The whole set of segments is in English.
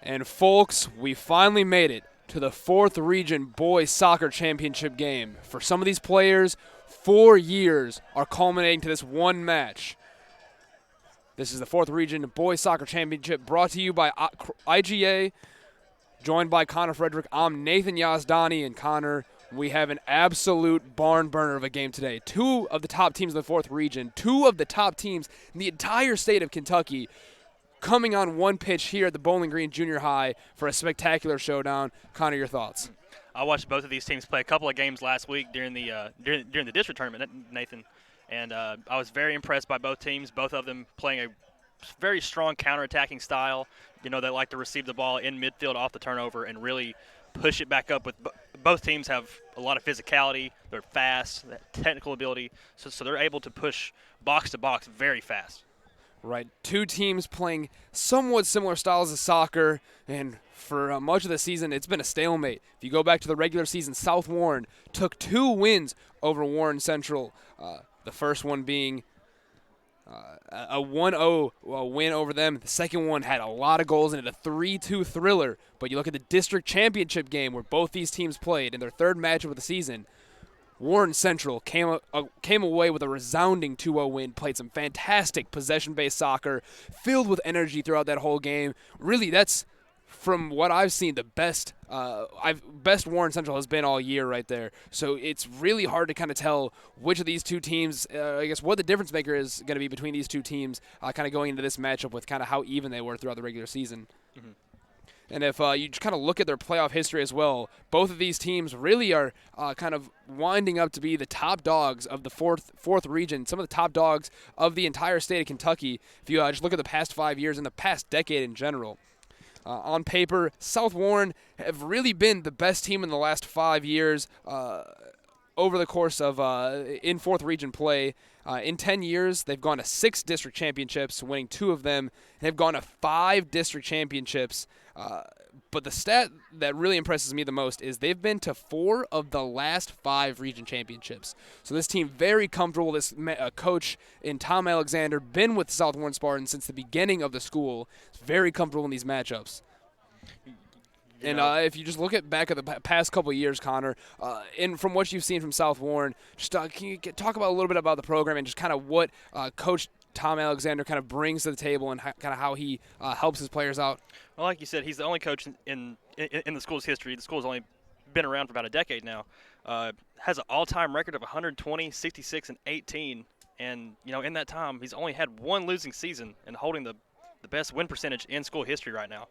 And folks, we finally made it to the 4th Region Boys Soccer Championship game. For some of these players, 4 years are culminating to this one match. This is the 4th Region Boys Soccer Championship brought to you by IGA, joined by Connor Frederick. I'm Nathan Yazdani, and Connor, we have an absolute barn burner of a game today. 2 of the top teams of the 4th Region, 2 of the top teams in the entire state of Kentucky, coming on one pitch here at the Bowling Green Junior High for a spectacular showdown. Connor, your thoughts? I watched both of these teams play a couple of games last week during the district tournament, Nathan, and I was very impressed by both teams. Both of them playing a very strong counterattacking style. You know, they like to receive the ball in midfield off the turnover and really push it back up. With both teams have a lot of physicality. They're fast, technical ability, so they're able to push box to box very fast. Right, 2 teams playing somewhat similar styles of soccer, and for much of the season, it's been a stalemate. If you go back to the regular season, South Warren took 2 wins over Warren Central, the first one being a 1-0 win over them. The second one had a lot of goals in it, a 3-2 thriller. But you look at the district championship game where both these teams played in their third matchup of the season, Warren Central came away with a resounding 2-0 win, played some fantastic possession-based soccer, filled with energy throughout that whole game. Really, that's, from what I've seen, the best Warren Central has been all year right there. So it's really hard to kind of tell which of these 2 teams, I guess what the difference maker is going to be between these 2 teams kind of going into this matchup with kind of how even they were throughout the regular season. Mm-hmm. And if you just kind of look at their playoff history as well, both of these teams really are kind of winding up to be the top dogs of the fourth region, some of the top dogs of the entire state of Kentucky. If you just look at the past 5 years and the past decade in general. On paper, South Warren have really been the best team in the last 5 years over the course of in 4th region play. In 10 years, they've gone to 6 district championships, winning 2 of them. They've gone to 5 district championships. But the stat that really impresses me the most is they've been to 4 of the last 5 region championships. So this team very comfortable. This coach in Tom Alexander, been with South Warren Spartans since the beginning of the school. Is very comfortable in these matchups. And if you just look back at the past couple of years, Connor, and from what you've seen from South Warren, just can you talk about a little bit about the program and just kind of what Coach Tom Alexander kind of brings to the table and kind of how he helps his players out? Well, like you said, he's the only coach in the school's history. The school's only been around for about a decade now. Has an all-time record of 120, 66, and 18. And, you know, in that time, he's only had 1 losing season and holding the best win percentage in school history right now.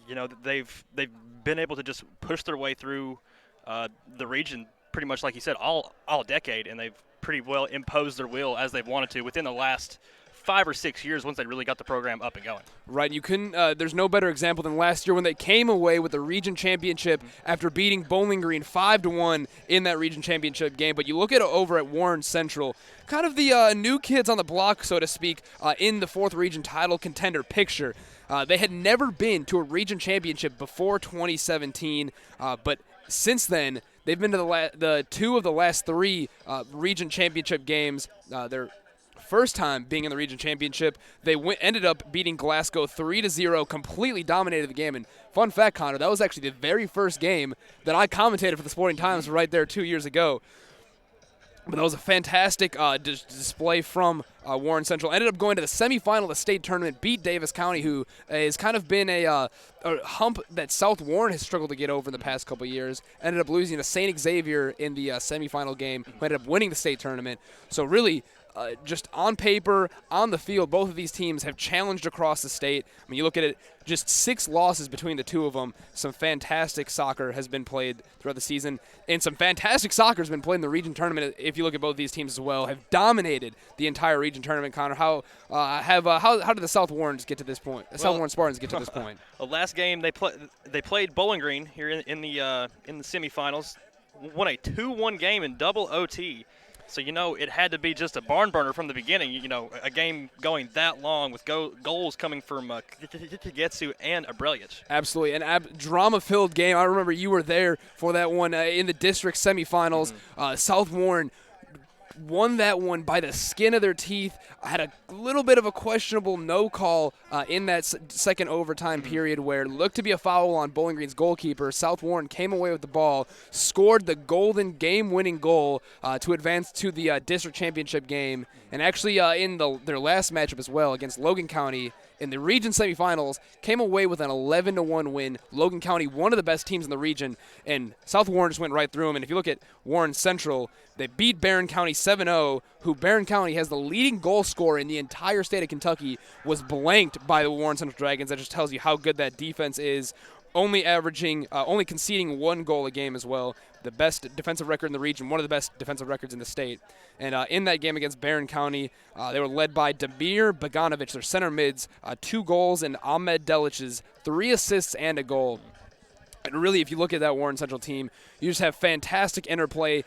You know, they've been able to just push their way through the region pretty much, like you said, all decade, and they've pretty well imposed their will as they've wanted to within the last 5 or 6 years once they really got the program up and going. Right, you couldn't. There's no better example than last year when they came away with the region championship after beating Bowling Green 5-1 in that region championship game. But you look at it over at Warren Central, kind of the new kids on the block, so to speak, in the 4th region title contender picture. They had never been to a region championship before 2017, but since then they've been to the 2 of the last 3 region championship games. Their first time being in the region championship, they ended up beating Glasgow 3-0, completely dominated the game. And fun fact, Connor, that was actually the very first game that I commentated for the Sporting Times right there 2 years ago. But that was a fantastic display from Warren Central. Ended up going to the semifinal of the state tournament, beat Davis County, who has kind of been a hump that South Warren has struggled to get over in the past couple of years. Ended up losing to St. Xavier in the semifinal game, who ended up winning the state tournament. So really, just on paper, on the field, both of these teams have challenged across the state. I mean, you look at it, just 6 losses between the 2 of them. Some fantastic soccer has been played throughout the season, and some fantastic soccer has been played in the region tournament. If you look at both these teams as well, have dominated the entire region tournament. Connor, how did the South Warrens get to this point? South Warren Spartans get to this point? Well, last game they played Bowling Green here in the semifinals, won a 2-1 game in double OT. So, you know, it had to be just a barn burner from the beginning. You know, a game going that long with goals coming from Kagetsu and Abrelic. Absolutely. An drama-filled game. I remember you were there for that one in the district semifinals. South Warren won that one by the skin of their teeth. Had a little bit of a questionable no call in that second overtime period where it looked to be a foul on Bowling Green's goalkeeper. South Warren came away with the ball, scored the golden game-winning goal to advance to the district championship game. And actually in their last matchup as well against Logan County in the region semifinals, came away with an 11-1 win. Logan County, one of the best teams in the region, and South Warren just went right through them. And if you look at Warren Central, they beat Barron County 7-0, who Barron County has the leading goal scorer in the entire state of Kentucky, was blanked by the Warren Central Dragons. That just tells you how good that defense is. Only conceding 1 goal a game as well. The best defensive record in the region, one of the best defensive records in the state. And in that game against Barron County, they were led by Damir Boganovic, their center mids, 2 goals, and Ahmed Delich's 3 assists and a goal. And really, if you look at that Warren Central team, you just have fantastic interplay.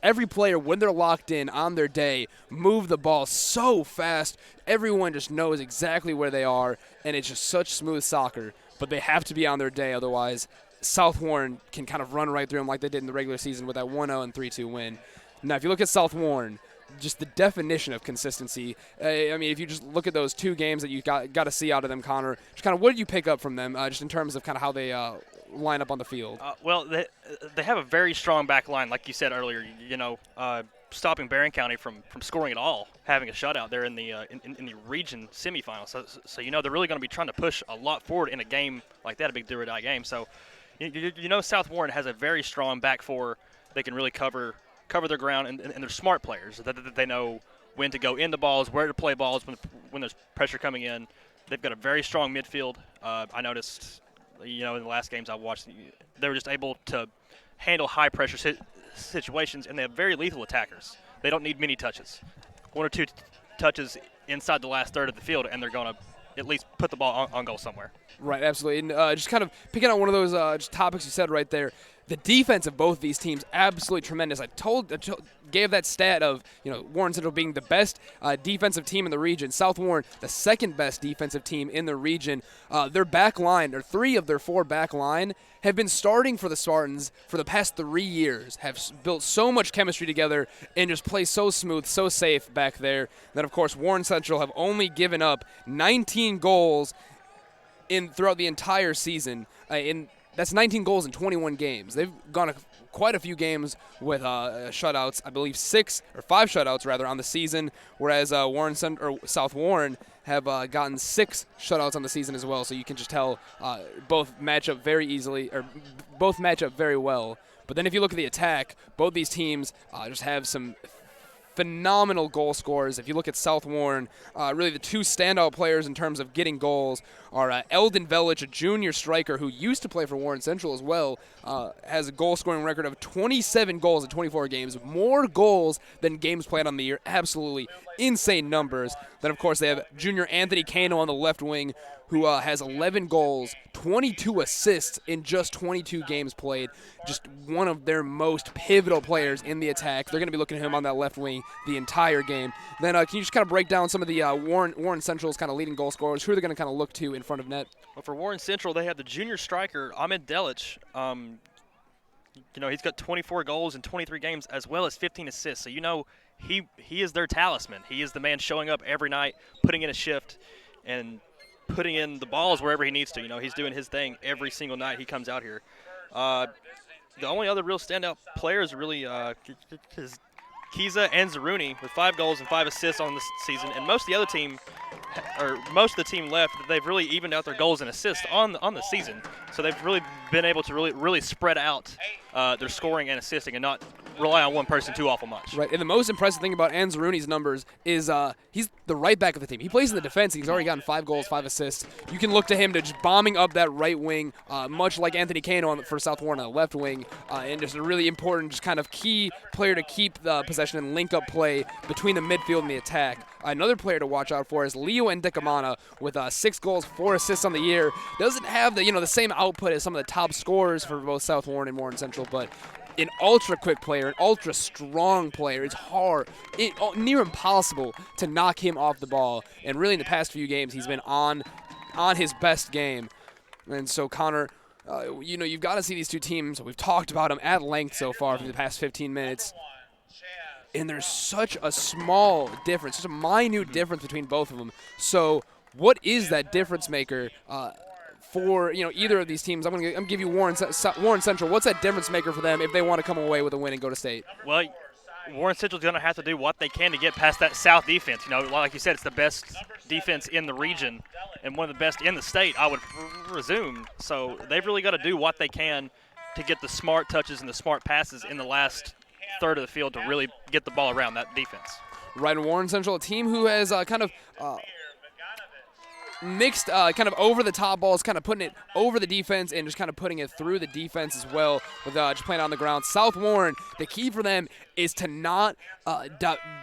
Every player, when they're locked in on their day, move the ball so fast. Everyone just knows exactly where they are, and it's just such smooth soccer. But they have to be on their day, otherwise South Warren can kind of run right through them like they did in the regular season with that 1-0 and 3-2 win. Now, if you look at South Warren, just the definition of consistency. I mean, if you just look at those 2 games that you got to see out of them, Connor, just kind of what did you pick up from them, just in terms of kind of how they line up on the field? Well, they have a very strong back line, like you said earlier. Stopping Barron County from scoring at all, having a shutout there in the region semifinals. So they're really going to be trying to push a lot forward in a game like that, a big do-or-die game. So South Warren has a very strong back four. They can really cover their ground, and they're smart players. That they know when to go into balls, where to play balls when there's pressure coming in. They've got a very strong midfield. I noticed, in the last games I watched, they were just able to handle high-pressure situations, and they have very lethal attackers. They don't need many touches. 1 or 2 touches inside the last third of the field, and they're going to at least put the ball on goal somewhere. Right, absolutely. And just kind of picking out one of those just topics you said right there, the defense of both these teams, absolutely tremendous. I gave that stat of Warren Central being the best defensive team in the region. South Warren, the second best defensive team in the region. Their back line, or 3 of their 4 back line, have been starting for the Spartans for the past 3 years, have built so much chemistry together, and just play so smooth, so safe back there. Then, of course, Warren Central have only given up 19 goals throughout the entire season. That's 19 goals in 21 games. They've gone quite a few games with shutouts. I believe 5 shutouts rather on the season, whereas South Warren have gotten 6 shutouts on the season as well. So you can just tell both match up very easily, or both match up very well. But then if you look at the attack, both these teams just have some phenomenal goal scorers. If you look at South Warren, really the 2 standout players in terms of getting goals are Eldon Velich, a junior striker who used to play for Warren Central as well, has a goal-scoring record of 27 goals in 24 games, more goals than games played on the year. Absolutely insane numbers. Then, of course, they have junior Anthony Cano on the left wing, who has 11 goals, 22 assists in just 22 games played. Just one of their most pivotal players in the attack. They're going to be looking at him on that left wing the entire game. Then can you just kind of break down some of the Warren Central's kind of leading goal scorers? Who are they going to kind of look to in front of net? Well, for Warren Central, they have the junior striker, Ahmed Delich. He's got 24 goals in 23 games as well as 15 assists. So, he is their talisman. He is the man showing up every night, putting in a shift, and putting in the balls wherever he needs to. He's doing his thing every single night he comes out here. The only other real standout player is really is Kiza Anzaruni with 5 goals and 5 assists on this season. And most of the team left, they've really evened out their goals and assists on the season. So they've really been able to really spread out their scoring and assisting and not rely on one person too awful much. Right, and the most impressive thing about Anzaruni's numbers is he's the right back of the team. He plays in the defense. He's already gotten 5 goals, 5 assists. You can look to him to just bombing up that right wing, much like Anthony Cano for South Warren on the left wing, and just a really important, just kind of key player to keep the possession and link up play between the midfield and the attack. Another player to watch out for is Leo Ndicamana with 6 goals, 4 assists on the year. Doesn't have the same output as some of the top scorers for both South Warren and Warren Central, but an ultra-quick player, an ultra-strong player. It's hard, near impossible to knock him off the ball. And really in the past few games, he's been on his best game. And so, Connor, you've got to see these 2 teams. We've talked about them at length so far for the past 15 minutes. and there's such a small difference, such a minute difference between both of them. So what is that difference maker for either of these teams? I'm gonna give you Warren Central. What's that difference maker for them if they want to come away with a win and go to state? Well, Warren Central's going to have to do what they can to get past that South defense. Like you said, it's the best defense in the region and one of the best in the state, I would presume. So they've really got to do what they can to get the smart touches and the smart passes in the last third of the field to really get the ball around that defense. Right, Warren Central, a team who has kind of mixed kind of over-the-top balls, kind of putting it over the defense and just kind of putting it through the defense as well with just playing on the ground. South Warren, the key for them is to not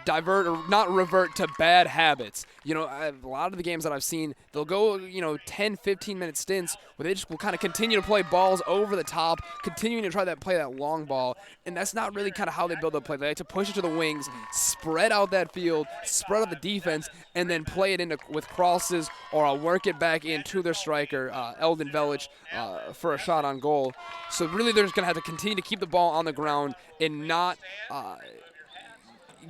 divert or not revert to bad habits. A lot of the games that I've seen, they'll go 10, 15-minute stints where they just will kind of continue to play balls over the top, continuing to try that play that long ball, and that's not really kind of how they build up play. They like to push it to the wings, spread out that field, spread out the defense, and then play it into with crosses or work it back into their striker, Eldon Velich, for a shot on goal. So really they're just going to have to continue to keep the ball on the ground and not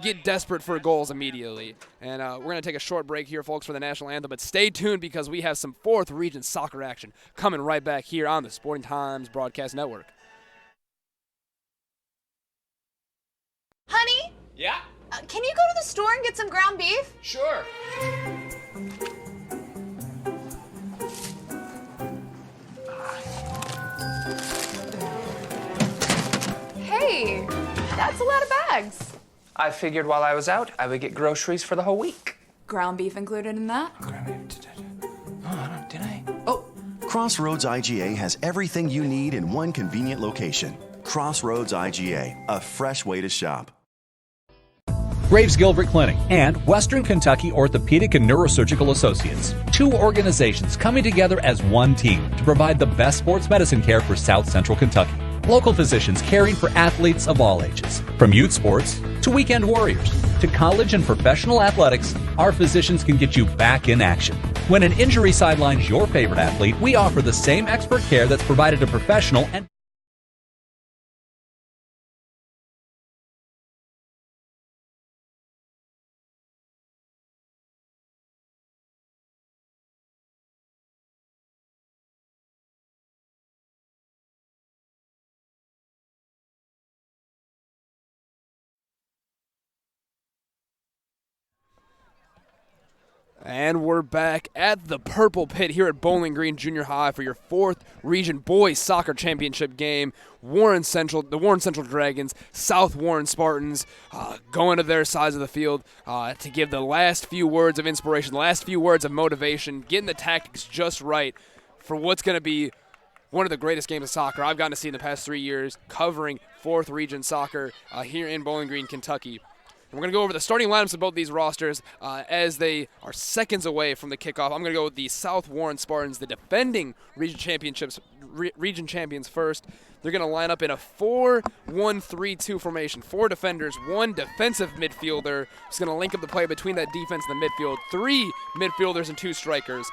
get desperate for goals immediately. And we're going to take a short break here, folks, for the national anthem, but stay tuned because we have some 4th Region soccer action coming right back here on the Sporting Times Broadcast Network. Honey? Yeah? Can you go to the store and get some ground beef? Sure. Hey, that's a lot of bags. I figured while I was out, I would get groceries for the whole week. Ground beef included in that? Oh, did I? Oh. Crossroads IGA has everything you need in one convenient location. Crossroads IGA, a fresh way to shop. Graves Gilbert Clinic and Western Kentucky Orthopedic and Neurosurgical Associates, 2 organizations coming together as one team to provide the best sports medicine care for South Central Kentucky. Local physicians caring for athletes of all ages, from youth sports to weekend warriors to college and professional athletics. Our physicians can get you back in action. When an injury sidelines your favorite athlete, we offer the same expert care that's provided to professional and And we're back at the Purple Pit here at Bowling Green Junior High for your 4th Region Boys Soccer Championship game. The Warren Central Dragons, South Warren Spartans going to their sides of the field to give the last few words of inspiration, the last few words of motivation, getting the tactics just right for what's going to be one of the greatest games of soccer I've gotten to see in the past 3 years, covering 4th Region soccer here in Bowling Green, Kentucky. We're going to go over the starting lineups of both these rosters as they are seconds away from the kickoff. I'm going to go with the South Warren Spartans, the defending region champions first. They're going to line up in a 4-1-3-2 formation. 4 defenders, 1 defensive midfielder who's going to link up the play between that defense and the midfield. 3 midfielders and 2 strikers.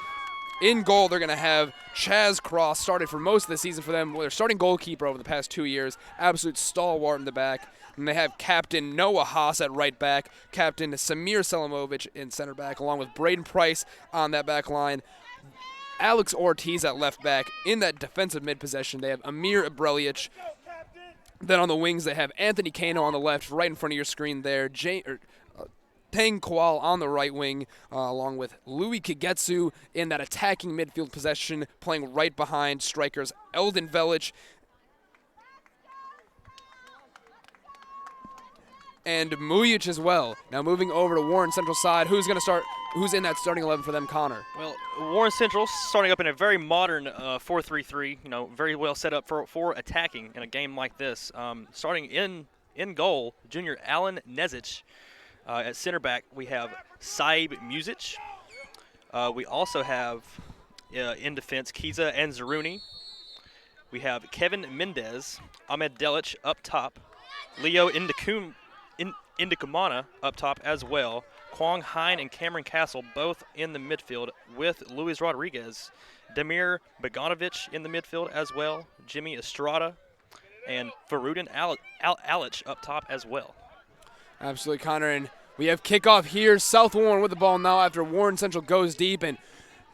In goal, they're going to have Chaz Cross, started for most of the season for them. Their starting goalkeeper over the past 2 years, absolute stalwart in the back. And they have Captain Noah Haas at right back, Captain Samir Selimovic in center back, along with Braden Price on that back line. Alex Ortiz at left back. In that defensive mid-possession, they have Amir Abrelic. Then on the wings, they have Anthony Kano on the left, right in front of your screen there. Tang Kwal on the right wing, along with Louis Kigetsu in that attacking midfield possession, playing right behind strikers Eldon Velich and Mujic as well. Now moving over to Warren Central side, who's in that starting 11 for them, Connor? Well, Warren Central starting up in a very modern 4-3-3, very well set up for attacking in a game like this. Starting in goal, junior Alan Nezic. At center back, we have Saib Music. We also have in defense Kiza and Zaruni. We have Kevin Mendez, Ahmed Delic up top, Leo Indikumana up top as well, Kwong Hine and Cameron Castle both in the midfield with Luis Rodriguez, Demir Bogdanovich in the midfield as well, Jimmy Estrada, and Farudin Alic up top as well. Absolutely, Connor. And we have kickoff here. South Warren with the ball now after Warren Central goes deep. And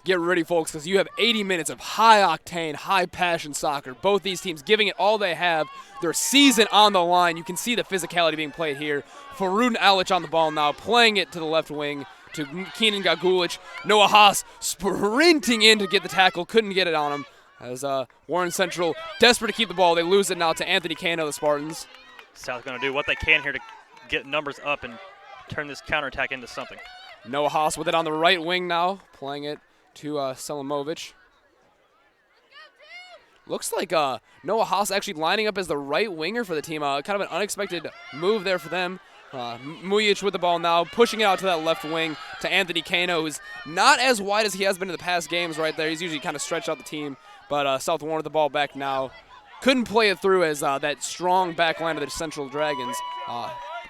get ready, folks, because you have 80 minutes of high-octane, high-passion soccer. Both these teams giving it all they have. Their season on the line. You can see the physicality being played here. Farun Alic on the ball now, playing it to the left wing to Keenan Gagulich. Noah Haas sprinting in to get the tackle. Couldn't get it on him. As Warren Central desperate to keep the ball. They lose it now to Anthony Cano, the Spartans. South going to do what they can here to get numbers up and turn this counterattack into something. Noah Haas with it on the right wing now, playing it to Selimovic. Looks like Noah Haas actually lining up as the right winger for the team. Kind of an unexpected move there for them. Mujic with the ball now, pushing it out to that left wing to Anthony Cano, who's not as wide as he has been in the past games right there. He's usually kind of stretched out the team, but South Warren with the ball back now. Couldn't play it through as that strong back line of the Central Dragons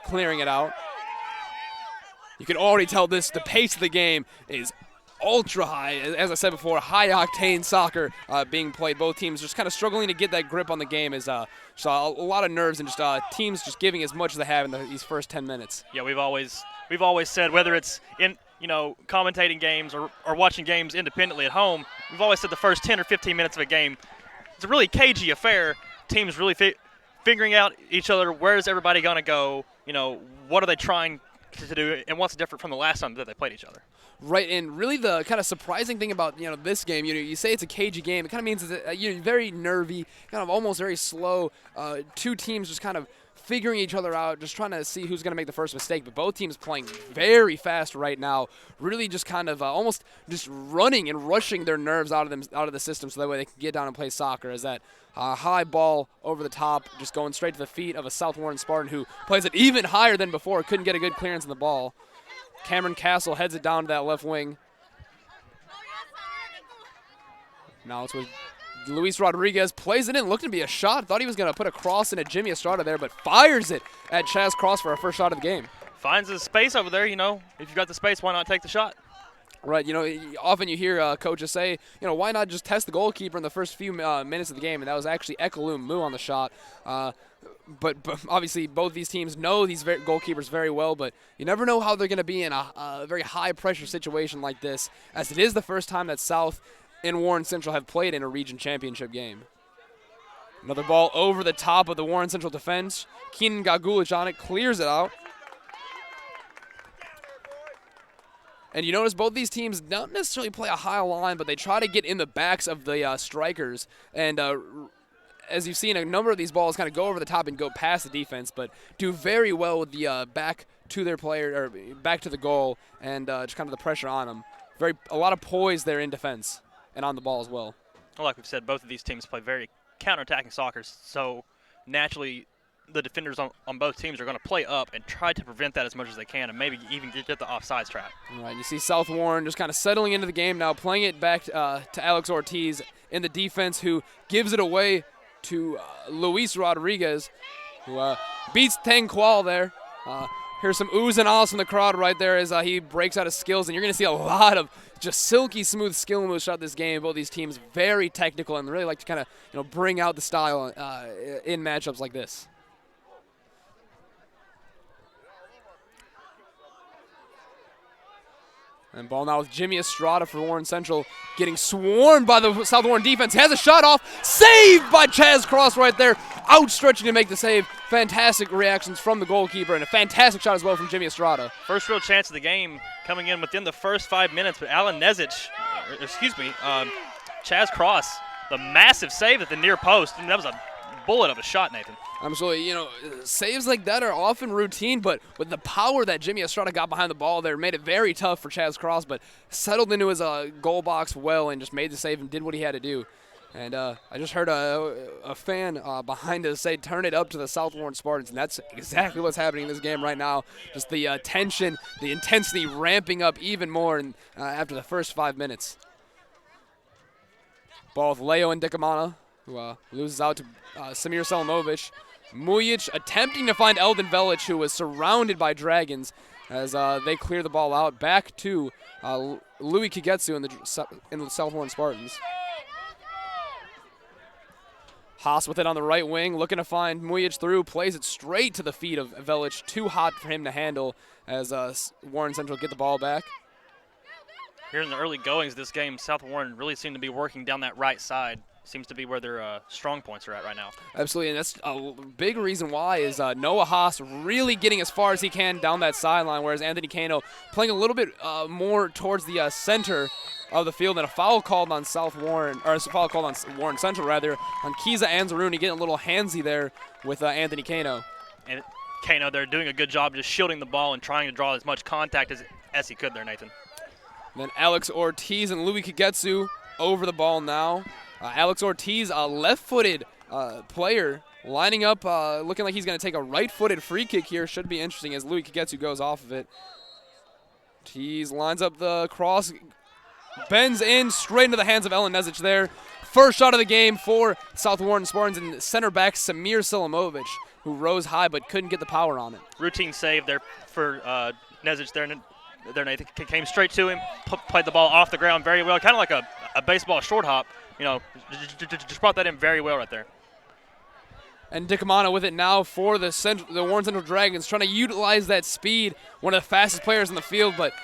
clearing it out. You can already tell the pace of the game is ultra high. As I said before, high-octane soccer being played. Both teams just kind of struggling to get that grip on the game. Is just a lot of nerves and just teams just giving as much as they have in these first 10 minutes. Yeah, we've always said, whether it's in commentating games or watching games independently at home, we've always said the first 10 or 15 minutes of a game, it's a really cagey affair. Teams really figuring out each other. Where's everybody going to go? What are they trying to do, and what's different from the last time that they played each other? Right, and really the kind of surprising thing about this game, you say it's a cagey game. It kind of means it's you're very nervy, kind of almost very slow. Two teams just kind of figuring each other out, just trying to see who's going to make the first mistake. But both teams playing very fast right now, really just kind of almost just running and rushing their nerves out of the system, so that way they can get down and play soccer. As that high ball over the top, just going straight to the feet of a South Warren Spartan who plays it even higher than before. Couldn't get a good clearance on the ball. Cameron Castle heads it down to that left wing. Now it's with Luis Rodriguez, plays it in, looked to be a shot. Thought he was going to put a cross into Jimmy Estrada there, but fires it at Chaz Cross for our first shot of the game. Finds his space over there, if you've got the space, why not take the shot? Right, often you hear coaches say, why not just test the goalkeeper in the first few minutes of the game, and that was actually Ekalum Mu on the shot. But obviously both these teams know these goalkeepers very well, but you never know how they're going to be in a very high-pressure situation like this, as it is the first time that South and Warren Central have played in a region championship game. Another ball over the top of the Warren Central defense. Keenan Gagulich on it, clears it out. And you notice both these teams don't necessarily play a high line, but they try to get in the backs of the strikers. And as you've seen, a number of these balls kind of go over the top and go past the defense, but do very well with the back to their player, or back to the goal, and just kind of the pressure on them. A lot of poise there in defense and on the ball as well. Well, like we've said, both of these teams play very counterattacking soccer, so naturally the defenders on both teams are going to play up and try to prevent that as much as they can, and maybe even get the offsides trap. All right, you see South Warren just kind of settling into the game now, playing it back to Alex Ortiz in the defense, who gives it away to Luis Rodriguez, who beats Tang Qual there. Here's some oohs and ahs from the crowd right there as he breaks out his skills, and you're going to see a lot of just silky smooth skill moves throughout this game. Both these teams very technical and really like to kind of bring out the style in matchups like this. And ball now with Jimmy Estrada for Warren Central, getting swarmed by the South Warren defense. Has a shot off, saved by Chaz Cross right there, outstretching to make the save. Fantastic reactions from the goalkeeper, and a fantastic shot as well from Jimmy Estrada. First real chance of the game coming in within the first 5 minutes, but Chaz Cross, the massive save at the near post. And that was a bullet of a shot, Nathan. Absolutely. Saves like that are often routine, but with the power that Jimmy Estrada got behind the ball there, made it very tough for Chaz Cross, but settled into his goal box well and just made the save and did what he had to do. And I just heard a fan behind us say, turn it up to the South Warren Spartans, and that's exactly what's happening in this game right now. Just the tension, the intensity ramping up even more after the first 5 minutes. Ball with Leo and Dicamana, who loses out to Samir Selimovic. Mujic attempting to find Eldon Velic, who was surrounded by Dragons, as they clear the ball out. Back to Louis Kigetsu in the South Warren Spartans. Haas with it on the right wing, looking to find Mujic through, plays it straight to the feet of Velic. Too hot for him to handle as Warren Central get the ball back. Here in the early goings of this game, South Warren really seemed to be working down that right side. Seems to be where their strong points are at right now. Absolutely, and that's a big reason why is Noah Haas really getting as far as he can down that sideline, whereas Anthony Cano playing a little bit more towards the center of the field, and a foul called on Warren Central rather, on Kiza Anzaruni, getting a little handsy there with Anthony Cano. And Cano, they're doing a good job just shielding the ball and trying to draw as much contact as he could there, Nathan. Then Alex Ortiz and Louis Kagetsu over the ball now. Alex Ortiz, a left-footed player, lining up, looking like he's going to take a right-footed free kick here. Should be interesting as Louis Kagetsu goes off of it. Ortiz lines up the cross, bends in straight into the hands of Ellen Nezic there. First shot of the game for South Warren Spartans, and center back Samir Selimovic, who rose high but couldn't get the power on it. Routine save there for Nezic there. Nathan came straight to him, played the ball off the ground very well, kind of like a baseball short hop. You know, just brought that in very well right there. And Dicamano with it now for the Warren Central Dragons, trying to utilize that speed. One of the fastest players in the field, but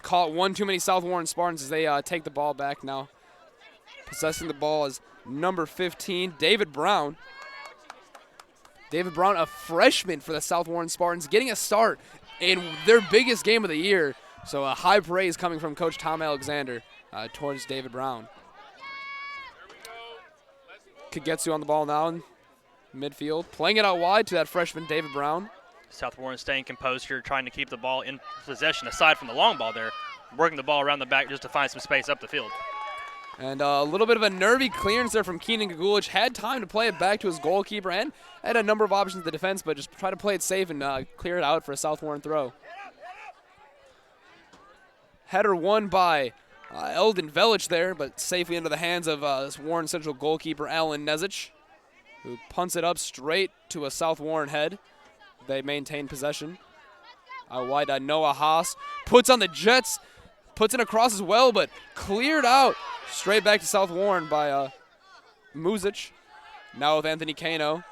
caught one too many South Warren Spartans as they take the ball back now. Possessing the ball is number 15, David Brown. David Brown, a freshman for the South Warren Spartans, getting a start in their biggest game of the year. So a high praise coming from Coach Tom Alexander towards David Brown. Kagetsu on the ball now in midfield, playing it out wide to that freshman David Brown. South Warren staying composed here, trying to keep the ball in possession aside from the long ball there, working the ball around the back just to find some space up the field. And a little bit of a nervy clearance there from Keenan Gagulich. Had time to play it back to his goalkeeper and had a number of options in the defense, but just try to play it safe and clear it out for a South Warren throw. Header won by Eldon Velic there, but safely into the hands of Warren Central goalkeeper Alan Nezic, who punts it up straight to a South Warren head. They maintain possession. Wide Noah Haas puts on the Jets, puts it across as well, but cleared out straight back to South Warren by Muzic. Now with Anthony Cano.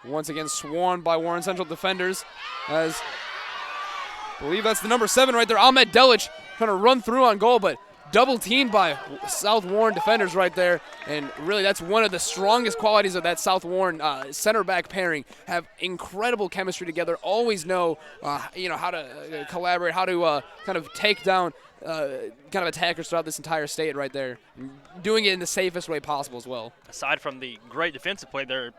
Once again swarmed by Warren Central defenders as I believe that's the number 7 right there, Ahmed Delic, trying to run through on goal, but double teamed by South Warren defenders right there. And really that's one of the strongest qualities of that South Warren center back pairing. Have incredible chemistry together, always know how to collaborate, how to kind of take down kind of attackers throughout this entire state right there. Doing it in the safest way possible as well. Aside from the great defensive play there,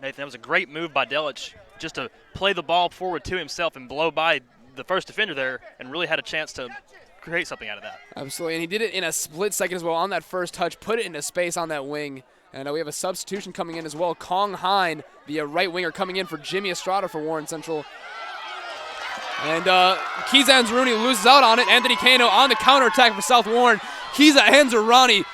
Nathan, that was a great move by Delic just to play the ball forward to himself and blow by the first defender there, and really had a chance to create something out of that. Absolutely, and he did it in a split second as well on that first touch, put it into space on that wing. And we have a substitution coming in as well. Kong Hine, the right winger, coming in for Jimmy Estrada for Warren Central. And Kiza Anzaruni loses out on it. Anthony Cano on the counterattack for South Warren. Kiza Anzaruni,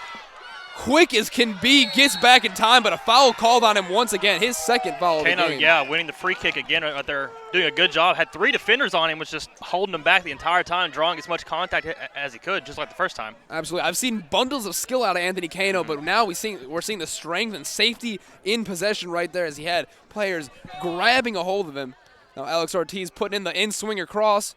quick as can be, gets back in time, but a foul called on him once again. His second foul of the game. Yeah, winning the free kick again right there, doing a good job. Had 3 defenders on him, was just holding him back the entire time, drawing as much contact as he could, just like the first time. Absolutely. I've seen bundles of skill out of Anthony Cano, but now we're seeing the strength and safety in possession right there as he had players grabbing a hold of him. Now Alex Ortiz putting in the in-swinger cross.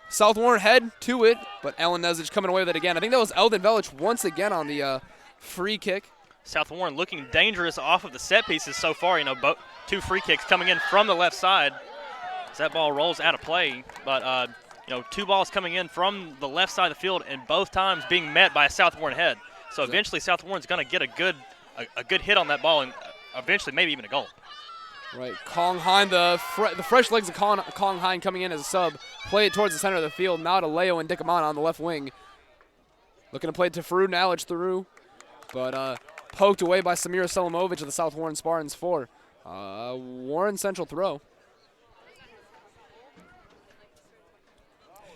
South Warren head to it, but Alan Nezic coming away with it again. I think that was Eldon Velic once again on the free kick. South Warren looking dangerous off of the set pieces so far. 2 free kicks coming in from the left side as that ball rolls out of play. But 2 balls coming in from the left side of the field, and both times being met by a South Warren head. So eventually South Warren's going to get a good hit on that ball, and eventually maybe even a goal. Right, Kong Hine, the fresh legs of Kong Hine coming in as a sub. Play it towards the center of the field. Now to Leo and Dicamana on the left wing. Looking to play it to Faroud Nalic through, but poked away by Samir Selimovic of the South Warren Spartans for Warren Central throw.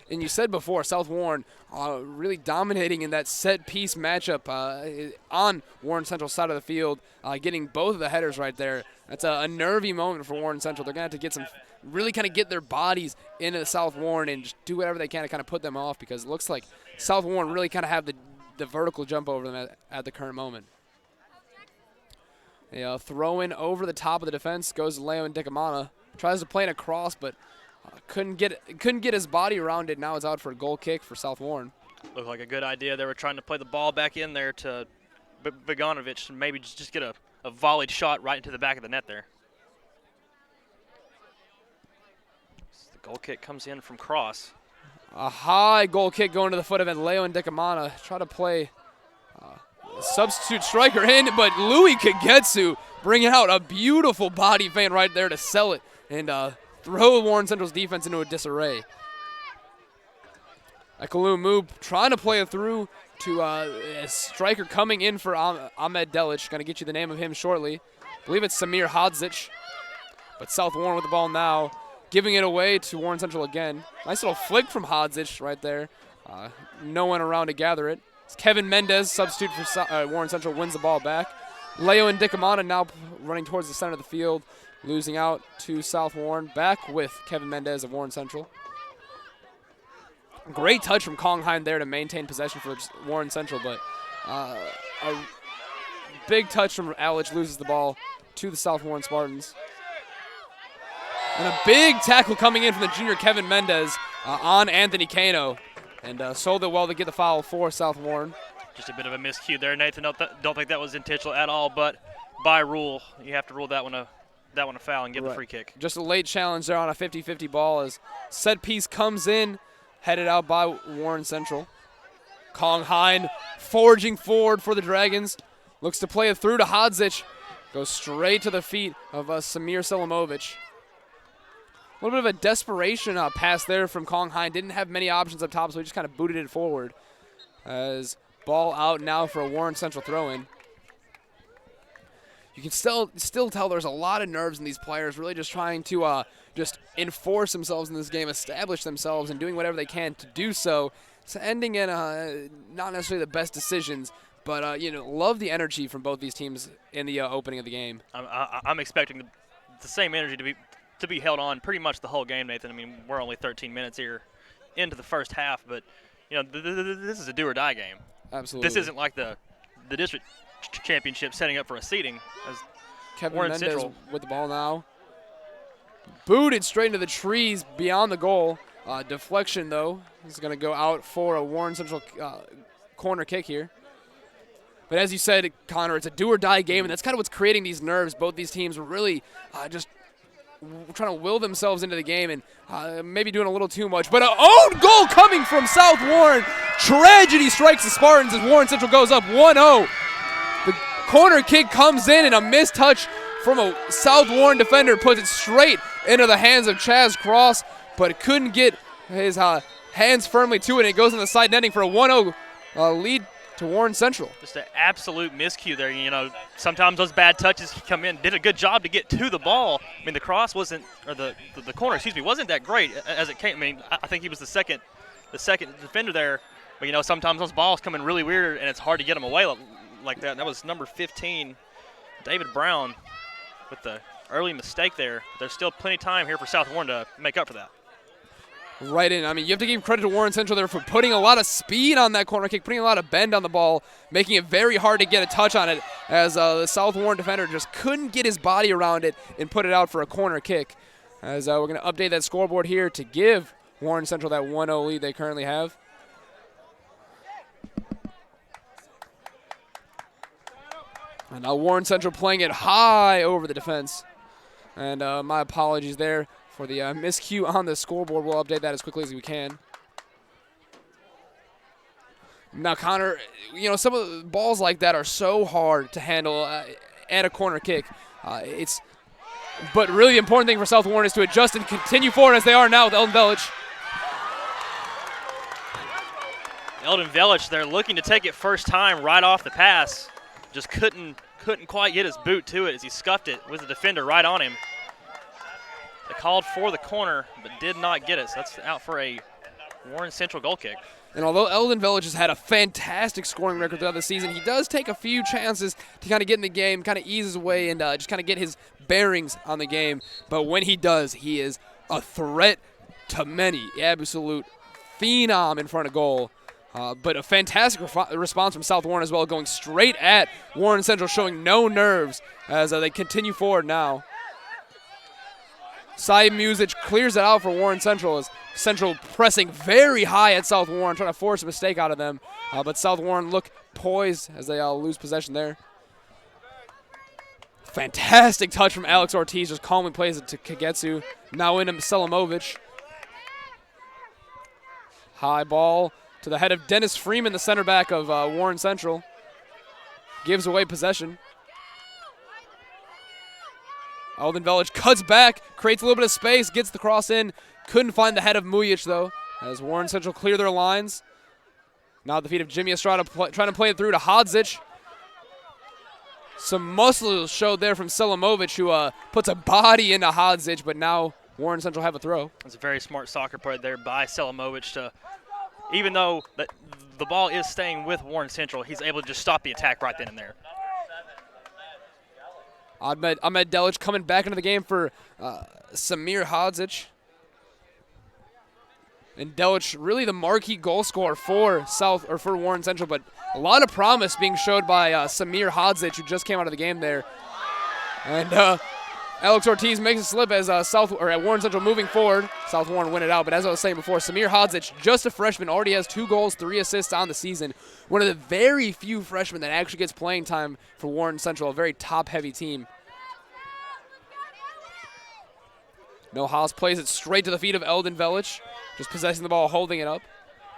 And you said before, South Warren really dominating in that set-piece matchup on Warren Central's side of the field, getting both of the headers right there. That's a nervy moment for Warren Central. They're going to have to really kind of get their bodies into the South Warren and just do whatever they can to kind of put them off, because it looks like South Warren really kind of have the vertical jump over them at the current moment. Throw in over the top of the defense goes Leo Ndickamana. Tries to play it across, but couldn't get his body around it. Now it's out for a goal kick for South Warren. Looked like a good idea. They were trying to play the ball back in there to Bogdanovich and maybe just get a volleyed shot right into the back of the net there. So the goal kick comes in from Cross. A high goal kick going to the foot of Leo Ndickamana. Try to play substitute striker in, but Louis Kagetsu bringing out a beautiful body feint right there to sell it and throw Warren Central's defense into a disarray. Ekolumu trying to play it through to a striker coming in for Ahmed Delic. Going to get you the name of him shortly. I believe it's Samir Hodzic. But South Warren with the ball now, giving it away to Warren Central again. Nice little flick from Hodzic right there. No one around to gather it. It's Kevin Mendez, substitute for Warren Central, wins the ball back. Leo Ndickamana now running towards the center of the field, losing out to South Warren. Back with Kevin Mendez of Warren Central. Great touch from Kongheim there to maintain possession for Warren Central, but a big touch from Alich loses the ball to the South Warren Spartans. And a big tackle coming in from the junior Kevin Mendez on Anthony Cano. And sold it well to get the foul for South Warren. Just a bit of a miscue there, Nathan. Don't think that was intentional at all, but by rule, you have to rule that one a foul and give the free kick. Just a late challenge there on a 50-50 ball as set piece comes in, headed out by Warren Central. Kongheim forging forward for the Dragons. Looks to play it through to Hodzic. Goes straight to the feet of Samir Selimovic. A little bit of a desperation pass there from Kongheim. Didn't have many options up top, so he just kind of booted it forward. As ball out now for a Warren Central throw-in. You can still tell there's a lot of nerves in these players, really just trying to just enforce themselves in this game, establish themselves, and doing whatever they can to do so. It's ending in not necessarily the best decisions, but love the energy from both these teams in the opening of the game. I'm expecting the same energy to be held on pretty much the whole game, Nathan. I mean, we're only 13 minutes here into the first half, but this is a do-or-die game. Absolutely. This isn't like the district championship setting up for a seeding. As Kevin Warren Mendez Central with the ball now. Booted straight into the trees beyond the goal. Deflection, though. Is going to go out for a Warren Central corner kick here. But as you said, Connor, it's a do-or-die game, and that's kind of what's creating these nerves. Both these teams are really just trying to will themselves into the game and maybe doing a little too much. But an own goal coming from South Warren. Tragedy strikes the Spartans as Warren Central goes up 1-0. The corner kick comes in, and a missed touch from a South Warren defender puts it straight into the hands of Chaz Cross, but couldn't get his hands firmly to it, and it goes in the side netting for a 1-0 lead to Warren Central. Just an absolute miscue there. Sometimes those bad touches come in. Did a good job to get to the ball. I mean, the cross wasn't, or the corner, wasn't that great as it came. I mean, I think he was the second defender there. But sometimes those balls come in really weird, and it's hard to get them away like that. And that was number 15, David Brown, with the early mistake there. There's still plenty of time here for South Warren to make up for that. Right in. I mean, you have to give credit to Warren Central there for putting a lot of speed on that corner kick, putting a lot of bend on the ball, making it very hard to get a touch on it, as the South Warren defender just couldn't get his body around it and put it out for a corner kick. As we're going to update that scoreboard here to give Warren Central that 1-0 lead they currently have. And now Warren Central playing it high over the defense. And my apologies there for the miscue on the scoreboard. We'll update that as quickly as we can. Now, Connor, some of the balls like that are so hard to handle at a corner kick. But really the important thing for South Warren is to adjust and continue forward as they are now with Eldon Velic. Eldon Velic, they're looking to take it first time right off the pass. Just couldn't quite get his boot to it as he scuffed it with the defender right on him. They called for the corner, but did not get it. So that's out for a Warren Central goal kick. And although Eldon Velic has had a fantastic scoring record throughout the season, he does take a few chances to kind of get in the game, kind of ease his way, and just kind of get his bearings on the game. But when he does, he is a threat to many. Absolute phenom in front of goal. But a fantastic response from South Warren as well, going straight at Warren Central, showing no nerves as they continue forward now. Cy Music clears it out for Warren Central as Central pressing very high at South Warren, trying to force a mistake out of them. But South Warren look poised as they lose possession there. Fantastic touch from Alex Ortiz, just calmly plays it to Kagetsu. Now into Selimovic. High ball to the head of Dennis Freeman, the center back of Warren Central. Gives away possession. Eldon Velic cuts back, creates a little bit of space, gets the cross in. Couldn't find the head of Mujic, though, as Warren Central clear their lines. Now at the feet of Jimmy Estrada, trying to play it through to Hodzic. Some muscle showed there from Selimovic, who puts a body into Hodzic, but now Warren Central have a throw. It's a very smart soccer play there by Selimovic to, even though the ball is staying with Warren Central, he's able to just stop the attack right then and there. Ahmed Delic coming back into the game for Samir Hodzic. And Delic really the marquee goal scorer for Warren Central, but a lot of promise being showed by Samir Hodzic, who just came out of the game there. And Alex Ortiz makes a slip as Warren Central moving forward. South Warren win it out, but as I was saying before, Samir Hodzic, just a freshman, already has 2 goals, 3 assists on the season. One of the very few freshmen that actually gets playing time for Warren Central, a very top-heavy team. Milhouse plays it straight to the feet of Eldon Velic, just possessing the ball, holding it up,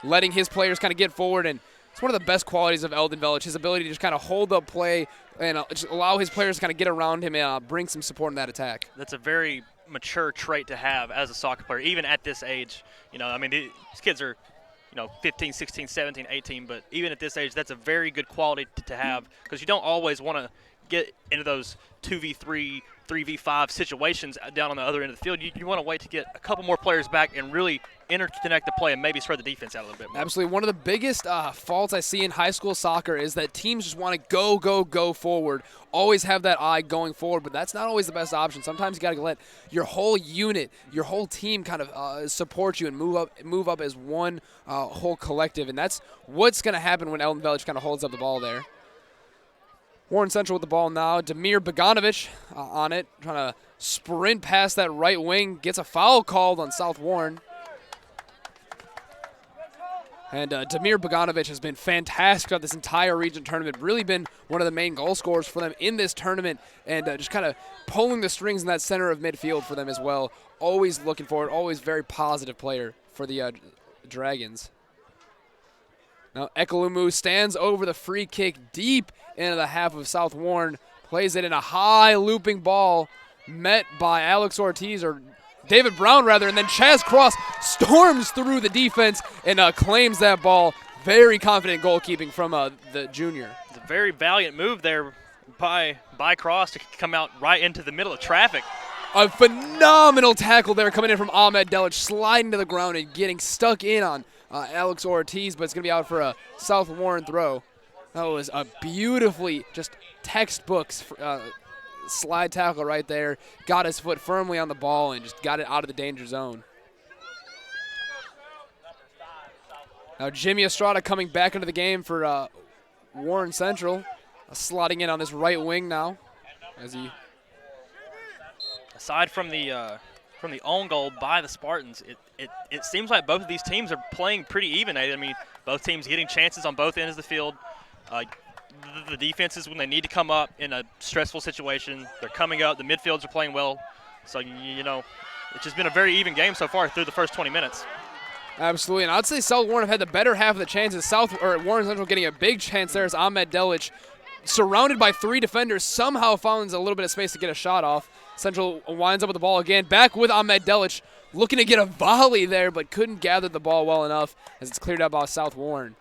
letting his players kind of get forward, and it's one of the best qualities of Eldon Velic, his ability to just kind of hold up play and just allow his players to kind of get around him and bring some support in that attack. That's a very mature trait to have as a soccer player, even at this age. You know, I mean, these kids are, 15, 16, 17, 18, but even at this age, that's a very good quality to have, because you don't always want to get into those 2v3, 3v5 situations down on the other end of the field. You want to wait to get a couple more players back and really interconnect the play and maybe spread the defense out a little bit more. Absolutely. One of the biggest faults I see in high school soccer is that teams just want to go forward, always have that eye going forward, but that's not always the best option. Sometimes you got to let your whole unit, your whole team kind of support you and move up as one whole collective, and that's what's going to happen when Eldon Velic kind of holds up the ball there. Warren Central with the ball now. Damir Bogdanovic on it, trying to sprint past that right wing. Gets a foul called on South Warren. And Damir Bogdanovic has been fantastic throughout this entire region tournament. Really been one of the main goal scorers for them in this tournament, and just kind of pulling the strings in that center of midfield for them as well. Always looking forward, always very positive player for the Dragons. Now Ekolumu stands over the free kick deep into the half of South Warren. Plays it in a high looping ball met by Alex Ortiz, or David Brown rather, and then Chaz Cross storms through the defense and claims that ball. Very confident goalkeeping from the junior. It's a very valiant move there by Cross to come out right into the middle of traffic. A phenomenal tackle there coming in from Ahmed Delic, sliding to the ground and getting stuck in on Alex Ortiz, but it's going to be out for a South Warren throw. That was a beautifully just textbook slide tackle right there. Got his foot firmly on the ball and just got it out of the danger zone. Now Jimmy Estrada coming back into the game for Warren Central. Slotting in on this right wing now. As he, aside from the own goal by the Spartans, it seems like both of these teams are playing pretty even. I mean, both teams getting chances on both ends of the field. The defenses, when they need to come up in a stressful situation, they're coming up. The midfields are playing well. So, it's just been a very even game so far through the first 20 minutes. Absolutely, and I'd say South Warren have had the better half of the chances. Warren Central getting a big chance there as Ahmed Delic, surrounded by 3 defenders, somehow finds a little bit of space to get a shot off. Central winds up with the ball again, back with Ahmed Delic, looking to get a volley there, but couldn't gather the ball well enough as it's cleared out by South Warren.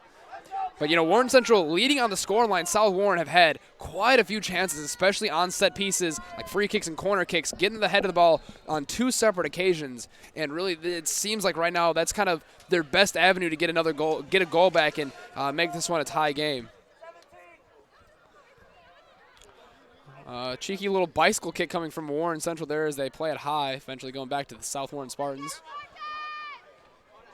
But, Warren Central leading on the scoreline. South Warren have had quite a few chances, especially on set pieces like free kicks and corner kicks, getting the head of the ball on 2 separate occasions. And really, it seems like right now that's kind of their best avenue to get another goal, get a goal back, and make this one a tie game. Cheeky little bicycle kick coming from Warren Central there as they play it high, eventually going back to the South Warren Spartans.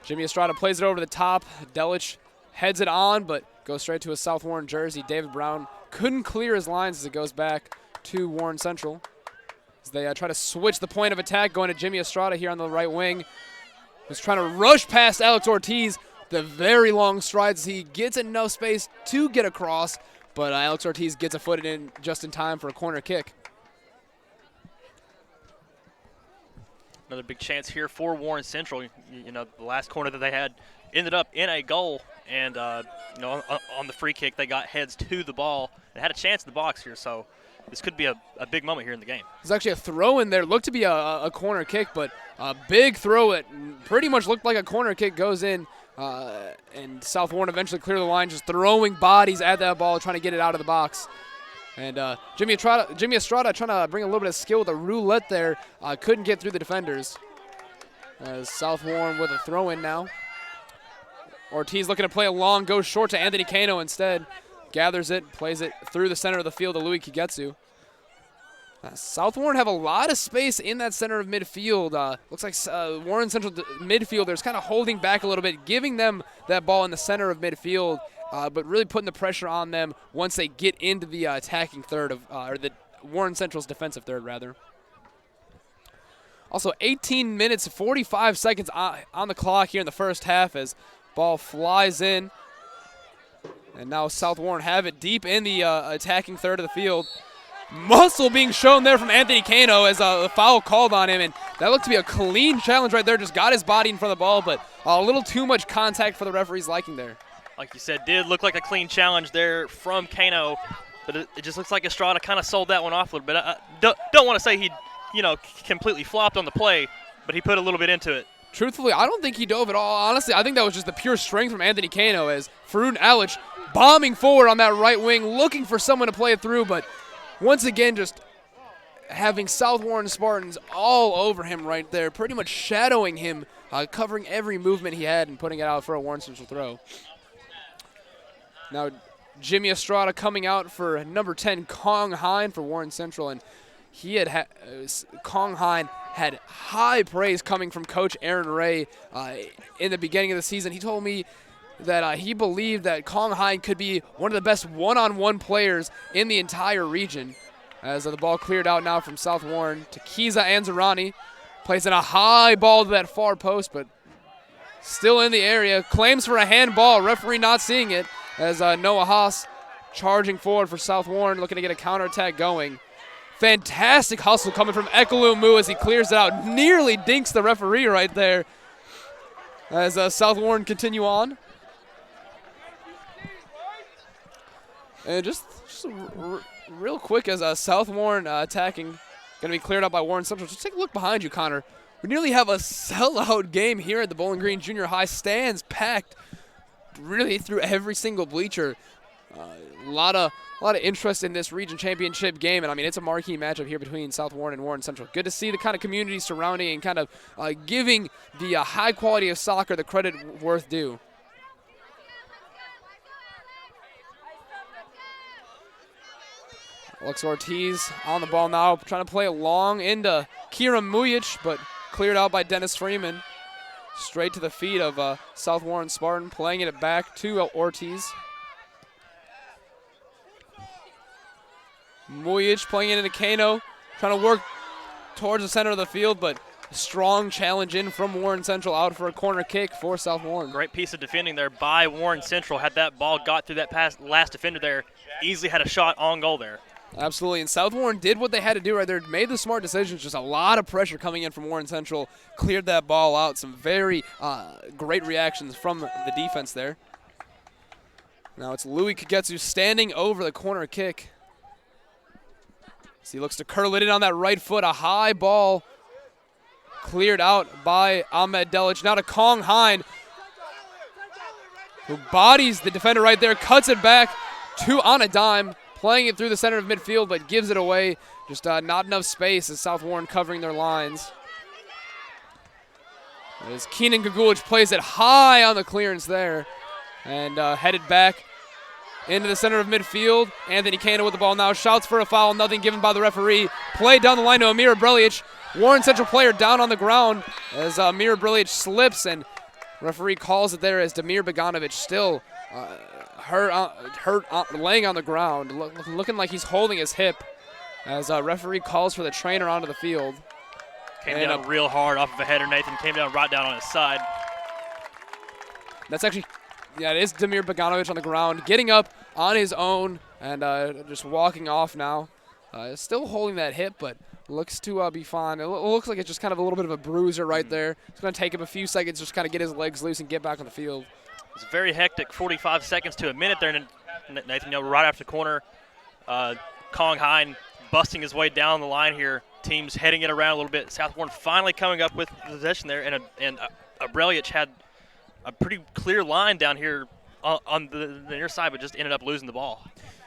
Jimmy Estrada plays it over the top. Delic heads it on, but goes straight to a South Warren jersey. David Brown couldn't clear his lines as it goes back to Warren Central. As they try to switch the point of attack, going to Jimmy Estrada here on the right wing. Who's trying to rush past Alex Ortiz. The very long strides. He gets enough space to get across, but Alex Ortiz gets a foot in just in time for a corner kick. Another big chance here for Warren Central. You know, the last corner that they had ended up in a goal, and you know, on the free kick they got heads to the ball and had a chance in the box here. So this could be a big moment here in the game. There's actually a throw in there. Looked to be a corner kick, but a big throw. It pretty much looked like a corner kick goes in, and South Warren eventually clear the line, just throwing bodies at that ball, trying to get it out of the box. And Jimmy Estrada trying to bring a little bit of skill with a roulette there. Couldn't get through the defenders. South Warren with a throw in now. Ortiz looking to play a long, goes short to Anthony Cano instead. Gathers it, plays it through the center of the field to Louis Kigetsu. South Warren have a lot of space in that center of midfield. Looks like Warren Central midfielders kind of holding back a little bit, giving them that ball in the center of midfield, but really putting the pressure on them once they get into the attacking third of, or the Warren Central's defensive third, rather. Also, 18 minutes, 45 seconds on the clock here in the first half as ball flies in. And now South Warren have it deep in the attacking third of the field. Muscle being shown there from Anthony Cano as a foul called on him, and that looked to be a clean challenge right there. Just got his body in front of the ball, but a little too much contact for the referee's liking there. Like you said, did look like a clean challenge there from Cano, but it just looks like Estrada kind of sold that one off a little bit. I don't want to say he, you know, completely flopped on the play, but he put a little bit into it. Truthfully, I don't think he dove at all. Honestly, I think that was just the pure strength from Anthony Cano as Farun Alic bombing forward on that right wing, looking for someone to play it through, but once again just having South Warren Spartans all over him right there, pretty much shadowing him, covering every movement he had and putting it out for a Warren Central throw. Now Jimmy Estrada coming out for number 10, Kong Hine for Warren Central, and he had Kong Hine had high praise coming from Coach Aaron Ray in the beginning of the season. He told me that he believed that Kong Hine could be one of the best one-on-one players in the entire region. As the ball cleared out now from South Warren to Kiza Anzarani. Plays in a high ball to that far post, but still in the area. Claims for a handball. Referee not seeing it as Noah Haas charging forward for South Warren, looking to get a counterattack going. Fantastic hustle coming from Ekolumu as he clears it out. Nearly dinks the referee right there as South Warren continue on. And just real quick as South Warren attacking, going to be cleared up by Warren Central. Just take a look behind you, Connor. We nearly have a sellout game here at the Bowling Green Junior High. Stands packed really through every single bleacher. A lot of interest in this region championship game, and I mean it's a marquee matchup here between South Warren and Warren Central. Good to see the kind of community surrounding and kind of giving the high quality of soccer the credit worth due. Alex Ortiz on the ball now, trying to play it long into Kira Mujic, but cleared out by Dennis Freeman. Straight to the feet of South Warren Spartan, playing it back to Ortiz. Mujic playing it into Kano, trying to work towards the center of the field, but a strong challenge in from Warren Central, out for a corner kick for South Warren. Great piece of defending there by Warren Central. Had that ball got through that last defender there, easily had a shot on goal there. Absolutely, and South Warren did what they had to do right there, made the smart decisions, just a lot of pressure coming in from Warren Central, cleared that ball out, some very great reactions from the defense there. Now it's Louis Kagetsu standing over the corner kick. So he looks to curl it in on that right foot, a high ball cleared out by Ahmed Delic. Now to Kong Hine, who bodies the defender right there, cuts it back to on a dime, playing it through the center of midfield, but gives it away. Just not enough space as South Warren covering their lines. As Keenan Gagulich plays it high on the clearance there and headed back into the center of midfield. Anthony Cano with the ball now, shouts for a foul, nothing given by the referee. Play down the line to Amir Brilic. Warren Central player down on the ground as Amir Brilic slips and Referee calls it there as Damir Bogdanovic still laying on the ground, looking like he's holding his hip as referee calls for the trainer onto the field. Came down real hard off of a header, Nathan. Came down right down on his side. That's actually, yeah, it is Damir Bogdanovic on the ground, getting up on his own and just walking off now. Still holding that hip, but looks to be fine. It looks like it's just kind of a little bit of a bruiser right there. It's going to take him a few seconds just kind of get his legs loose and get back on the field. It's a very hectic 45 seconds to a minute there, Nathan. Right after the corner, Kong Hein busting his way down the line here. Teams heading it around a little bit. South Warren finally coming up with possession there, and Abrelic had a pretty clear line down here on the near side, but just ended up losing the ball.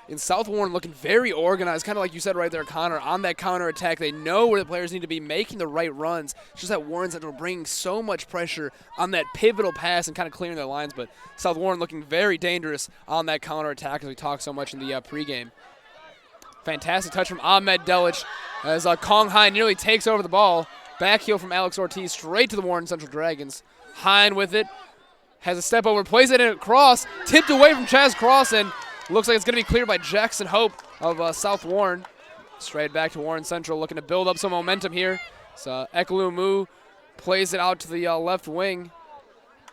In South Warren looking very organized, kind of like you said right there, Connor, on that counterattack. They know where the players need to be making the right runs. It's just that Warren Central bringing so much pressure on that pivotal pass and kind of clearing their lines, but South Warren looking very dangerous on that counterattack as we talked so much in the pregame. Fantastic touch from Ahmed Delic as Kong Hein nearly takes over the ball. Back heel from Alex Ortiz straight to the Warren Central Dragons. Hein with it, has a step over, plays it in a cross, tipped away from Chaz Cross, and looks like it's going to be cleared by Jackson Hope of South Warren. Straight back to Warren Central, looking to build up some momentum here. So Ekelu Mu plays it out to the left wing.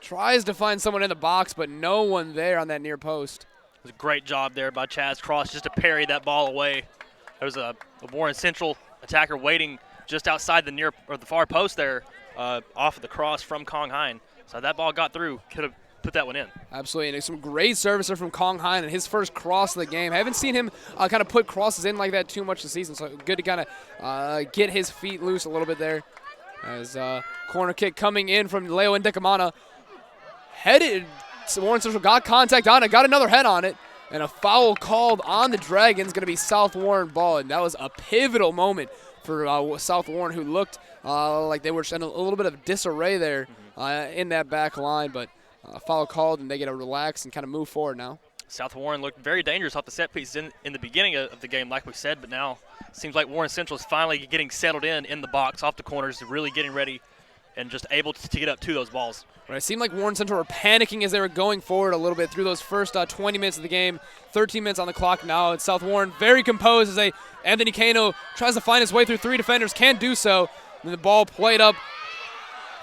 Tries to find someone in the box, but no one there on that near post. It was a great job there by Chaz Cross just to parry that ball away. There was a Warren Central attacker waiting just outside the far post there off of the cross from Kong Hein. So that ball got through, could have put that one in. Absolutely, and some great service from Kong Hein and his first cross of the game. I haven't seen him kind of put crosses in like that too much this season, so good to kind of get his feet loose a little bit there. As corner kick coming in from Leo Ndickamana. Headed, Warren Central got contact on it, got another head on it, and a foul called on the Dragons, going to be South Warren ball, and that was a pivotal moment for South Warren, who looked like they were in a little bit of disarray there in that back line, but a foul called, and they get to relax and kind of move forward now. South Warren looked very dangerous off the set piece in the beginning of the game, like we said, but now it seems like Warren Central is finally getting settled in the box, off the corners, really getting ready and just able to get up to those balls. Right, it seemed like Warren Central were panicking as they were going forward a little bit through those first 20 minutes of the game. 13 minutes on the clock now. It's South Warren very composed as Anthony Cano tries to find his way through three defenders, can't do so. Then the ball played up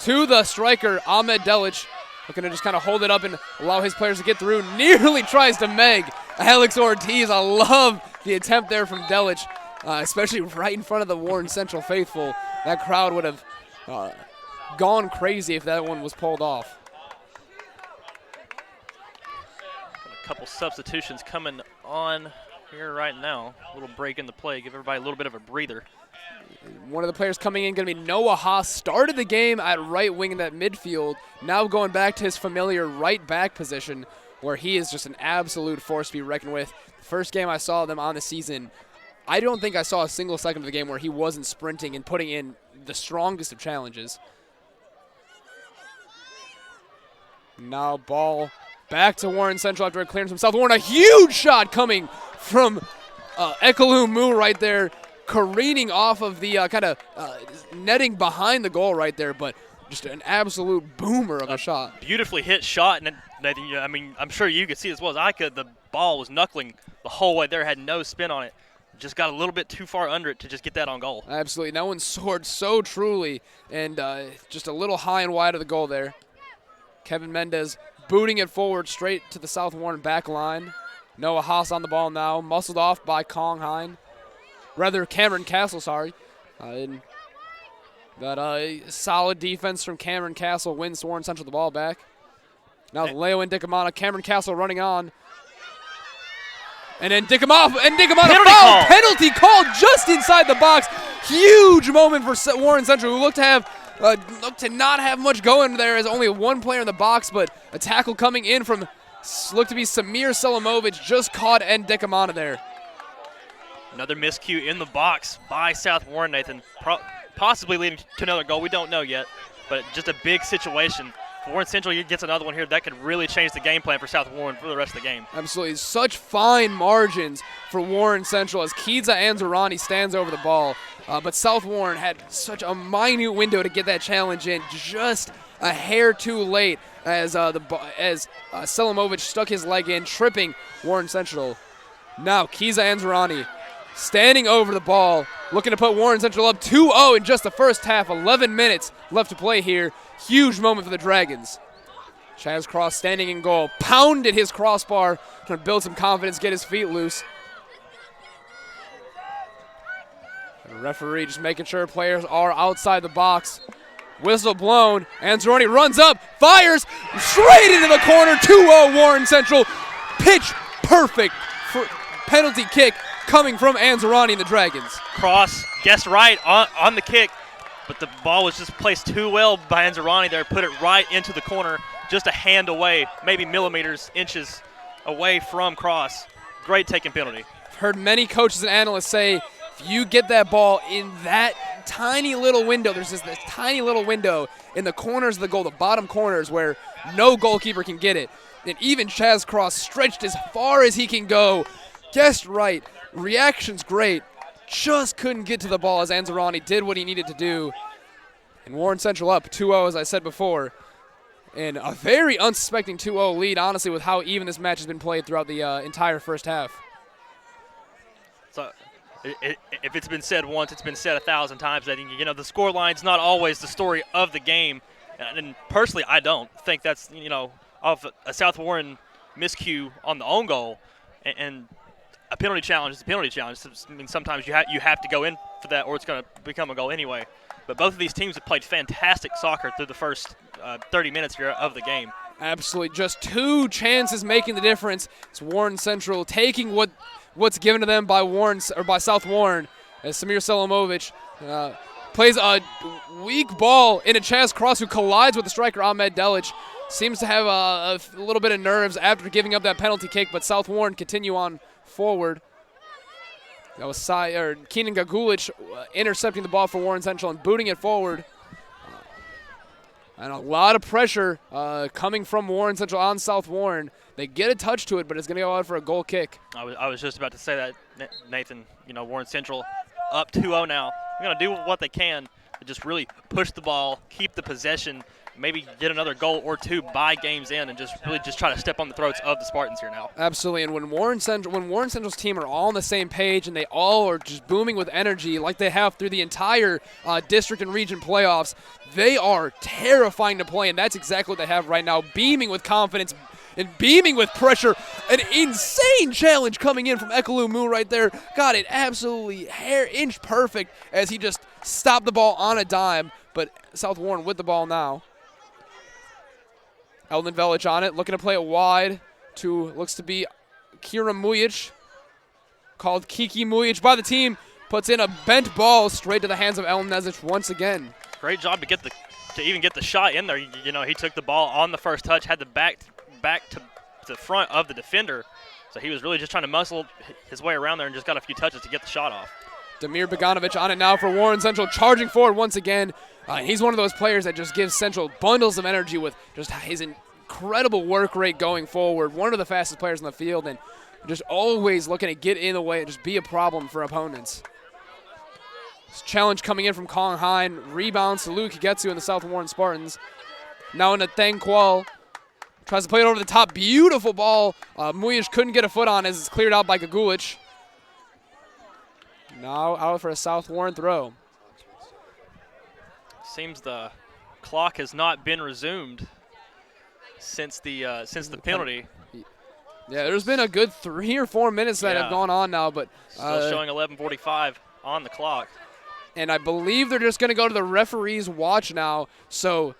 to the striker, Ahmed Delic, looking to just kind of hold it up and allow his players to get through. Nearly tries to meg Alex Ortiz. I love the attempt there from Delic, especially right in front of the Warren Central faithful. That crowd would have gone crazy if that one was pulled off. A couple substitutions coming on here right now. A little break in the play, give everybody a little bit of a breather. One of the players coming in going to be Noah Haas. Started the game at right wing in that midfield. Now going back to his familiar right back position, where he is just an absolute force to be reckoned with. First game I saw them on the season, I don't think I saw a single second of the game where he wasn't sprinting and putting in the strongest of challenges. Now ball back to Warren Central after it clears from South Warren. A huge shot coming from Ekelu Mu right there, careening off of the netting behind the goal right there, but just an absolute boomer of a shot. Beautifully hit shot, and Nathan, I mean, I'm sure you could see as well as I could, the ball was knuckling the whole way there, had no spin on it. Just got a little bit too far under it to just get that on goal. Absolutely. That one soared so truly, and just a little high and wide of the goal there. Kevin Mendez booting it forward straight to the South Warren back line. Noah Haas on the ball now, muscled off by Kong Hein. Rather, Cameron Castle, sorry. Solid defense from Cameron Castle wins Warren Central the ball back. Now Leo Ndickamana, Cameron Castle running on. And then Ndickamana foul, penalty called just inside the box. Huge moment for Warren Central, who looked to not have much going there as only one player in the box, but a tackle coming in from looked to be Samir Selimovic just caught Ndickamana there. Another miscue in the box by South Warren, Nathan, possibly leading to another goal. We don't know yet, but just a big situation. If Warren Central gets another one here, that could really change the game plan for South Warren for the rest of the game. Absolutely. Such fine margins for Warren Central as Kiza Anzarani stands over the ball. But South Warren had such a minute window to get that challenge in, just a hair too late as Selimovic stuck his leg in, tripping Warren Central. Now Kiza Anzorani standing over the ball, looking to put Warren Central up 2-0 in just the first half. 11 minutes left to play here. Huge moment for the Dragons. Chaz Cross standing in goal, pounded his crossbar, trying to build some confidence, get his feet loose. The referee just making sure players are outside the box. Whistle blown. Anzorani runs up, fires straight into the corner. 2-0 Warren Central. Pitch perfect for penalty kick coming from Anzorani and the Dragons. Cross guessed right on the kick, but the ball was just placed too well by Anzorani there. Put it right into the corner, just a hand away, maybe millimeters, inches away from Cross. Great taking penalty. I've heard many coaches and analysts say if you get that ball in that tiny little window, there's just this tiny little window in the corners of the goal, the bottom corners where no goalkeeper can get it. And even Chaz Cross stretched as far as he can go. Guessed right. Reaction's great. Just couldn't get to the ball as Anzorani did what he needed to do. And Warren Central up 2-0, as I said before. And a very unsuspecting 2-0 lead, honestly, with how even this match has been played throughout the entire first half. So, if it's been said once, it's been said 1,000 times. I think, the score line's not always the story of the game. And personally, I don't think that's, of a South Warren miscue on the own goal. And a penalty challenge is a penalty challenge. I mean, sometimes you have to go in for that, or it's going to become a goal anyway. But both of these teams have played fantastic soccer through the first 30 minutes here of the game. Absolutely. Just two chances making the difference. It's Warren Central taking what's given to them by South Warren, as Samir Selimovic plays a weak ball into Chaz Cross, who collides with the striker Ahmed Delic. Seems to have a little bit of nerves after giving up that penalty kick, but South Warren continue on forward. That was Keenan Gagulic intercepting the ball for Warren Central and booting it forward. And a lot of pressure coming from Warren Central on South Warren. They get a touch to it, but it's going to go out for a goal kick. I was just about to say that, Nathan. Warren Central up 2-0 now. They're going to do what they can to just really push the ball, keep the possession, maybe get another goal or two by games in, and just really try to step on the throats of the Spartans here now. Absolutely, and when Warren Central's team are all on the same page and they all are just booming with energy like they have through the entire district and region playoffs, they are terrifying to play, and that's exactly what they have right now, beaming with confidence and beaming with pressure. An insane challenge coming in from Ekalu Mu right there. Got it absolutely hair-inch perfect as he just stopped the ball on a dime, but South Warren with the ball now. Eldon Velic on it, looking to play it wide to, looks to be Kira Mujic, called Kiki Mujic by the team, puts in a bent ball straight to the hands of Eldon Nezic once again. Great job to even get the shot in there. He took the ball on the first touch, had the back to the front of the defender, so he was really just trying to muscle his way around there and just got a few touches to get the shot off. Damir Boganovic on it now for Warren Central, charging forward once again. He's one of those players that just gives Central bundles of energy with just his incredible work rate going forward. One of the fastest players in the field and just always looking to get in the way and just be a problem for opponents. This challenge coming in from Kong Hine. Rebounds to Luke Higetsu and the South Warren Spartans. Now into Thang Kual. Tries to play it over the top. Beautiful ball. Mujic couldn't get a foot on as it's cleared out by Gagulic. Now out for a South Warren throw. Seems the clock has not been resumed since the penalty. Yeah, there's been a good 3 or 4 minutes that have gone on now, but still showing 11:45 on the clock. And I believe they're just going to go to the referee's watch now. So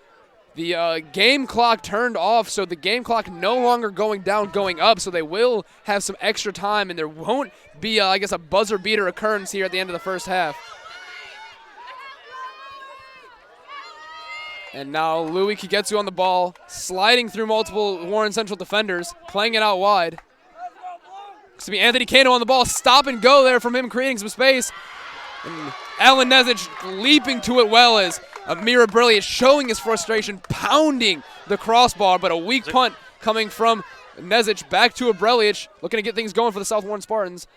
the game clock turned off, so the game clock no longer going down, going up. So they will have some extra time, and there won't be, I guess, a buzzer beater occurrence here at the end of the first half. And now Louis Kigetsu on the ball, sliding through multiple Warren Central defenders, playing it out wide. Looks to be Anthony Kano on the ball, stop and go there from him, creating some space. And Alan Nezic leaping to it well as Amira Brilliant showing his frustration, pounding the crossbar, but a weak punt coming from Nezic back to Abrelic, looking to get things going for the South Warren Spartans.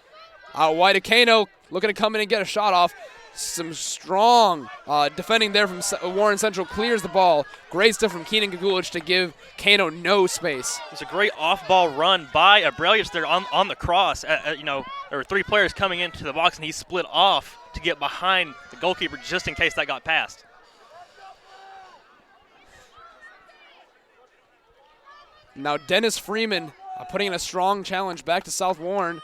Out wide to Kano, looking to come in and get a shot off. Some strong defending there from Warren Central. Clears the ball. Great stuff from Keenan Gagulich to give Kano no space. It's a great off-ball run by Abrelius there on the cross. There were 3 players coming into the box, and he split off to get behind the goalkeeper just in case that got passed. Now Dennis Freeman putting in a strong challenge back to South Warren.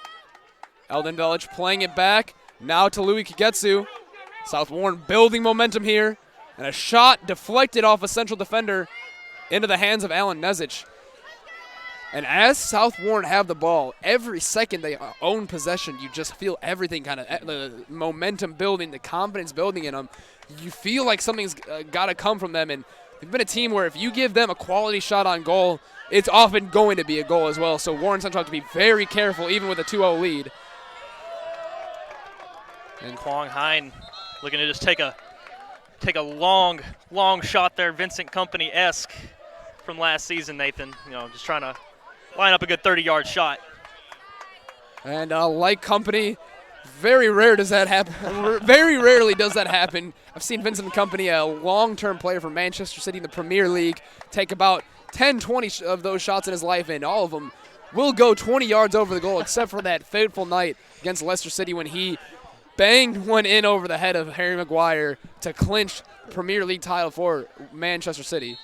Eldon Village playing it back. Now to Louis Kagetsu. South Warren building momentum here. And a shot deflected off a Central defender into the hands of Alan Nezic. And as South Warren have the ball, every second they own possession, you just feel everything kind of, the momentum building, the confidence building in them. You feel like something's got to come from them. And they've been a team where if you give them a quality shot on goal, it's often going to be a goal as well. So Warren Central have to be very careful, even with a 2-0 lead. And Kwong Hein looking to just take a long shot there, Vincent Company-esque from last season, Nathan. Just trying to line up a good 30-yard shot. And like Company, very rare does that happen. Very rarely does that happen. I've seen Vincent Company, a long-term player for Manchester City in the Premier League, take about 10, 20 of those shots in his life, and all of them will go 20 yards over the goal, except for that fateful night against Leicester City when he banged one in over the head of Harry Maguire to clinch the Premier League title for Manchester City.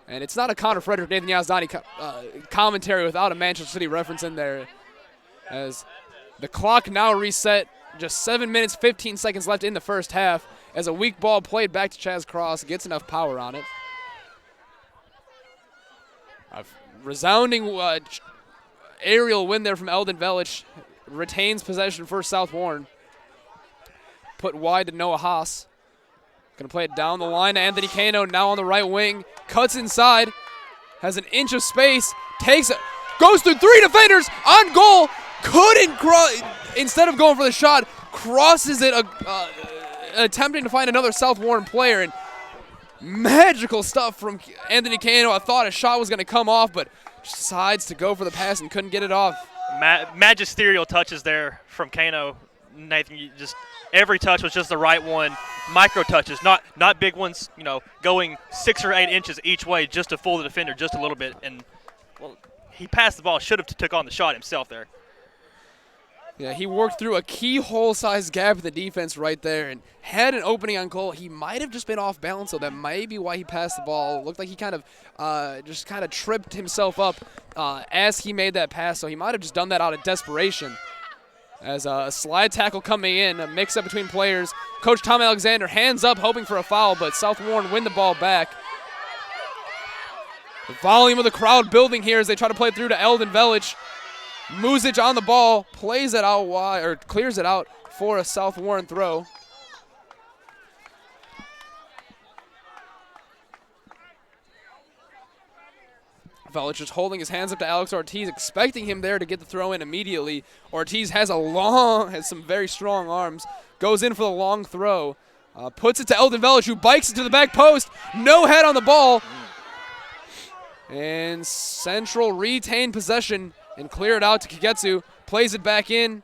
And it's not a Connor Frederick, Nathan Yazdani commentary without a Manchester City reference in there, as the clock now reset. Just 7 minutes, 15 seconds left in the first half as a weak ball played back to Chaz Cross gets enough power on it. A resounding aerial win there from Eldon Velic. Retains possession for South Warren. Put wide to Noah Haas. Going to play it down the line to Anthony Kano, now on the right wing. Cuts inside. Has an inch of space. Takes it. Goes through 3 defenders. On goal. Couldn't cross. Instead of going for the shot, crosses it, attempting to find another South Warren player. And magical stuff from Anthony Kano. I thought a shot was going to come off, but decides to go for the pass and couldn't get it off. Magisterial touches there from Kano. Nathan, just every touch was just the right one. Micro touches, not big ones, going 6 or 8 inches each way just to fool the defender just a little bit. And, well, he passed the ball, should have took on the shot himself there. Yeah, he worked through a keyhole-sized gap in the defense right there and had an opening on goal. He might have just been off balance, so that might be why he passed the ball. It looked like he kind of tripped himself up as he made that pass, so he might have just done that out of desperation. As a slide tackle coming in, a mix-up between players. Coach Tom Alexander hands up, hoping for a foul, but South Warren win the ball back. The volume of the crowd building here as they try to play it through to Eldon Velic. Muzic on the ball, plays it out wide, or clears it out for a South Warren throw. Velic just holding his hands up to Alex Ortiz, expecting him there to get the throw in immediately. Ortiz has some very strong arms, goes in for the long throw, puts it to Eldon Velic, who bikes it to the back post. No head on the ball. And Central retained possession and clear it out to Kagetsu. Plays it back in.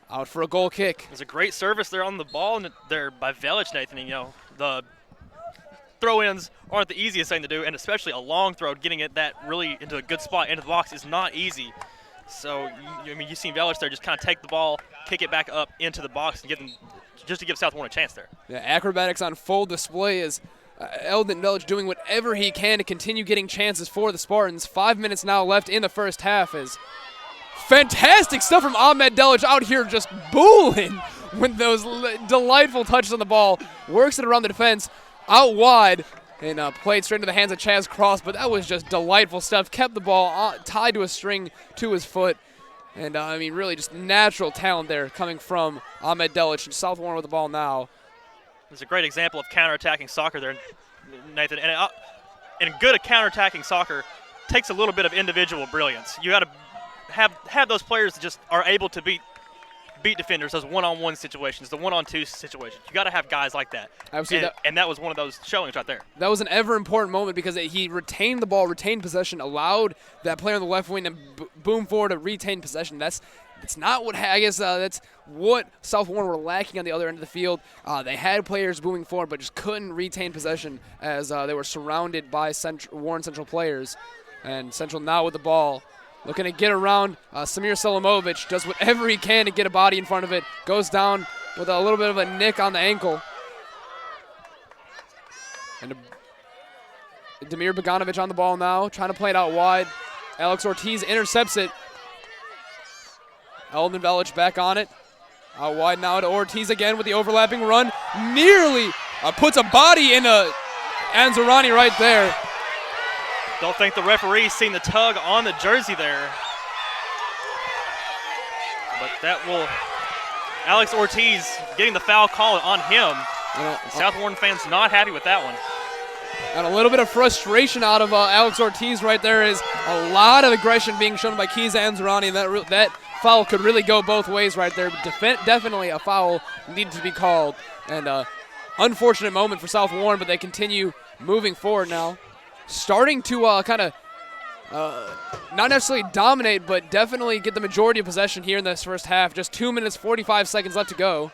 Out for a goal kick. There's a great service there on the ball there by Velic, Nathan. The throw-ins aren't the easiest thing to do, and especially a long throw, getting it that really into a good spot into the box is not easy. So, you've seen Velic there just kind of take the ball, kick it back up into the box, and just to give South Warren a chance there. Yeah, acrobatics on full display as Eldon Velic doing whatever he can to continue getting chances for the Spartans. 5 minutes now left in the first half as fantastic stuff from Ahmed Delic out here just booing with those delightful touches on the ball. Works it around the defense, out wide, and played straight into the hands of Chaz Cross, but that was just delightful stuff. Kept the ball tied to a string to his foot. And, really just natural talent there coming from Ahmed Delic. South Warren with the ball now. It's a great example of counterattacking soccer there, Nathan. And good counterattacking soccer takes a little bit of individual brilliance. You got to have those players that just are able to beat defenders, those one-on-one situations, the one-on-two situations. You got to have guys like that. Absolutely. And that was one of those showings right there. That was an ever-important moment because he retained the ball, retained possession, allowed that player on the left wing to boom forward to retain possession. That's it's not what I guess that's what South Warren were lacking on the other end of the field. They had players moving forward, but just couldn't retain possession as they were surrounded by Warren Central players. And Central now with the ball, looking to get around. Samir Solomovic does whatever he can to get a body in front of it. Goes down with a little bit of a nick on the ankle. And Demir Boganovic on the ball now, trying to play it out wide. Alex Ortiz intercepts it. Eldon Velich back on it. Out wide now to Ortiz again with the overlapping run. Nearly puts a body into Anzarani right there. Don't think the referee's seen the tug on the jersey there. But that will, Alex Ortiz getting the foul call on him. South Warren fans not happy with that one. And a little bit of frustration out of Alex Ortiz right there is a lot of aggression being shown by Keys Anzarani. That foul could really go both ways right there. But definitely a foul needed to be called. And unfortunate moment for South Warren, but they continue moving forward now. Starting to kind of not necessarily dominate, but definitely get the majority of possession here in this first half. Just 2 minutes, 45 seconds left to go.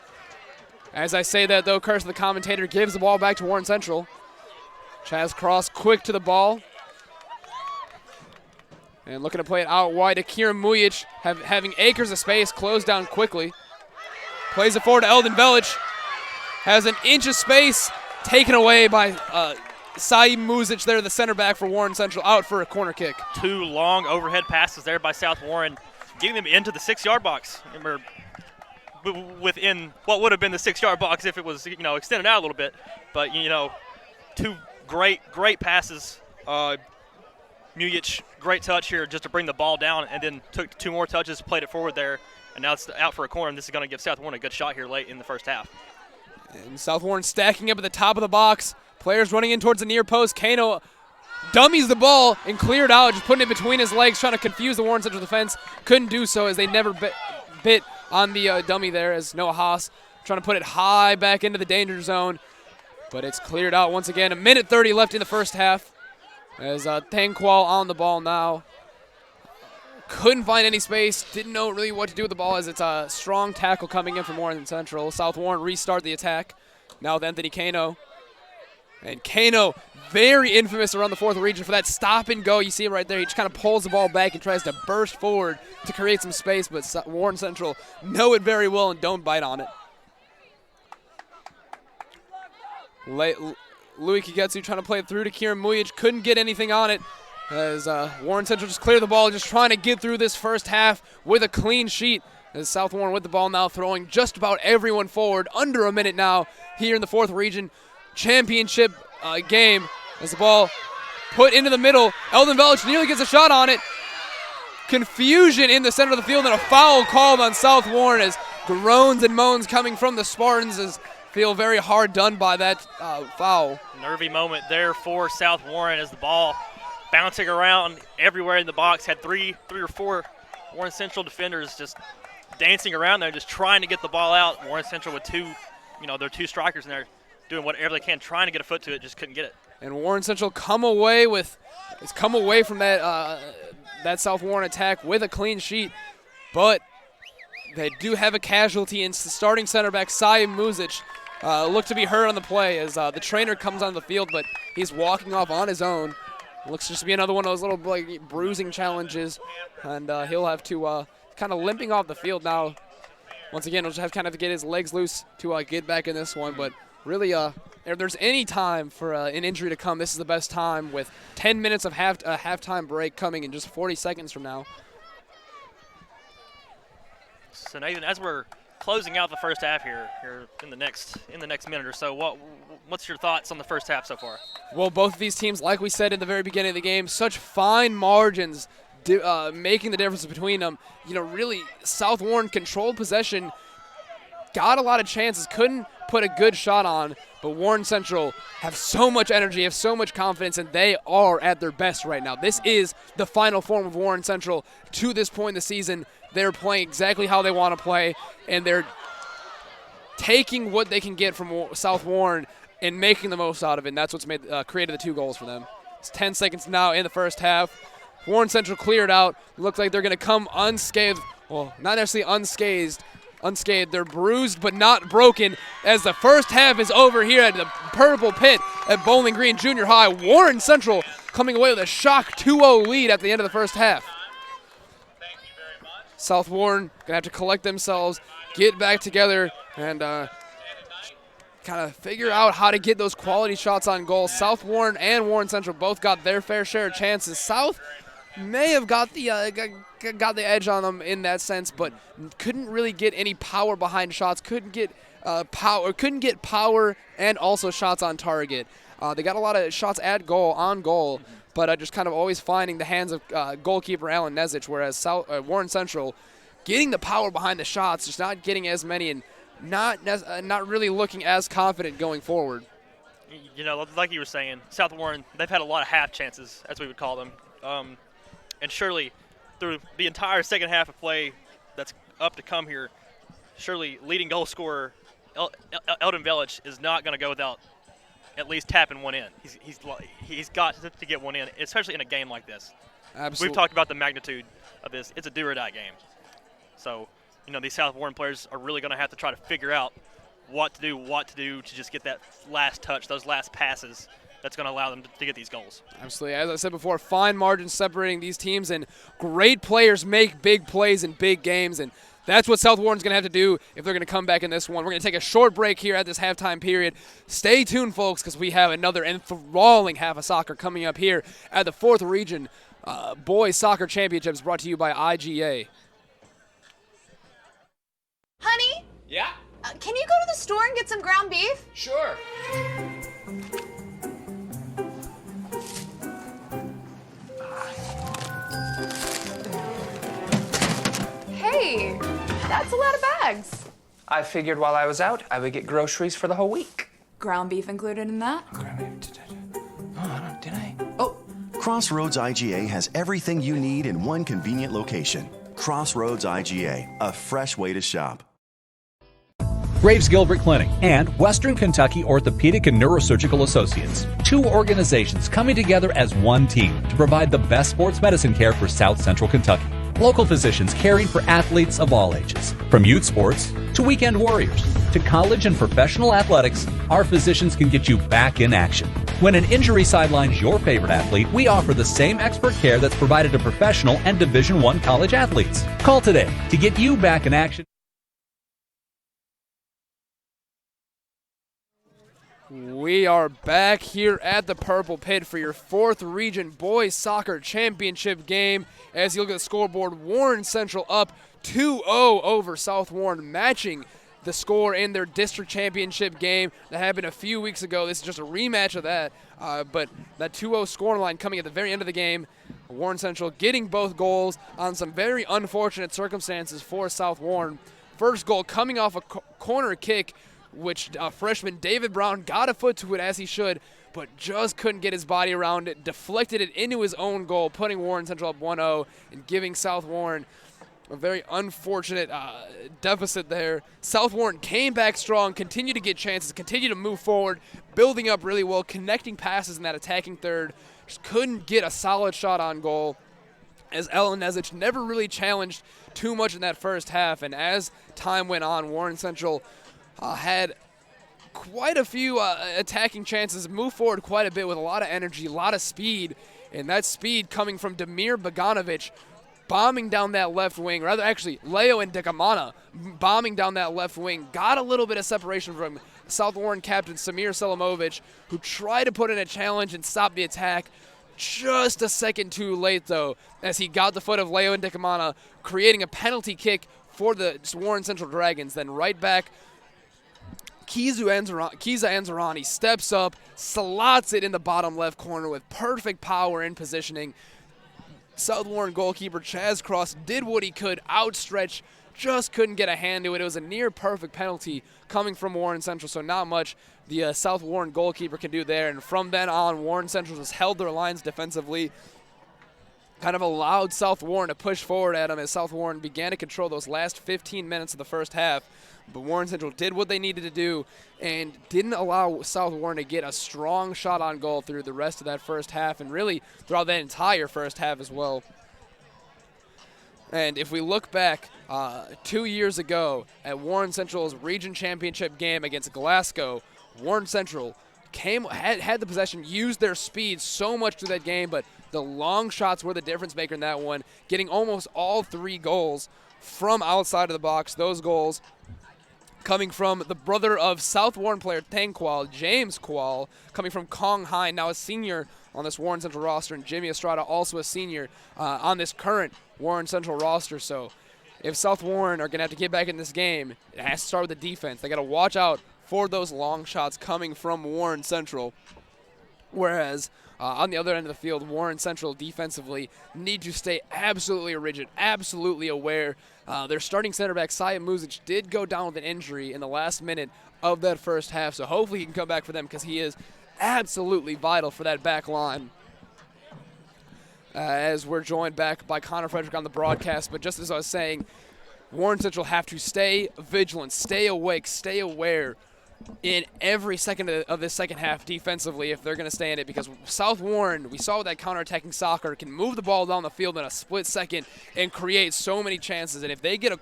As I say that, though, Curse, the commentator, gives the ball back to Warren Central. Chaz Cross quick to the ball. And looking to play it out wide to Kieran Mujic, having acres of space, closed down quickly. Plays it forward to Eldon Velich. Has an inch of space taken away by Saeed Muzic there, the center back for Warren Central, out for a corner kick. 2 long overhead passes there by South Warren, getting them into the 6-yard box. Remember, within what would have been the 6-yard box if it was, extended out a little bit. But, 2 great passes. Mujic, great touch here just to bring the ball down, and then took 2 more touches, played it forward there, and now it's out for a corner, and this is going to give South Warren a good shot here late in the first half. And South Warren stacking up at the top of the box. Players running in towards the near post. Kano dummies the ball and cleared out, just putting it between his legs, trying to confuse the Warren Central defense. Couldn't do so as they never bit on the dummy there, as Noah Haas trying to put it high back into the danger zone. But it's cleared out once again. 1:30 left in the first half as Tangqual on the ball now. Couldn't find any space. Didn't know really what to do with the ball as it's a strong tackle coming in from Warren Central. South Warren restart the attack. Now with Anthony Kano. And Kano, very infamous around the 4th region for that stop and go. You see it right there. He just kind of pulls the ball back and tries to burst forward to create some space, but Warren Central know it very well and don't bite on it. Louis Kigetsu trying to play it through to Kieran Mujic. Couldn't get anything on it as Warren Central just cleared the ball, just trying to get through this first half with a clean sheet. As South Warren with the ball now, throwing just about everyone forward. Under a minute now here in the 4th region championship game as the ball put into the middle. Eldon Velich nearly gets a shot on it. Confusion in the center of the field and a foul called on South Warren as groans and moans coming from the Spartans as feel very hard done by that foul. Nervy moment there for South Warren as the ball bouncing around everywhere in the box. Had three or four Warren Central defenders just dancing around there, just trying to get the ball out. Warren Central with their 2 strikers in there doing whatever they can, trying to get a foot to it, just couldn't get it. And Warren Central come away from that that South Warren attack with a clean sheet, but they do have a casualty in starting center back Saeed Muzic. Looked to be hurt on the play as the trainer comes on the field, but he's walking off on his own. Looks just to be another one of those little bruising challenges, and he'll have to kind of limping off the field now. Once again, he'll just have kind of to get his legs loose to get back in this one, but really, if there's any time for an injury to come, this is the best time with 10 minutes of halftime break coming in just 40 seconds from now. So Nathan, as we're closing out the first half here in the next minute or so, what's your thoughts on the first half so far? Well, both of these teams, like we said in the very beginning of the game, such fine margins, making the difference between them. Really, South Warren controlled possession, got a lot of chances, couldn't put a good shot on, but Warren Central have so much energy, have so much confidence, and they are at their best right now. This is the final form of Warren Central to this point in the season. They're playing exactly how they want to play, and they're taking what they can get from South Warren and making the most out of it, and that's what's created the 2 goals for them. It's 10 seconds now in the first half Warren Central cleared out. Looks like they're going to come unscathed. Well, not necessarily unscathed. They're bruised but not broken as the first half is over here at the Purple Pit at Bowling Green Junior High. Warren Central coming away with a shock 2-0 lead at the end of the first half. South Warren going to have to collect themselves, get back together, and kind of figure out how to get those quality shots on goal. South Warren and Warren Central both got their fair share of chances. South may have got the edge on them in that sense, but couldn't really get any power behind shots. Couldn't get power and also shots on target. They got a lot of shots on goal, but just kind of always finding the hands of goalkeeper Alan Nezich, whereas Warren Central getting the power behind the shots, just not getting as many and not really looking as confident going forward. You know, like you were saying, South Warren, they've had a lot of half chances, as we would call them. And surely through the entire second half of play that's up to come here, surely leading goal scorer Eldon Velich is not going to go without at least tapping one in. He's got to get one in, especially in a game like this. Absolutely. We've talked about the magnitude of this. It's a do-or-die game. So, you know, these South Warren players are really going to have to try to figure out what to do to just get that last touch, those last passes that's going to allow them to get these goals. Absolutely. As I said before, fine margins separating these teams, and great players make big plays in big games, and that's what South Warren's going to have to do if they're going to come back in this one. We're going to take a short break here at this halftime period. Stay tuned, folks, because we have another enthralling half of soccer coming up here at the 4th Region Boys Soccer Championships, brought to you by IGA. Honey, Yeah? can you go to the store and get some ground beef? Sure. Hey, that's a lot of bags. I figured while I was out, I would get groceries for the whole week. Ground beef included in that? Did I? Oh, Crossroads IGA has everything you need in one convenient location. Crossroads IGA, a fresh way to shop. Graves Gilbert Clinic and Western Kentucky Orthopedic and Neurosurgical Associates, two organizations coming together as one team to provide the best sports medicine care for South Central Kentucky. Local physicians caring for athletes of all ages, from youth sports to weekend warriors to college and professional athletics, our physicians can get you back in action. When an injury sidelines your favorite athlete, we offer the same expert care that's provided to professional and Division I college athletes. Call today to get you back in action. We are back here at the Purple Pit for your 4th Region Boys Soccer Championship game. As you look at the scoreboard, Warren Central up 2-0 over South Warren, matching the score in their district championship game that happened a few weeks ago. This is just a rematch of that, but that 2-0 scoreline coming at the very end of the game. Warren Central getting both goals on some very unfortunate circumstances for South Warren. First goal coming off a corner kick, which freshman David Brown got a foot to it as he should, but just couldn't get his body around it, deflected it into his own goal, putting Warren Central up 1-0 and giving South Warren a very unfortunate deficit there. South Warren came back strong, continued to get chances, continued to move forward, building up really well, connecting passes in that attacking third, just couldn't get a solid shot on goal, as Ellen Nezich never really challenged too much in that first half, and as time went on, Warren Central had quite a few attacking chances, moved forward quite a bit with a lot of energy, a lot of speed, and that speed coming from Demir Boganovic bombing down that left wing, rather actually Leo and Dekamana bombing down that left wing, got a little bit of separation from South Warren captain Samir Selimovic, who tried to put in a challenge and stop the attack. Just a second too late, though, as he got the foot of Leo and Dekamana, creating a penalty kick for the Warren Central Dragons. Then right back, Kiza Anzarani steps up, slots it in the bottom left corner with perfect power and positioning. South Warren goalkeeper Chaz Cross did what he could, outstretch, just couldn't get a hand to it. It was a near perfect penalty coming from Warren Central, so not much the South Warren goalkeeper can do there. And from then on, Warren Central just held their lines defensively, kind of allowed South Warren to push forward at them as South Warren began to control those last 15 minutes of the first half. But Warren Central did what they needed to do and didn't allow South Warren to get a strong shot on goal through the rest of that first half and really throughout that entire first half as well. And if we look back 2 years ago at Warren Central's region championship game against Glasgow, Warren Central had the possession, used their speed so much through that game, but the long shots were the difference maker in that one, getting almost all 3 goals from outside of the box. Those goals coming from the brother of South Warren player Tang Qual, James Qual, coming from Kong Hine, now a senior on this Warren Central roster, and Jimmy Estrada, also a senior on this current Warren Central roster. So if South Warren are going to have to get back in this game, it has to start with the defense. They got to watch out for those long shots coming from Warren Central. Whereas on the other end of the field, Warren Central defensively need to stay absolutely rigid, absolutely aware. Their starting center back, Saya Muzic, did go down with an injury in the last minute of that first half, so hopefully he can come back for them because he is absolutely vital for that back line. As we're joined back by Connor Frederick on the broadcast, but just as I was saying, Warren Central have to stay vigilant, stay awake, stay aware in every second of this second half defensively if they're going to stay in it, because South Warren, we saw with that counterattacking soccer, can move the ball down the field in a split second and create so many chances. And if they get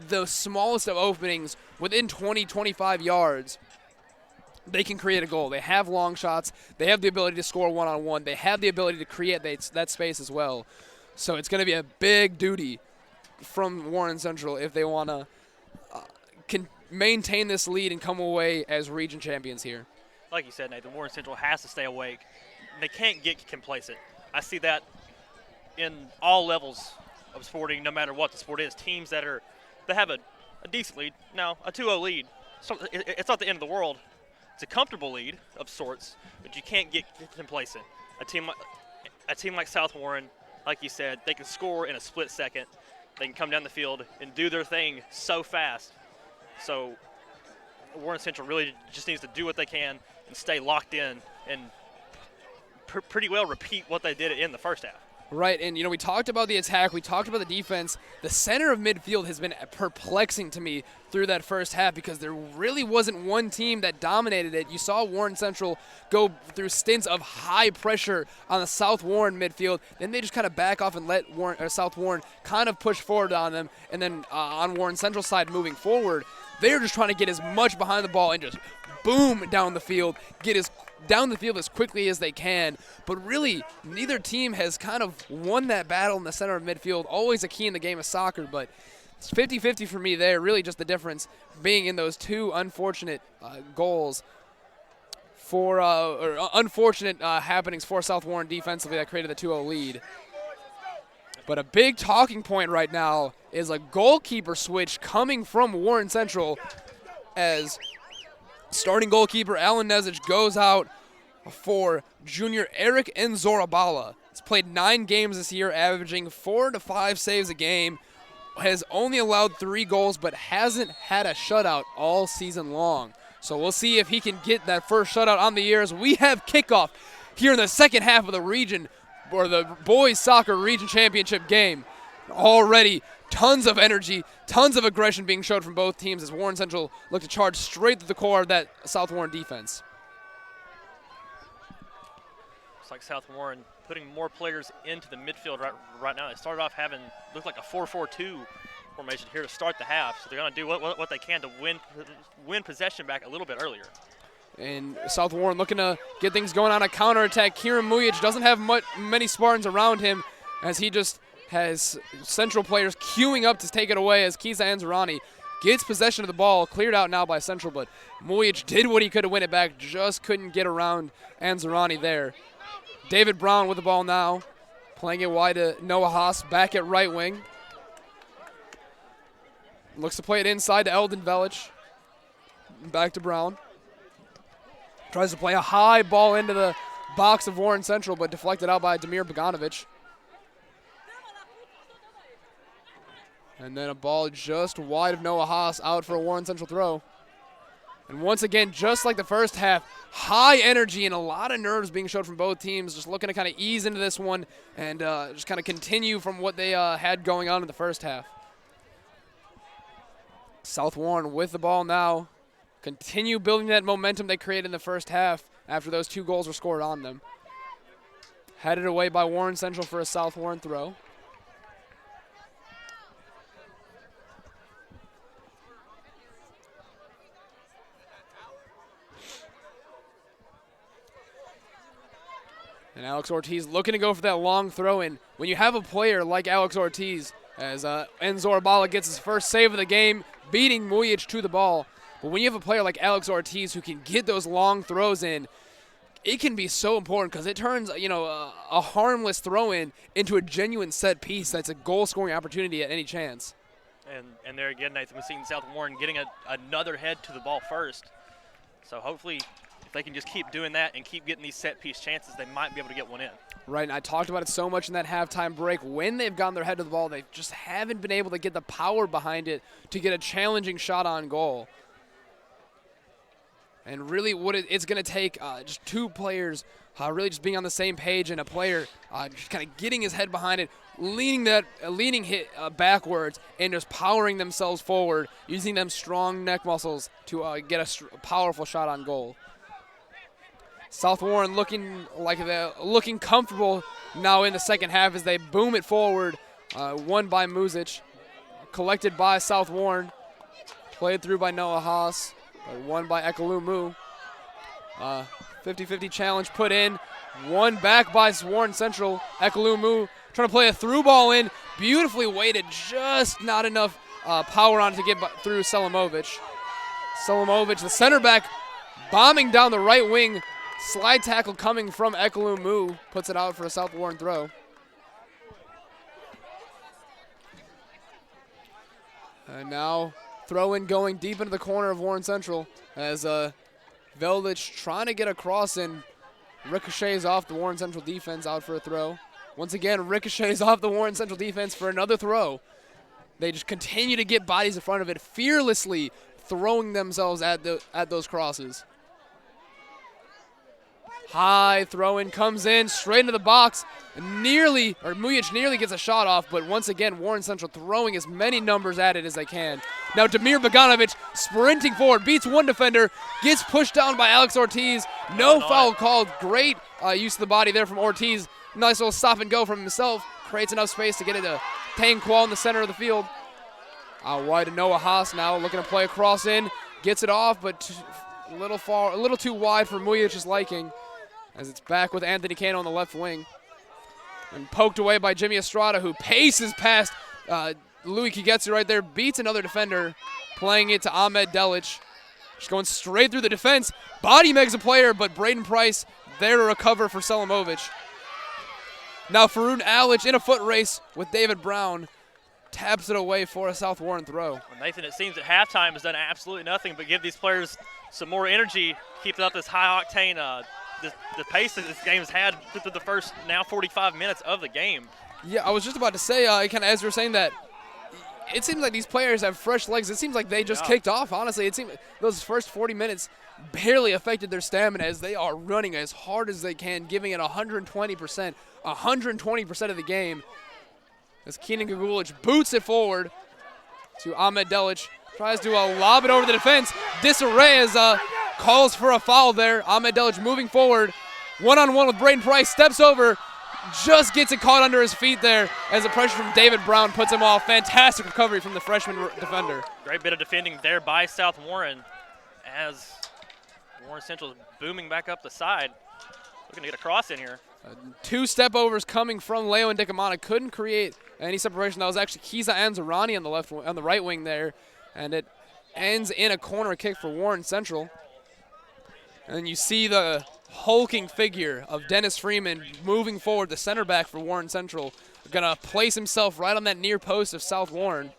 the smallest of openings within 20, 25 yards, they can create a goal. They have long shots. They have the ability to score one-on-one. They have the ability to create that space as well. So it's going to be a big duty from Warren Central if they want to maintain this lead and come away as region champions here. Like you said, Nathan, Warren Central has to stay awake. They can't get complacent. I see that in all levels of sporting, no matter what the sport is. Teams that have a decent lead, now a 2-0 lead, so it's not the end of the world. It's a comfortable lead of sorts, but you can't get complacent. A team like South Warren, like you said, they can score in a split second. They can come down the field and do their thing so fast. So Warren Central really just needs to do what they can and stay locked in and pretty well repeat what they did in the first half. Right, and we talked about the attack, we talked about the defense. The center of midfield has been perplexing to me through that first half because there really wasn't one team that dominated it. You saw Warren Central go through stints of high pressure on the South Warren midfield, then they just kind of back off and let South Warren kind of push forward on them, and then on Warren Central side moving forward, they're just trying to get as much behind the ball and just boom down the field, get as down the field as quickly as they can. But really, neither team has kind of won that battle in the center of midfield. Always a key in the game of soccer, but it's 50-50 for me there. Really just the difference being in those two unfortunate goals or unfortunate happenings for South Warren defensively that created the 2-0 lead. But a big talking point right now is a goalkeeper switch coming from Warren Central as starting goalkeeper Alan Nezic goes out for junior Eric Nzorabala. He's played 9 games this year, averaging 4 to 5 saves a game, has only allowed 3 goals, but hasn't had a shutout all season long. So we'll see if he can get that first shutout on the year as we have kickoff here in the second half of the region, or the boys soccer region championship game. Already tons of energy, tons of aggression being showed from both teams as Warren Central look to charge straight to the core of that South Warren defense. Looks like South Warren putting more players into the midfield right now. They started off looked like a 4-4-2 formation here to start the half, so they're going to do what they can to win possession back a little bit earlier. And South Warren looking to get things going on a counterattack. Kieran Mujic doesn't have many Spartans around him as he just has Central players queuing up to take it away as Kisa Anzarani gets possession of the ball, cleared out now by Central, but Mujic did what he could to win it back, just couldn't get around Anzarani there. David Brown with the ball now, playing it wide to Noah Haas, back at right wing. Looks to play it inside to Eldon Velic. Back to Brown. Tries to play a high ball into the box of Warren Central, but deflected out by Damir Boganovic. And then a ball just wide of Noah Haas, out for a Warren Central throw. And once again, just like the first half, high energy and a lot of nerves being showed from both teams, just looking to kind of ease into this one and just kind of continue from what they had going on in the first half. South Warren with the ball now. Continue building that momentum they created in the first half after those 2 goals were scored on them. Headed away by Warren Central for a South Warren throw. And Alex Ortiz looking to go for that long throw in. When you have a player like Alex Ortiz, as Enzor Bala gets his first save of the game, beating Mujic to the ball. But when you have a player like Alex Ortiz who can get those long throws in, it can be so important because it turns, a harmless throw-in into a genuine set piece that's a goal-scoring opportunity at any chance. And there again, Nathan, we've seen South Warren getting another head to the ball first. So hopefully, if they can just keep doing that and keep getting these set-piece chances, they might be able to get one in. Right, and I talked about it so much in that halftime break. When they've gotten their head to the ball, they just haven't been able to get the power behind it to get a challenging shot on goal. And really what it's going to take just 2 players really just being on the same page and a player just kind of getting his head behind it, leaning hit backwards and just powering themselves forward, using them strong neck muscles to get a powerful shot on goal. South Warren looking like they're looking comfortable now in the second half as they boom it forward. Won by Muzic, collected by South Warren, played through by Noah Haas. Won by Ekalumu. 50-50 challenge put in. Won back by Warren Central. Ekalumu trying to play a through ball in. Beautifully weighted. Just not enough power on it to get through Selimovic. Selimovic, the center back, bombing down the right wing. Slide tackle coming from Ekalumu. Puts it out for a South Warren throw. And now throw-in going deep into the corner of Warren Central as Veldich trying to get a cross in. Ricochets off the Warren Central defense, out for a throw. Once again, ricochets off the Warren Central defense for another throw. They just continue to get bodies in front of it, fearlessly throwing themselves at those crosses. High throw-in comes in, straight into the box. Mujic nearly gets a shot off, but once again, Warren Central throwing as many numbers at it as they can. Now Damir Boganovic sprinting forward, beats one defender, gets pushed down by Alex Ortiz. No foul called. Great use of the body there from Ortiz. Nice little stop and go from himself. Creates enough space to get it to Tang Qual in the center of the field. Out wide to Noah Haas now, looking to play a cross in. Gets it off, but a little too wide for Mujic's liking, as it's back with Anthony Cano on the left wing. And poked away by Jimmy Estrada, who paces past Louis Kigetsu right there, beats another defender, playing it to Ahmed Delic. Just going straight through the defense. Body megs a player, but Braden Price there to recover for Selimovic. Now Faroon Alic in a foot race with David Brown. Taps it away for a South Warren throw. Well, Nathan, it seems that halftime has done absolutely nothing but give these players some more energy, keep up this high-octane the pace that this game has had through the first now 45 minutes of the game. Yeah, I was just about to say, kind of as you were saying that, it seems like these players have fresh legs. It seems like they just kicked off, honestly. It seemed those first 40 minutes barely affected their stamina as they are running as hard as they can, giving it 120% of the game. As Keenan Gagulich boots it forward to Ahmed Delic. Tries to lob it over the defense. Disarray as calls for a foul there. Ahmed Delic moving forward. One-on-one with Braden Price. Steps over. Just gets it caught under his feet there as the pressure from David Brown puts him off. Fantastic recovery from the freshman defender. Great bit of defending there by South Warren as Warren Central is booming back up the side. Looking to get a cross in here. 2 step overs coming from Leo and Dicamana. Couldn't create any separation. That was actually Kiza Anzarani on the right wing there. And it ends in a corner kick for Warren Central. And you see the hulking figure of Dennis Freeman moving forward, the center back for Warren Central. Going to place himself right on that near post of South Warren.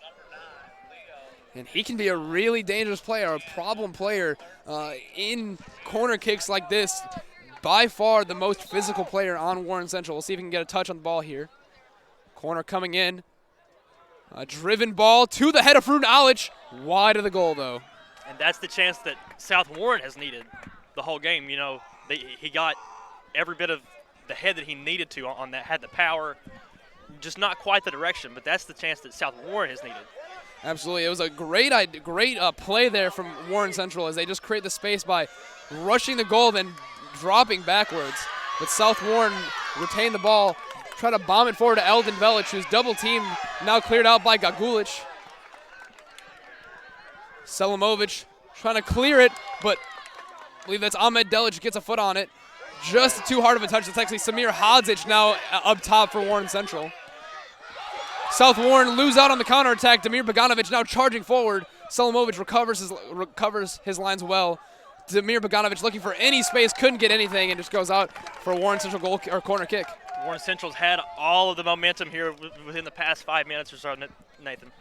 And he can be a really dangerous player, a problem player in corner kicks like this. By far the most physical player on Warren Central. We'll see if he can get a touch on the ball here. Corner coming in. A driven ball to the head of Faroon Alic. Wide of the goal, though. And that's the chance that South Warren has needed the whole game. You know, he got every bit of the head that he needed to on that, had the power, just not quite the direction, but that's the chance that South Warren has needed. Absolutely. It was a great play there from Warren Central as they just create the space by rushing the goal, then dropping backwards. But South Warren retained the ball, try to bomb it forward to Eldon Velic, who's double teamed, now cleared out by Gagulic. Selimovic trying to clear it, but I believe that's Ahmed Delic gets a foot on it. Just too hard of a touch. It's actually Samir Hodzic now up top for Warren Central. South Warren lose out on the counterattack. Damir Boganovic now charging forward. Selimovic recovers his lines well. Damir Boganovic looking for any space, couldn't get anything, and just goes out for a Warren Central goal or corner kick. Warren Central's had all of the momentum here within the past 5 minutes or so, Nathan.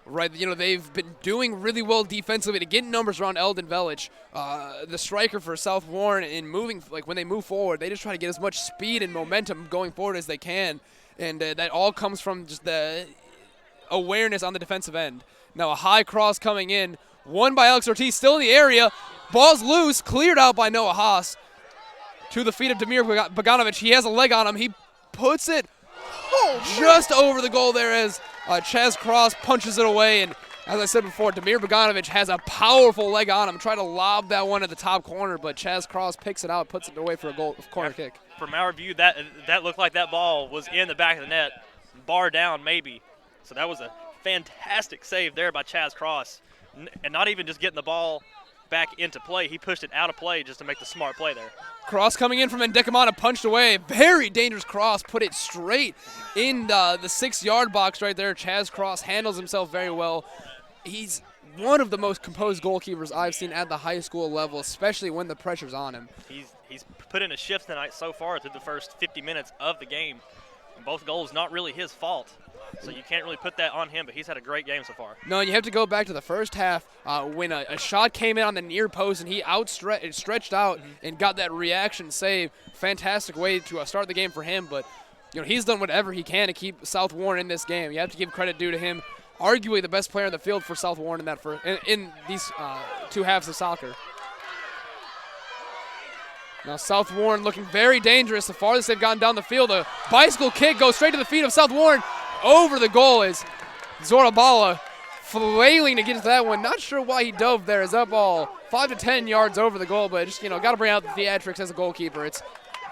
Right, you know, they've been doing really well defensively to get numbers around Eldon Velic, the striker for South Warren, in moving, like when they move forward, they just try to get as much speed and momentum going forward as they can, and that all comes from just the awareness on the defensive end. Now a high cross coming in, won by Alex Ortiz, still in the area, ball's loose, cleared out by Noah Haas to the feet of Damir Boganovic. He has a leg on him, he puts it just over the goal there as Chaz Cross punches it away, and as I said before, Damir Boganovic has a powerful leg on him. Try to lob that one at the top corner, but Chaz Cross picks it out, puts it away for a corner kick. From our view, that looked like that ball was in the back of the net, bar down maybe. So that was a fantastic save there by Chaz Cross, and not even just getting the ball back into play. He pushed it out of play just to make the smart play there. Cross coming in from Ndickamana, punched away. Very dangerous cross, put it straight in the 6-yard box right there. Chaz Cross handles himself very well. He's one of the most composed goalkeepers I've seen at the high school level, especially when the pressure's on him. He's put in a shift tonight so far through the first 50 minutes of the game. And both goals not really his fault, so you can't really put that on him, but he's had a great game so far. No, and you have to go back to the first half when a shot came in on the near post and he stretched out and got that reaction save. Fantastic way to start the game for him, but you know he's done whatever he can to keep South Warren in this game. You have to give credit due to him. Arguably the best player in the field for South Warren in these 2 halves of soccer. Now South Warren looking very dangerous. The farthest they've gotten down the field, a bicycle kick goes straight to the feet of South Warren. Over the goal is Zorabala, flailing to get to that one. Not sure why he dove there. Is that ball 5 to 10 yards over the goal, but just, got to bring out the theatrics as a goalkeeper. It's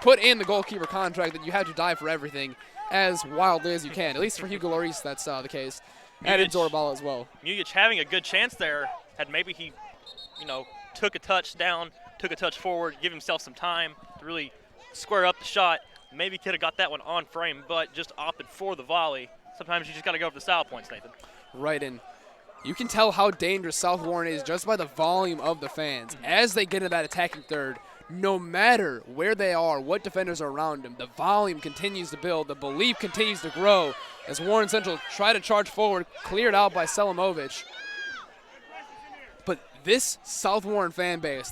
put in the goalkeeper contract that you have to dive for everything as wildly as you can. At least for Hugo Lloris, that's the case. And in Zorabala as well. Mujic having a good chance there. Had maybe he, took a touch down, took a touch forward, give himself some time to really square up the shot. Maybe could have got that one on frame, but just opted for the volley. Sometimes you just got to go for the style points, Nathan. Right, and you can tell how dangerous South Warren is just by the volume of the fans. As they get into that attacking third, no matter where they are, what defenders are around them, the volume continues to build, the belief continues to grow as Warren Central try to charge forward, cleared out by Selimovic. But this South Warren fan base,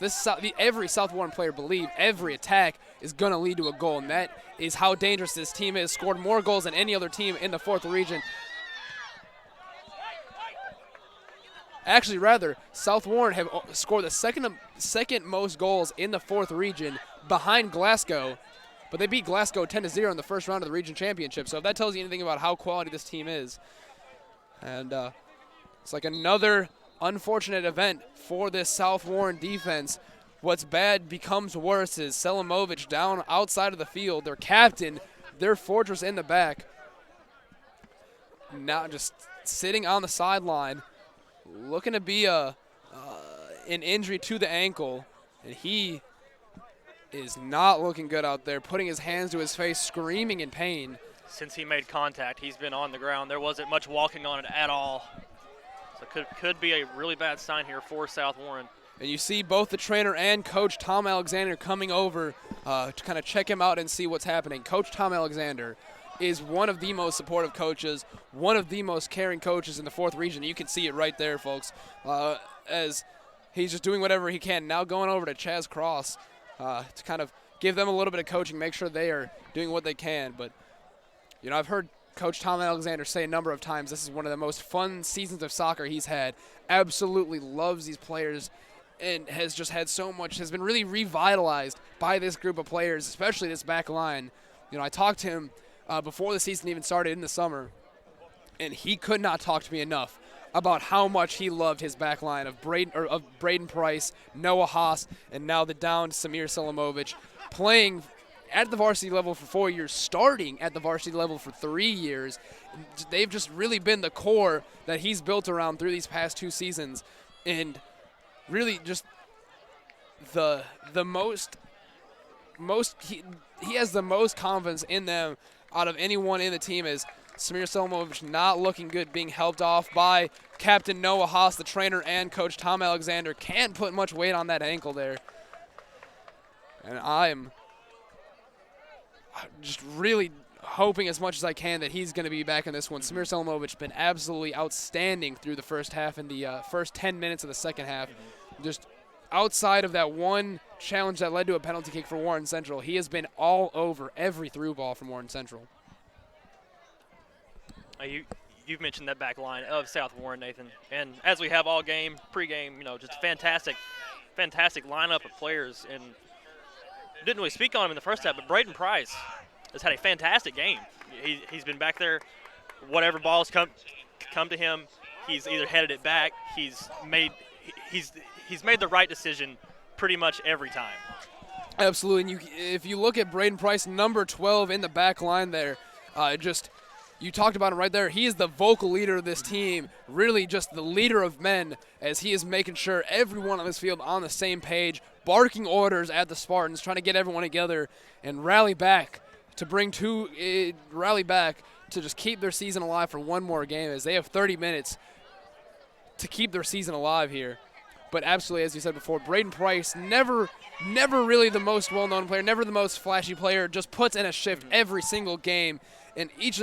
every South Warren player believe every attack is going to lead to a goal, and that is how dangerous this team is. Scored more goals than any other team in the 4th region. Actually, rather, South Warren have scored the second most goals in the 4th region behind Glasgow, but they beat Glasgow 10-0 in the first round of the region championship. So if that tells you anything about how quality this team is. And it's like another unfortunate event for this South Warren defense. What's bad becomes worse is Selimovic down outside of the field, their captain, their fortress in the back. Now just sitting on the sideline, looking to be an injury to the ankle, and he is not looking good out there, putting his hands to his face, screaming in pain. Since he made contact, he's been on the ground. There wasn't much walking on it at all. So could be a really bad sign here for South Warren. And you see both the trainer and Coach Tom Alexander coming over to kind of check him out and see what's happening. Coach Tom Alexander is one of the most supportive coaches, one of the most caring coaches in the 4th region. You can see it right there, folks, as he's just doing whatever he can. Now going over to Chaz Cross to kind of give them a little bit of coaching, make sure they are doing what they can. But, I've heard Coach Tom Alexander say a number of times, this is one of the most fun seasons of soccer he's had. Absolutely loves these players and has just had so much, has been really revitalized by this group of players, especially this back line. You know, I talked to him before the season even started in the summer, and he could not talk to me enough about how much he loved his back line of Braden Price, Noah Haas, and now the downed Samir Selimovic, playing at the varsity level for 4 years, starting at the varsity level for 3 years. They've just really been the core that he's built around through these past 2 seasons, and really just the most he has the most confidence in them out of anyone in the team. Is Samir Selimovic not looking good, being helped off by Captain Noah Haas, the trainer, and Coach Tom Alexander. Can't put much weight on that ankle there. And I'm just really hoping as much as I can that he's going to be back in this one. Samir Selimovic has been absolutely outstanding through the first half and the first 10 minutes of the second half. Just outside of that one challenge that led to a penalty kick for Warren Central, he has been all over every through ball from Warren Central. You've mentioned that back line of South Warren, Nathan, and as we have all game, pregame, just a fantastic lineup of players. And didn't really speak on him in the first half, but Braden Price has had a fantastic game. He's been back there, whatever balls come to him, he's either headed it back. He's made the right decision pretty much every time. Absolutely, and if you look at Braden Price, number 12 in the back line there, you talked about him right there. He is the vocal leader of this team, really just the leader of men, as he is making sure everyone on this field on the same page, barking orders at the Spartans, trying to get everyone together and rally back to just keep their season alive for one more game, as they have 30 minutes to keep their season alive here. But absolutely, as you said before, Braden Price, never really the most well-known player, never the most flashy player, just puts in a shift every single game. And each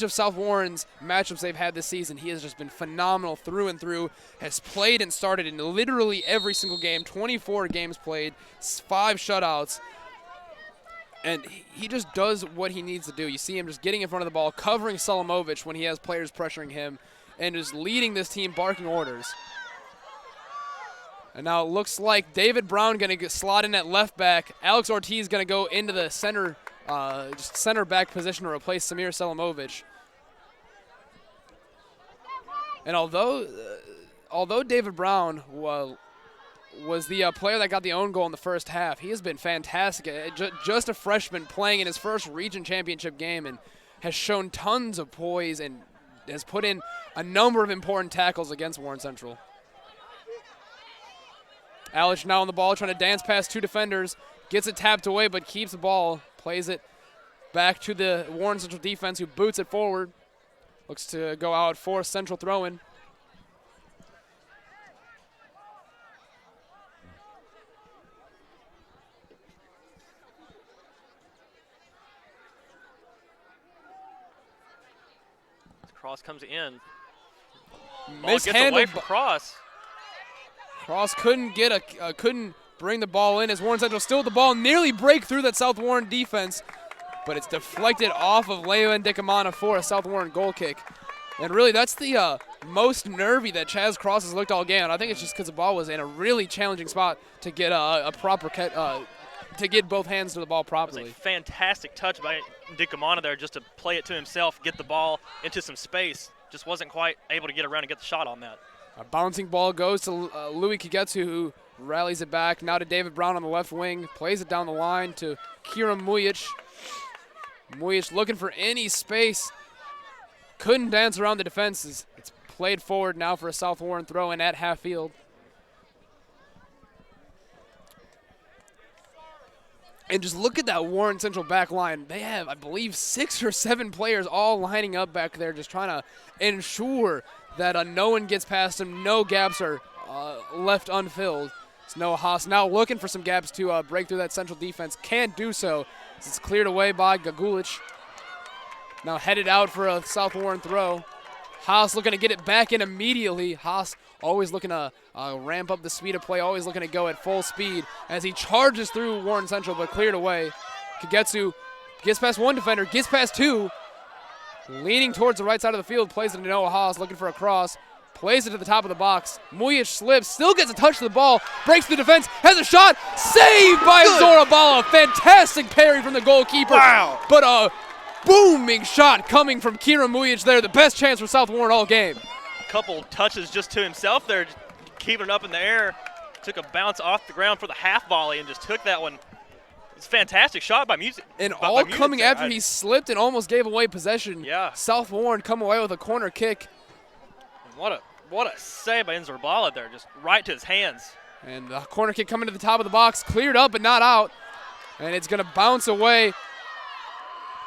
of South Warren's matchups they've had this season, he has just been phenomenal through and through, has played and started in literally every single game, 24 games played, 5 shutouts. And he just does what he needs to do. You see him just getting in front of the ball, covering Selimovic when he has players pressuring him, and just leading this team, barking orders. And now it looks like David Brown going to slot in at left back. Alex Ortiz going to go into the center back position to replace Samir Selimovic. And although David Brown was the player that got the own goal in the first half, he has been fantastic. Just a freshman playing in his first region championship game, and has shown tons of poise and has put in a number of important tackles against Warren Central. Alish now on the ball, trying to dance past 2 defenders. Gets it tapped away, but keeps the ball. Plays it back to the Warren Central defense, who boots it forward. Looks to go out for a Central throw-in. Cross comes in. Gets away from Cross. Cross couldn't bring the ball in, as Warren Central still with the ball, nearly break through that South Warren defense, but it's deflected off of Leo and Dicamana for a South Warren goal kick. And really, that's the most nervy that Chaz Cross has looked all game. I think it's just because the ball was in a really challenging spot to get a proper to get both hands to the ball properly. It was a fantastic touch by Dicamana there, just to play it to himself, get the ball into some space. Just wasn't quite able to get around and get the shot on that. A bouncing ball goes to Louis Kigetsu, who rallies it back. Now to David Brown on the left wing. Plays it down the line to Kira Mujic. Mujic looking for any space. Couldn't dance around the defenses. It's played forward now for a South Warren throw-in at half field. And just look at that Warren Central back line. They have, I believe, 6 or 7 players all lining up back there, just trying to ensure that no one gets past him, no gaps are left unfilled. It's Noah Haas now looking for some gaps to break through that Central defense. Can't do so. It's cleared away by Gagulich. Now headed out for a South Warren throw. Haas looking to get it back in immediately. Haas always looking to ramp up the speed of play, always looking to go at full speed as he charges through Warren Central, but cleared away. Kagetsu gets past 1 defender, gets past 2. leaning towards the right side of the field, plays it to Noah Haas, looking for a cross, plays it to the top of the box. Mujic slips, still gets a touch to the ball, breaks the defense, has a shot, saved by Zorabala. Fantastic parry from the goalkeeper. Wow. But a booming shot coming from Kieran Mujic there, the best chance for South Warren all game. Couple touches just to himself there, keeping it up in the air. Took a bounce off the ground for the half volley and just took that one. It's a fantastic shot by Music. And by all Music coming there. after he slipped and almost gave away possession. Yeah. South Warren come away with a corner kick. What a save by Inzerbala there, just right to his hands. And the corner kick coming to the top of the box, cleared up but not out. And it's going to bounce away.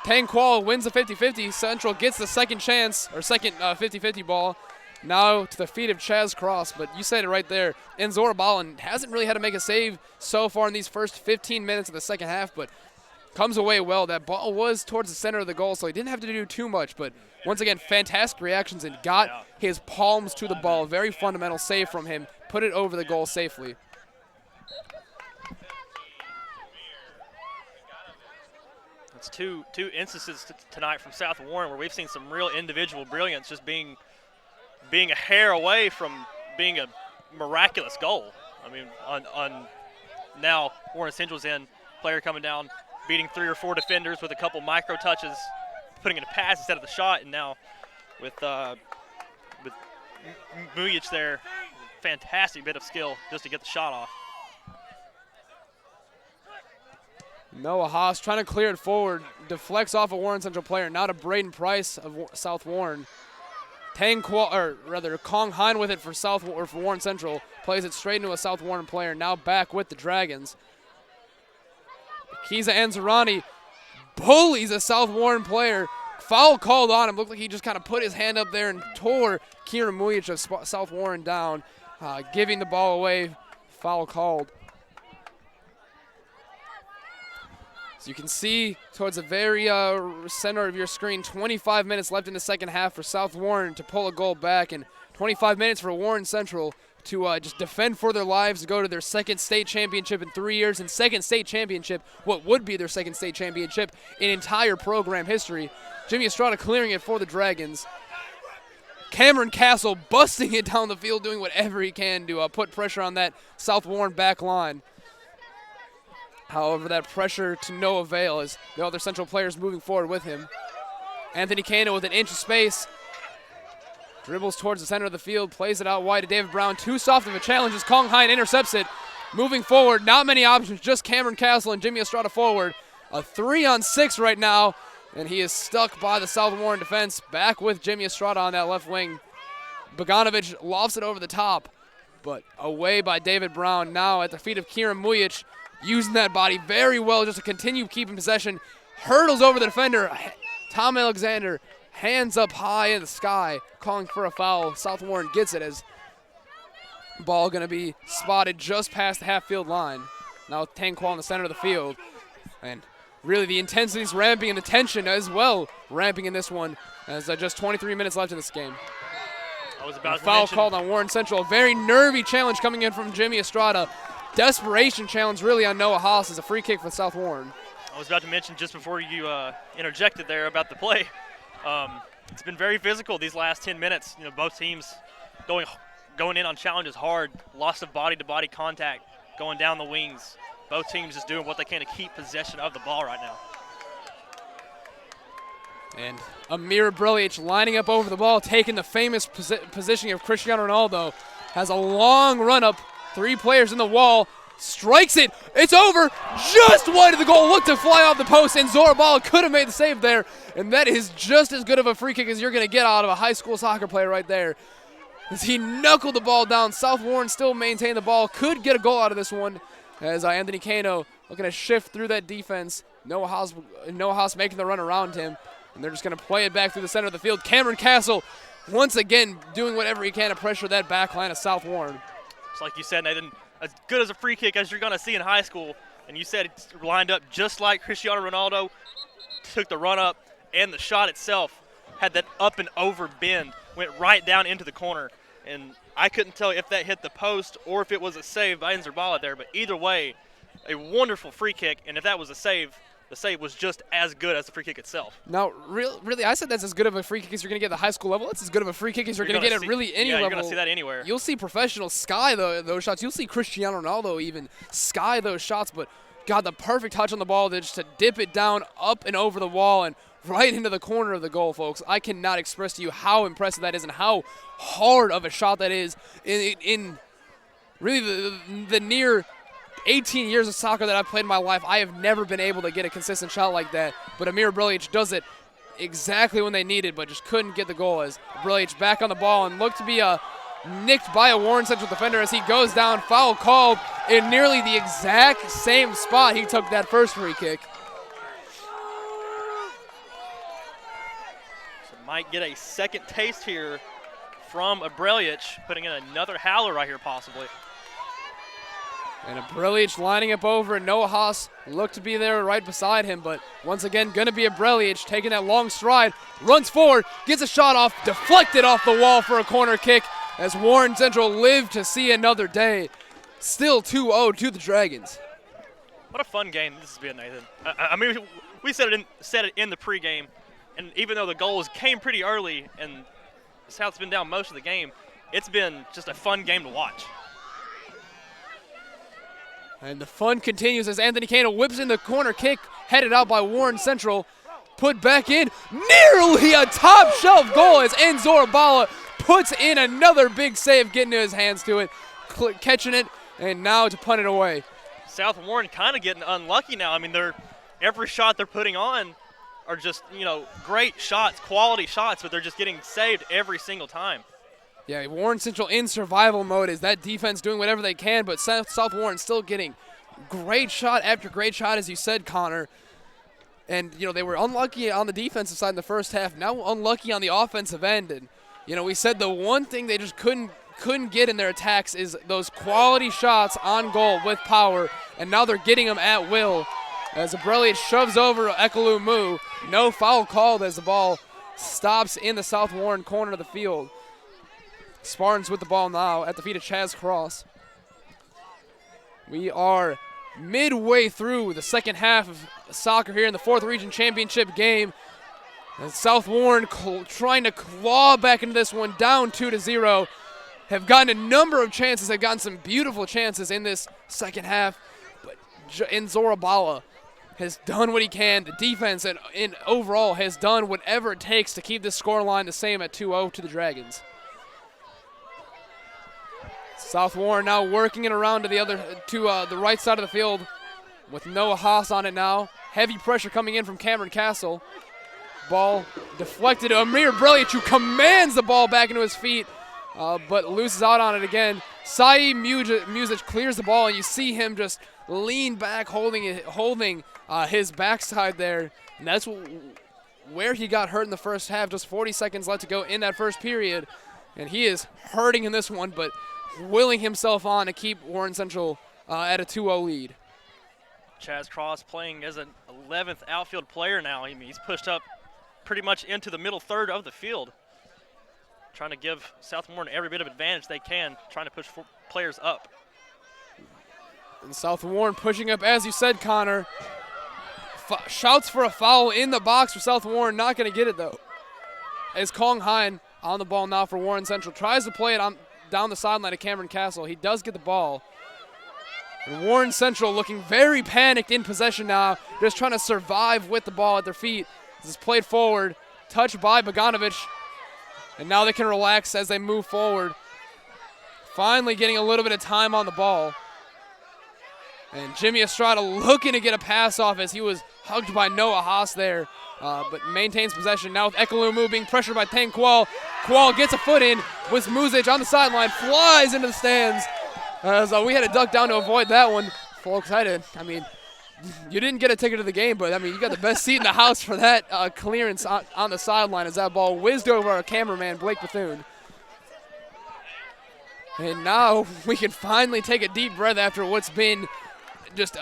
Tang Kual wins the 50-50. Central gets the second chance, or second 50-50 ball. Now to the feet of Chaz Cross, but you said it right there. Enzora Ballin hasn't really had to make a save so far in these first 15 minutes of the second half, but comes away well. That ball was towards the center of the goal, so he didn't have to do too much, but once again, fantastic reactions and got his palms to the ball. Very fundamental save from him. Put it over the goal safely. It's two instances tonight from South Warren where we've seen some real individual brilliance just being a hair away from being a miraculous goal. I mean, on now Warren Central's in, player coming down, beating 3 or 4 defenders with a couple micro touches, putting in a pass instead of the shot, and now with Mujic there, fantastic bit of skill just to get the shot off. Noah Haas trying to clear it forward, deflects off a Warren Central player, now to Braden Price of South Warren. Kong Hine with it for Warren Central, plays it straight into a South Warren player, now back with the Dragons. Kiza Anzarani bullies a South Warren player. Foul called on him. Looked like he just kind of put his hand up there and tore Kieran Mujic of South Warren down, giving the ball away. Foul called. So you can see towards the very center of your screen, 25 minutes left in the second half for South Warren to pull a goal back, and 25 minutes for Warren Central to just defend for their lives, to go to their second state championship in 3 years, and second state championship, what would be their second state championship in entire program history. Jimmy Estrada clearing it for the Dragons. Cameron Castle busting it down the field, doing whatever he can to put pressure on that South Warren back line. However, that pressure to no avail as the other Central players moving forward with him. Anthony Kano with an inch of space. Dribbles towards the center of the field, plays it out wide to David Brown. Too soft of a challenge as Kong Hine intercepts it. Moving forward, not many options, just Cameron Castle and Jimmy Estrada forward. A 3-on-6 right now, and he is stuck by the South Warren defense. Back with Jimmy Estrada on that left wing. Bogdanovich lofts it over the top, but away by David Brown. Now at the feet of Kieran Mujic, using that body very well just to continue keeping possession. Hurdles over the defender. Tom Alexander, hands up high in the sky, calling for a foul. South Warren gets it as ball going to be spotted just past the half-field line. Now Tang Kual in the center of the field. And really the intensity is ramping and the tension as well ramping in this one as just 23 minutes left in this game. I was about to foul mention, called on Warren Central. A very nervy challenge coming in from Jimmy Estrada. Desperation challenge really on Noah Haas as a free kick for South Warren. I was about to mention just before you interjected there about the play. It's been very physical these last 10 minutes. You know, both teams going in on challenges hard, loss of body-to-body contact, going down the wings. Both teams just doing what they can to keep possession of the ball right now. And Amir Brilic lining up over the ball, taking the famous positioning of Cristiano Ronaldo. Has a long run-up, 3 players in the wall, strikes it, it's over, just wide of the goal, looked to fly off the post, and Zorabala could have made the save there, and that is just as good of a free kick as you're going to get out of a high school soccer player right there. As he knuckled the ball down, South Warren still maintained the ball, could get a goal out of this one, as Anthony Kano looking to shift through that defense. Noah Haas making the run around him, and they're just going to play it back through the center of the field. Cameron Castle, once again, doing whatever he can to pressure that back line of South Warren. It's like you said, Nathan, as good as a free kick as you're going to see in high school, and you said it's lined up just like Cristiano Ronaldo, took the run up, and the shot itself had that up and over bend, went right down into the corner, and I couldn't tell if that hit the post or if it was a save by Inzerbala there, but either way, a wonderful free kick, and if that was a save, the save was just as good as the free kick itself. Now, really, I said that's as good of a free kick as you're going to get at the high school level. That's as good of a free kick as you're going to get at really any level. You're going to see that anywhere. You'll see professionals sky those shots. You'll see Cristiano Ronaldo even sky those shots. But, God, the perfect touch on the ball just to dip it down, up and over the wall, and right into the corner of the goal, folks. I cannot express to you how impressive that is and how hard of a shot that is in really the near 18 years of soccer that I've played in my life. I have never been able to get a consistent shot like that. But Amir Brilic does it exactly when they need it, but just couldn't get the goal as Brilic back on the ball and looked to be nicked by a Warren Central defender as he goes down. Foul called in nearly the exact same spot he took that first free kick. So might get a second taste here from Brilic, putting in another howler right here possibly. And a Brilic lining up over, and Noah Haas looked to be there right beside him, but once again, going to be a Brilic taking that long stride, runs forward, gets a shot off, deflected off the wall for a corner kick as Warren Central lived to see another day. Still 2-0 to the Dragons. What a fun game this has been, Nathan. I mean, we said it in the pregame, and even though the goals came pretty early and the South's been down most of the game, it's been just a fun game to watch. And the fun continues as Anthony Cano whips in the corner kick, headed out by Warren Central. Put back in, nearly a top shelf goal as Enzora Bala puts in another big save, getting his hands to it, catching it, and now to punt it away. South Warren kind of getting unlucky now. I mean, every shot they're putting on are just, great shots, quality shots, but they're just getting saved every single time. Yeah, Warren Central in survival mode is that defense doing whatever they can, but South Warren still getting great shot after great shot, as you said, Connor. And, they were unlucky on the defensive side in the first half, now unlucky on the offensive end. And, we said the one thing they just couldn't get in their attacks is those quality shots on goal with power, and now they're getting them at will. As Brilic shoves over Ekelu Mu, no foul called as the ball stops in the South Warren corner of the field. Spartans with the ball now at the feet of Chaz Cross. We are midway through the second half of soccer here in the 4th Region Championship game. And South Warren trying to claw back into this one, down 2-0. Have gotten a number of chances. They've gotten some beautiful chances in this second half. But Enzora Bala has done what he can. The defense and overall has done whatever it takes to keep this scoreline the same at 2-0 to the Dragons. South Warren now working it around to the right side of the field with Noah Haas on it now. Heavy pressure coming in from Cameron Castle. Ball deflected. Amir Brilic, who commands the ball back into his feet, but loses out on it again. Saeed Music clears the ball, and you see him just lean back, holding his backside there. And that's where he got hurt in the first half. Just 40 seconds left to go in that first period. And he is hurting in this one, but willing himself on to keep Warren Central at a 2-0 lead. Chaz Cross playing as an 11th outfield player now. I mean, he's pushed up pretty much into the middle third of the field, trying to give South Warren every bit of advantage they can, trying to push players up. And South Warren pushing up, as you said, Connor. Shouts for a foul in the box for South Warren, not going to get it though. As Kong Hine on the ball now for Warren Central, tries to play it down the sideline of Cameron Castle. He does get the ball. And Warren Central looking very panicked in possession now, just trying to survive with the ball at their feet. This is played forward, touched by Bogdanovich, and now they can relax as they move forward. Finally getting a little bit of time on the ball. And Jimmy Estrada looking to get a pass off as he was hugged by Noah Haas there, but maintains possession. Now with Ekelu being pressured by Tang Kual. Kual gets a foot in with Muzic on the sideline, flies into the stands. As we had to duck down to avoid that one. Folks, you didn't get a ticket to the game, but you got the best seat in the house for that clearance on the sideline as that ball whizzed over our cameraman, Blake Bethune. And now we can finally take a deep breath after what's been just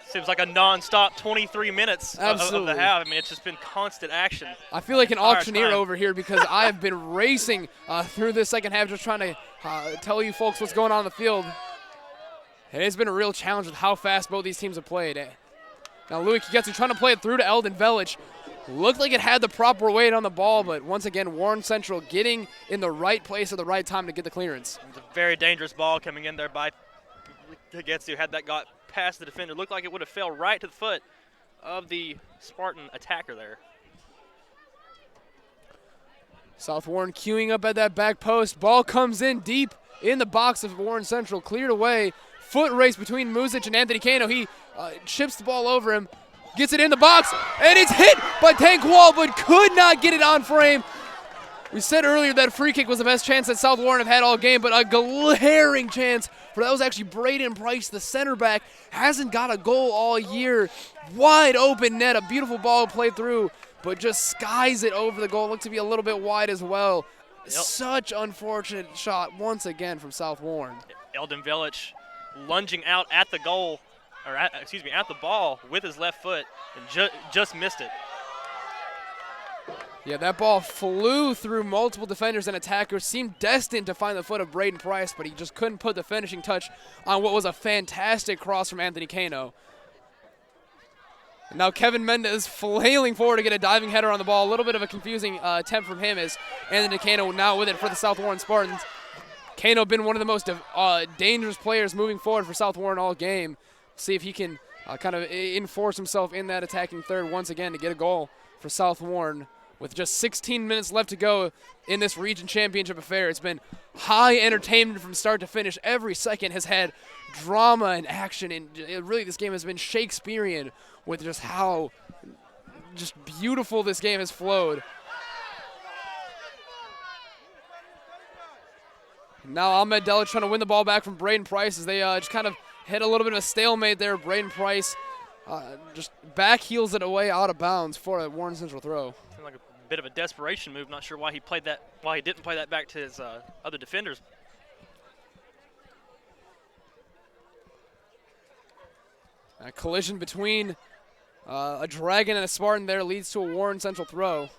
seems like a non-stop 23 minutes of the half. I mean, it's just been constant action. I feel like an auctioneer over here because I have been racing through this second half, just trying to tell you folks what's going on in the field. And it's been a real challenge with how fast both these teams have played. Now Louis Kiketsu trying to play it through to Eldon Velic. Looked like it had the proper weight on the ball, but once again, Warren Central getting in the right place at the right time to get the clearance. It's a very dangerous ball coming in there by Kiketsu. Had that got past the defender, looked like it would have fell right to the foot of the Spartan attacker there. South Warren queuing up at that back post. Ball comes in deep in the box of Warren Central, cleared away. Foot race between Muzic and Anthony Kano. He chips the ball over him, gets it in the box, and it's hit by Tank Wall, but could not get it on frame. We said earlier that free kick was the best chance that South Warren have had all game, but a glaring chance for that was actually Braden Price, the center back. Hasn't got a goal all year. Wide open net, a beautiful ball played through, but just skies it over the goal. Looked to be a little bit wide as well. Such unfortunate shot once again from South Warren. Eldon Velic lunging out at the goal, or at the ball with his left foot, and just missed it. Yeah, that ball flew through multiple defenders and attackers, seemed destined to find the foot of Braden Price, but he just couldn't put the finishing touch on what was a fantastic cross from Anthony Kano. Now Kevin Mendez flailing forward to get a diving header on the ball. A little bit of a confusing attempt from him as Anthony Kano now with it for the South Warren Spartans. Kano been one of the most dangerous players moving forward for South Warren all game. See if he can kind of enforce himself in that attacking third once again to get a goal for South Warren. With just 16 minutes left to go in this region championship affair, it's been high entertainment from start to finish. Every second has had drama and action, and really this game has been Shakespearean with just how just beautiful this game has flowed. Now Ahmed Delic trying to win the ball back from Braden Price as they just kind of hit a little bit of a stalemate there. Braden Price just back heels it away out of bounds for a Warren Central throw. Seemed like a bit of a desperation move. Not sure why he didn't play that back to his other defenders. A collision between a Dragon and a Spartan there leads to a Warren Central throw.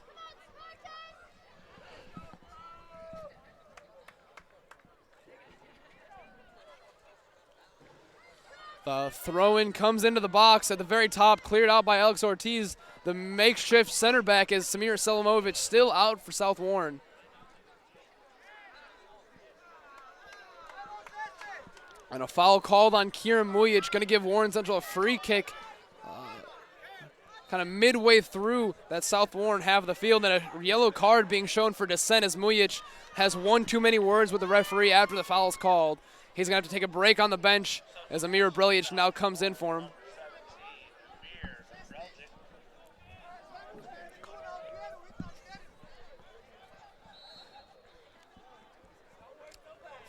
The throw-in comes into the box at the very top, cleared out by Alex Ortiz, the makeshift center back, as Samir Selimovic still out for South Warren. And a foul called on Kieran Mujic, going to give Warren Central a free kick kind of midway through that South Warren half of the field, and a yellow card being shown for dissent as Mujic has one too many words with the referee after the foul is called. He's going to have to take a break on the bench as Amir Brelic now comes in for him.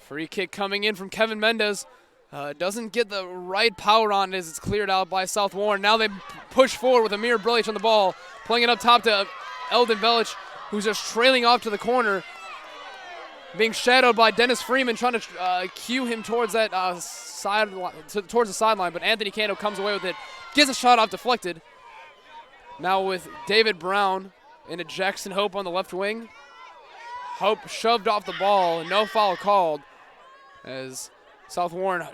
Free kick coming in from Kevin Mendez. Doesn't get the right power on it as it's cleared out by South Warren. Now they push forward with Amir Brelic on the ball, playing it up top to Eldon Velic, who's just trailing off to the corner, being shadowed by Dennis Freeman, trying to cue him towards that towards the sideline. But Anthony Kano comes away with it, gets a shot off deflected. Now with David Brown into Jackson Hope on the left wing. Hope shoved off the ball, and no foul called as South Warren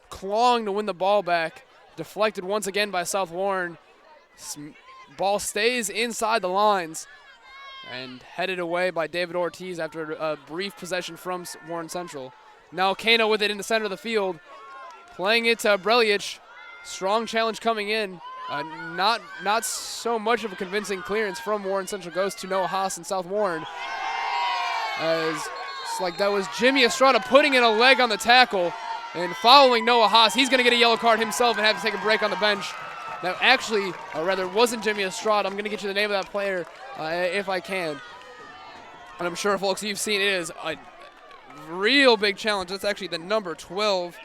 clawing to win the ball back. Deflected once again by South Warren. Ball stays inside the lines and headed away by David Ortiz after a brief possession from Warren Central. Now Kano with it in the center of the field, playing it to Brelic. Strong challenge coming in. Not so much of a convincing clearance from Warren Central. Goes to Noah Haas and South Warren. As it's like that was Jimmy Estrada putting in a leg on the tackle and following Noah Haas. He's going to get a yellow card himself and have to take a break on the bench. Now, actually, rather, it wasn't Jimmy Estrada. I'm going to get you the name of that player if I can. And I'm sure, folks, you've seen it is a real big challenge. That's actually the number 12.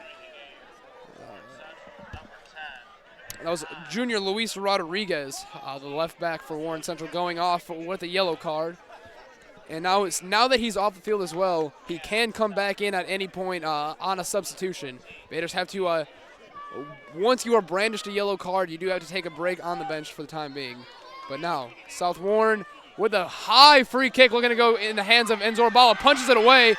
That was Junior Luis Rodriguez, the left back for Warren Central, going off with a yellow card. And now that he's off the field as well, he can come back in at any point on a substitution. Baders have to, once you are brandished a yellow card, you do have to take a break on the bench for the time being. But now, South Warren with a high free kick looking to go in the hands of Enzor Bala, punches it away.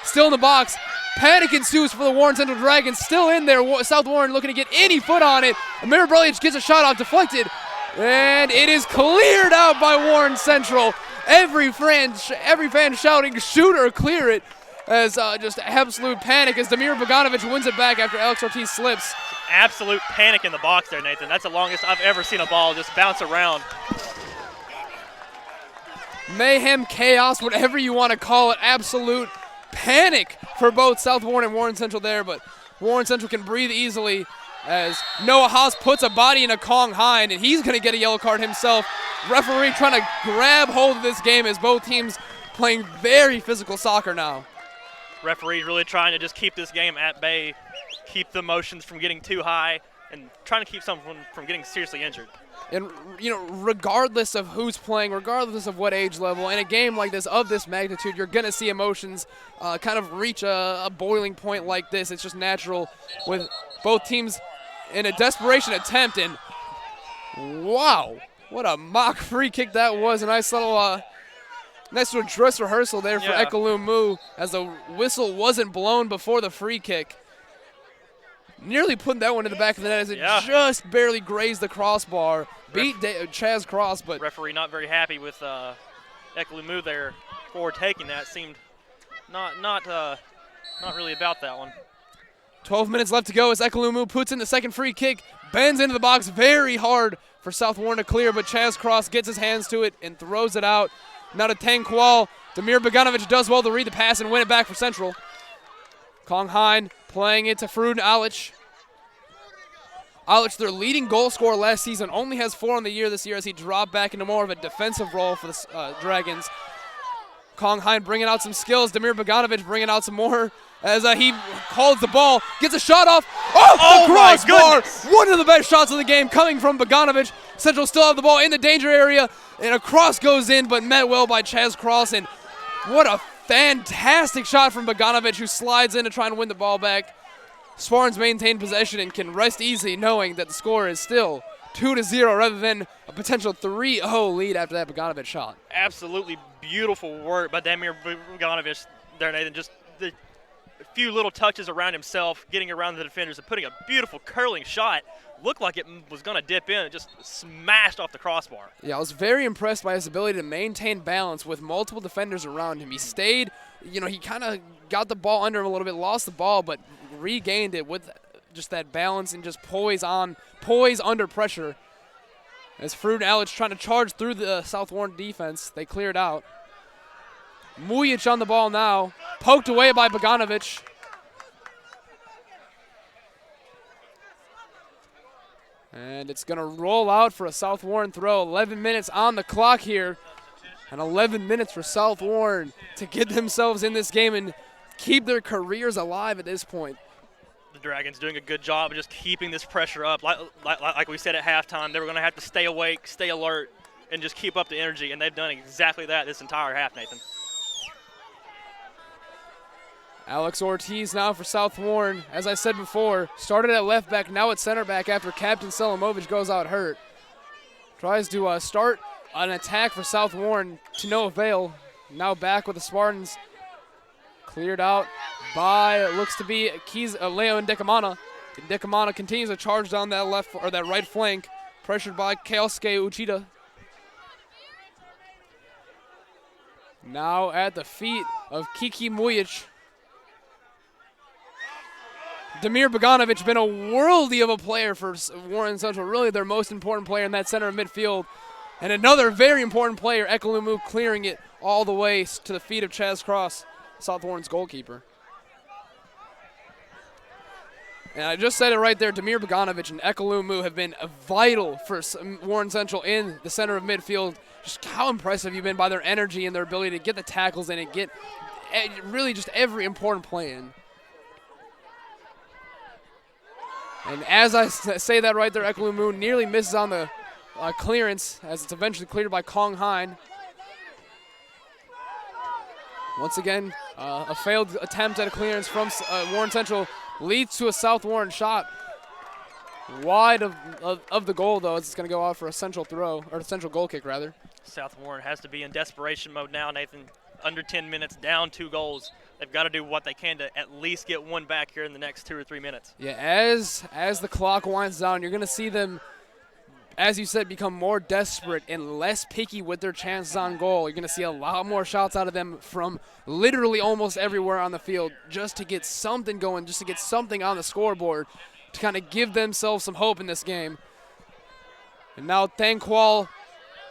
still in the box. Panic ensues for the Warren Central Dragons, still in there. South Warren looking to get any foot on it. Amir Brelic gets a shot off, deflected, and it is cleared out by Warren Central. Every fan shouting, shoot or clear it, as just absolute panic as Damir Bogdanovic wins it back after Alex Ortiz slips. Absolute panic in the box there, Nathan. That's the longest I've ever seen a ball just bounce around. Mayhem, chaos, whatever you want to call it. Absolute panic for both South Warren and Warren Central there, but Warren Central can breathe easily as Noah Haas puts a body in a Kong Hein, and he's going to get a yellow card himself. Referee trying to grab hold of this game as both teams playing very physical soccer now. Referee's really trying to just keep this game at bay, keep the emotions from getting too high, and trying to keep someone from getting seriously injured. And, regardless of who's playing, regardless of what age level, in a game like this, of this magnitude, you're going to see emotions kind of reach a boiling point like this. It's just natural with both teams in a desperation attempt. And, wow, what a mock free kick that was. A nice little dress rehearsal there for Ekalomu as the whistle wasn't blown before the free kick. Nearly putting that one in the back of the net as it just barely grazed the crossbar. Beat Chaz Cross, but referee not very happy with Ekalomu there for taking that. Seemed not really about that one. 12 minutes left to go as Ekalomu puts in the second free kick, bends into the box very hard for South Warren to clear, but Chaz Cross gets his hands to it and throws it out. Now to Tankwal. Damir Bogdanovic does well to read the pass and win it back for Central. Kong Hein playing it to Fruden Alic. Alic, their leading goal scorer last season, only has 4 on the year this year as he dropped back into more of a defensive role for the Dragons. Kong Hein bringing out some skills. Damir Bogdanovic bringing out some more as he holds the ball, gets a shot off the crossbar. One of the best shots of the game coming from Bogdanovic. Central still have the ball in the danger area, and a cross goes in, but met well by Chaz Cross. And what a fantastic shot from Bogdanovic, who slides in to try and win the ball back. Spartans maintain possession and can rest easy knowing that the score is still 2-0 rather than a potential 3-0 lead after that Bogdanovic shot. Absolutely beautiful work by Damir Bogdanovic there, Nathan. Just the few little touches around himself, getting around the defenders and putting a beautiful curling shot. Looked like it was going to dip in and just smashed off the crossbar. Yeah, I was very impressed by his ability to maintain balance with multiple defenders around him. He stayed, he kind of got the ball under him a little bit, lost the ball, but regained it with just that balance and just poise under pressure. As Fruden Alic trying to charge through the South Warren defense, they cleared out. Mujic on the ball now, poked away by Bogdanovic. And it's going to roll out for a South Warren throw. 11 minutes on the clock here. And 11 minutes for South Warren to get themselves in this game and keep their careers alive at this point. The Dragons doing a good job of just keeping this pressure up. Like we said at halftime, they were going to have to stay awake, stay alert, and just keep up the energy. And they've done exactly that this entire half, Nathan. Alex Ortiz now for South Warren. As I said before, started at left back, now at center back after Captain Selimovic goes out hurt. Tries to start an attack for South Warren to no avail. Now back with the Spartans. Cleared out by, looks to be Leo Ndicamana. Ndicamana continues to charge down that right flank, pressured by Keisuke Uchida. Now at the feet of Kiki Mujic. Damir Bogdanovic been a worldly of a player for Warren Central, really their most important player in that center of midfield. And another very important player, Ekalomu, clearing it all the way to the feet of Chaz Cross, South Warren's goalkeeper. And I just said it right there, Damir Bogdanovic and Ekalomu have been vital for Warren Central in the center of midfield. Just how impressive you've been by their energy and their ability to get the tackles in and get really just every important play in. And as I say that right there, Ekalomu nearly misses on the clearance as it's eventually cleared by Kong Hein. Once again, a failed attempt at a clearance from Warren Central leads to a South Warren shot. Wide of the goal, though, as it's going to go out for a Central throw, or a Central goal kick, rather. South Warren has to be in desperation mode now, Nathan. under 10 minutes, down 2 goals. They've got to do what they can to at least get one back here in the next 2 or 3 minutes. Yeah, as the clock winds down, you're going to see them, as you said, become more desperate and less picky with their chances on goal. You're going to see a lot more shots out of them from literally almost everywhere on the field just to get something going, just to get something on the scoreboard to kind of give themselves some hope in this game. And now Thankwall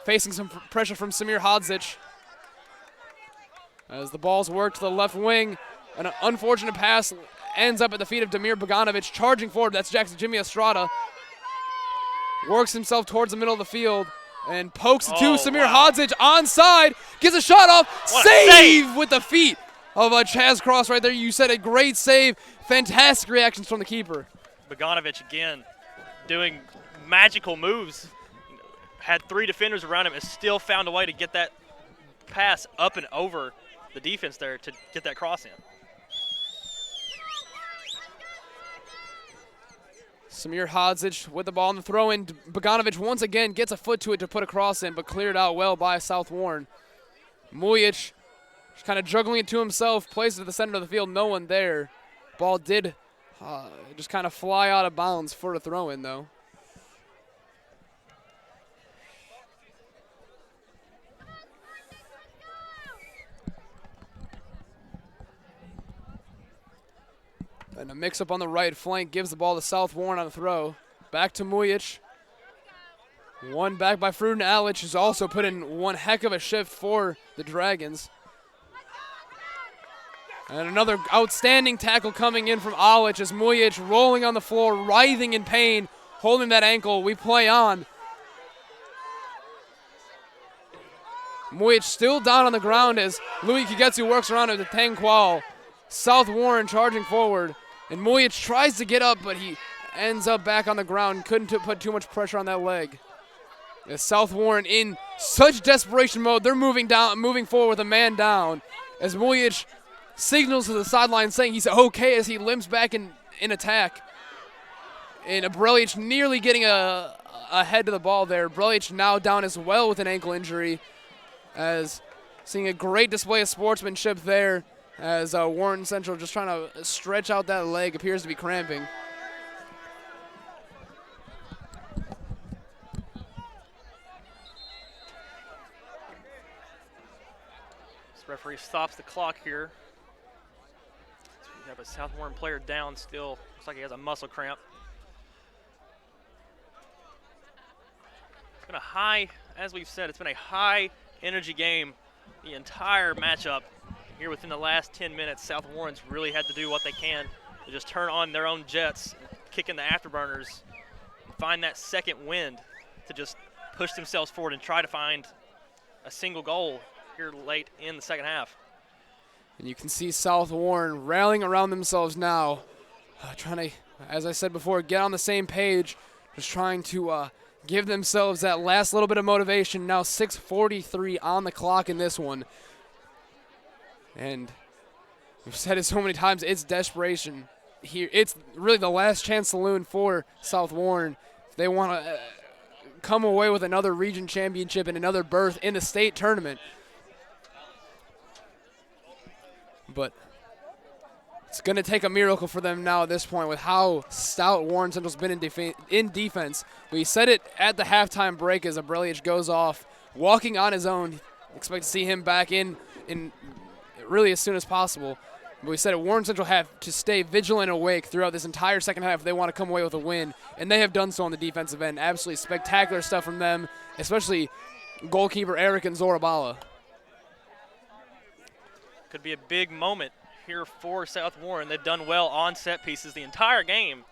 facing some pressure from Samir Hodzic. As the ball's worked to the left wing, an unfortunate pass ends up at the feet of Damir Boganovic, charging forward. That's Jackson Jimmy Estrada. Works himself towards the middle of the field and pokes it to Samir Hodzic onside. Gets a shot off. Save with the feet of Chaz Cross right there. You said a great save. Fantastic reactions from the keeper. Boganovic again doing magical moves. Had 3 defenders around him and still found a way to get that pass up and over the defense there to get that cross in. Samir Hodzic with the ball on the throw-in. Boganovic once again gets a foot to it to put a cross in, but cleared out well by South Warren. Mujic just kind of juggling it to himself, plays it to the center of the field, no one there. Ball did just kind of fly out of bounds for a throw-in, though. And a mix-up on the right flank gives the ball to South Warren on the throw. Back to Mujic. One back by Fruden Alic, who's also put in one heck of a shift for the Dragons. And another outstanding tackle coming in from Alic as Mujic rolling on the floor, writhing in pain, holding that ankle. We play on. Mujic still down on the ground as Louis Kigetsu works around him to Tangqual. South Warren charging forward. And Mujic tries to get up, but he ends up back on the ground. Couldn't put too much pressure on that leg. As South Warren in such desperation mode, they're moving forward with a man down. As Mujic signals to the sideline saying he's okay as he limps back in attack. And Brelic nearly getting a head to the ball there. Brelic now down as well with an ankle injury. As seeing a great display of sportsmanship there. As Warren Central just trying to stretch out that leg, appears to be cramping. This referee stops the clock here. So we have a South Warren player down still. Looks like he has a muscle cramp. It's been a high, as we've said, it's been a high energy game the entire matchup. Here within the last 10 minutes, South Warren's really had to do what they can to just turn on their own jets, kick in the afterburners, and find that second wind to just push themselves forward and try to find a single goal here late in the second half. And you can see South Warren rallying around themselves now, trying to, as I said before, get on the same page, just trying to give themselves that last little bit of motivation. Now 6:43 on the clock in this one. And we've said it so many times, it's desperation here. It's really the last chance saloon for South Warren. If they want to come away with another region championship and another berth in the state tournament. But it's going to take a miracle for them now at this point with how stout Warren Central's been in defense. We said it at the halftime break as Abrelic goes off, walking on his own. Expect to see him back in really as soon as possible. But we said it, Warren Central have to stay vigilant and awake throughout this entire second half if they want to come away with a win, and they have done so on the defensive end. Absolutely spectacular stuff from them, especially goalkeeper Eric and Zorabala. Could be a big moment here for South Warren. They've done well on set pieces the entire game,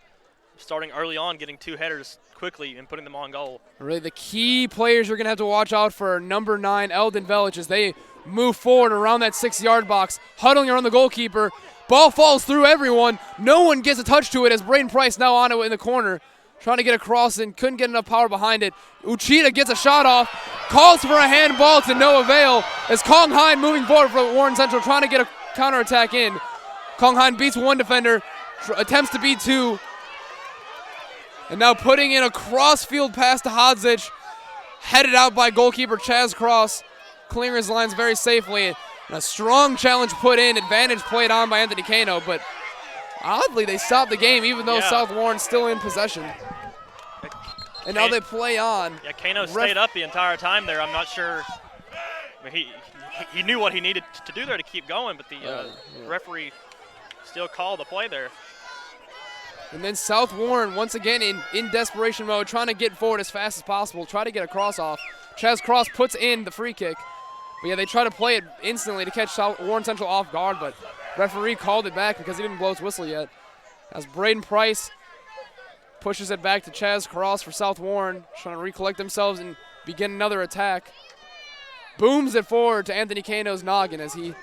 starting early on, getting 2 headers quickly and putting them on goal. Really the key players you're going to have to watch out for number 9, Eldon Velich, as they move forward around that 6-yard box, huddling around the goalkeeper. Ball falls through everyone. No one gets a touch to it as Braden Price now on it in the corner, trying to get across and couldn't get enough power behind it. Uchida gets a shot off, calls for a handball to no avail as Kong Hein moving forward for Warren Central, trying to get a counterattack in. Kong Hein beats one defender, attempts to beat 2. And now putting in a cross-field pass to Hodzic, headed out by goalkeeper Chaz Cross, clearing his lines very safely. And a strong challenge put in, advantage played on by Anthony Kano, but oddly they stopped the game even though South Warren's still in possession. And now they play on. Yeah, Kano stayed up the entire time there. I'm not sure. I mean, he knew what he needed to do there to keep going, but the referee still called the play there. And then South Warren once again in desperation mode, trying to get forward as fast as possible, try to get a cross off. Chaz Cross puts in the free kick. But yeah, they try to play it instantly to catch Warren Central off guard, but referee called it back because he didn't blow his whistle yet. As Braden Price pushes it back to Chaz Cross for South Warren, trying to recollect themselves and begin another attack. Booms it forward to Anthony Kano's noggin as he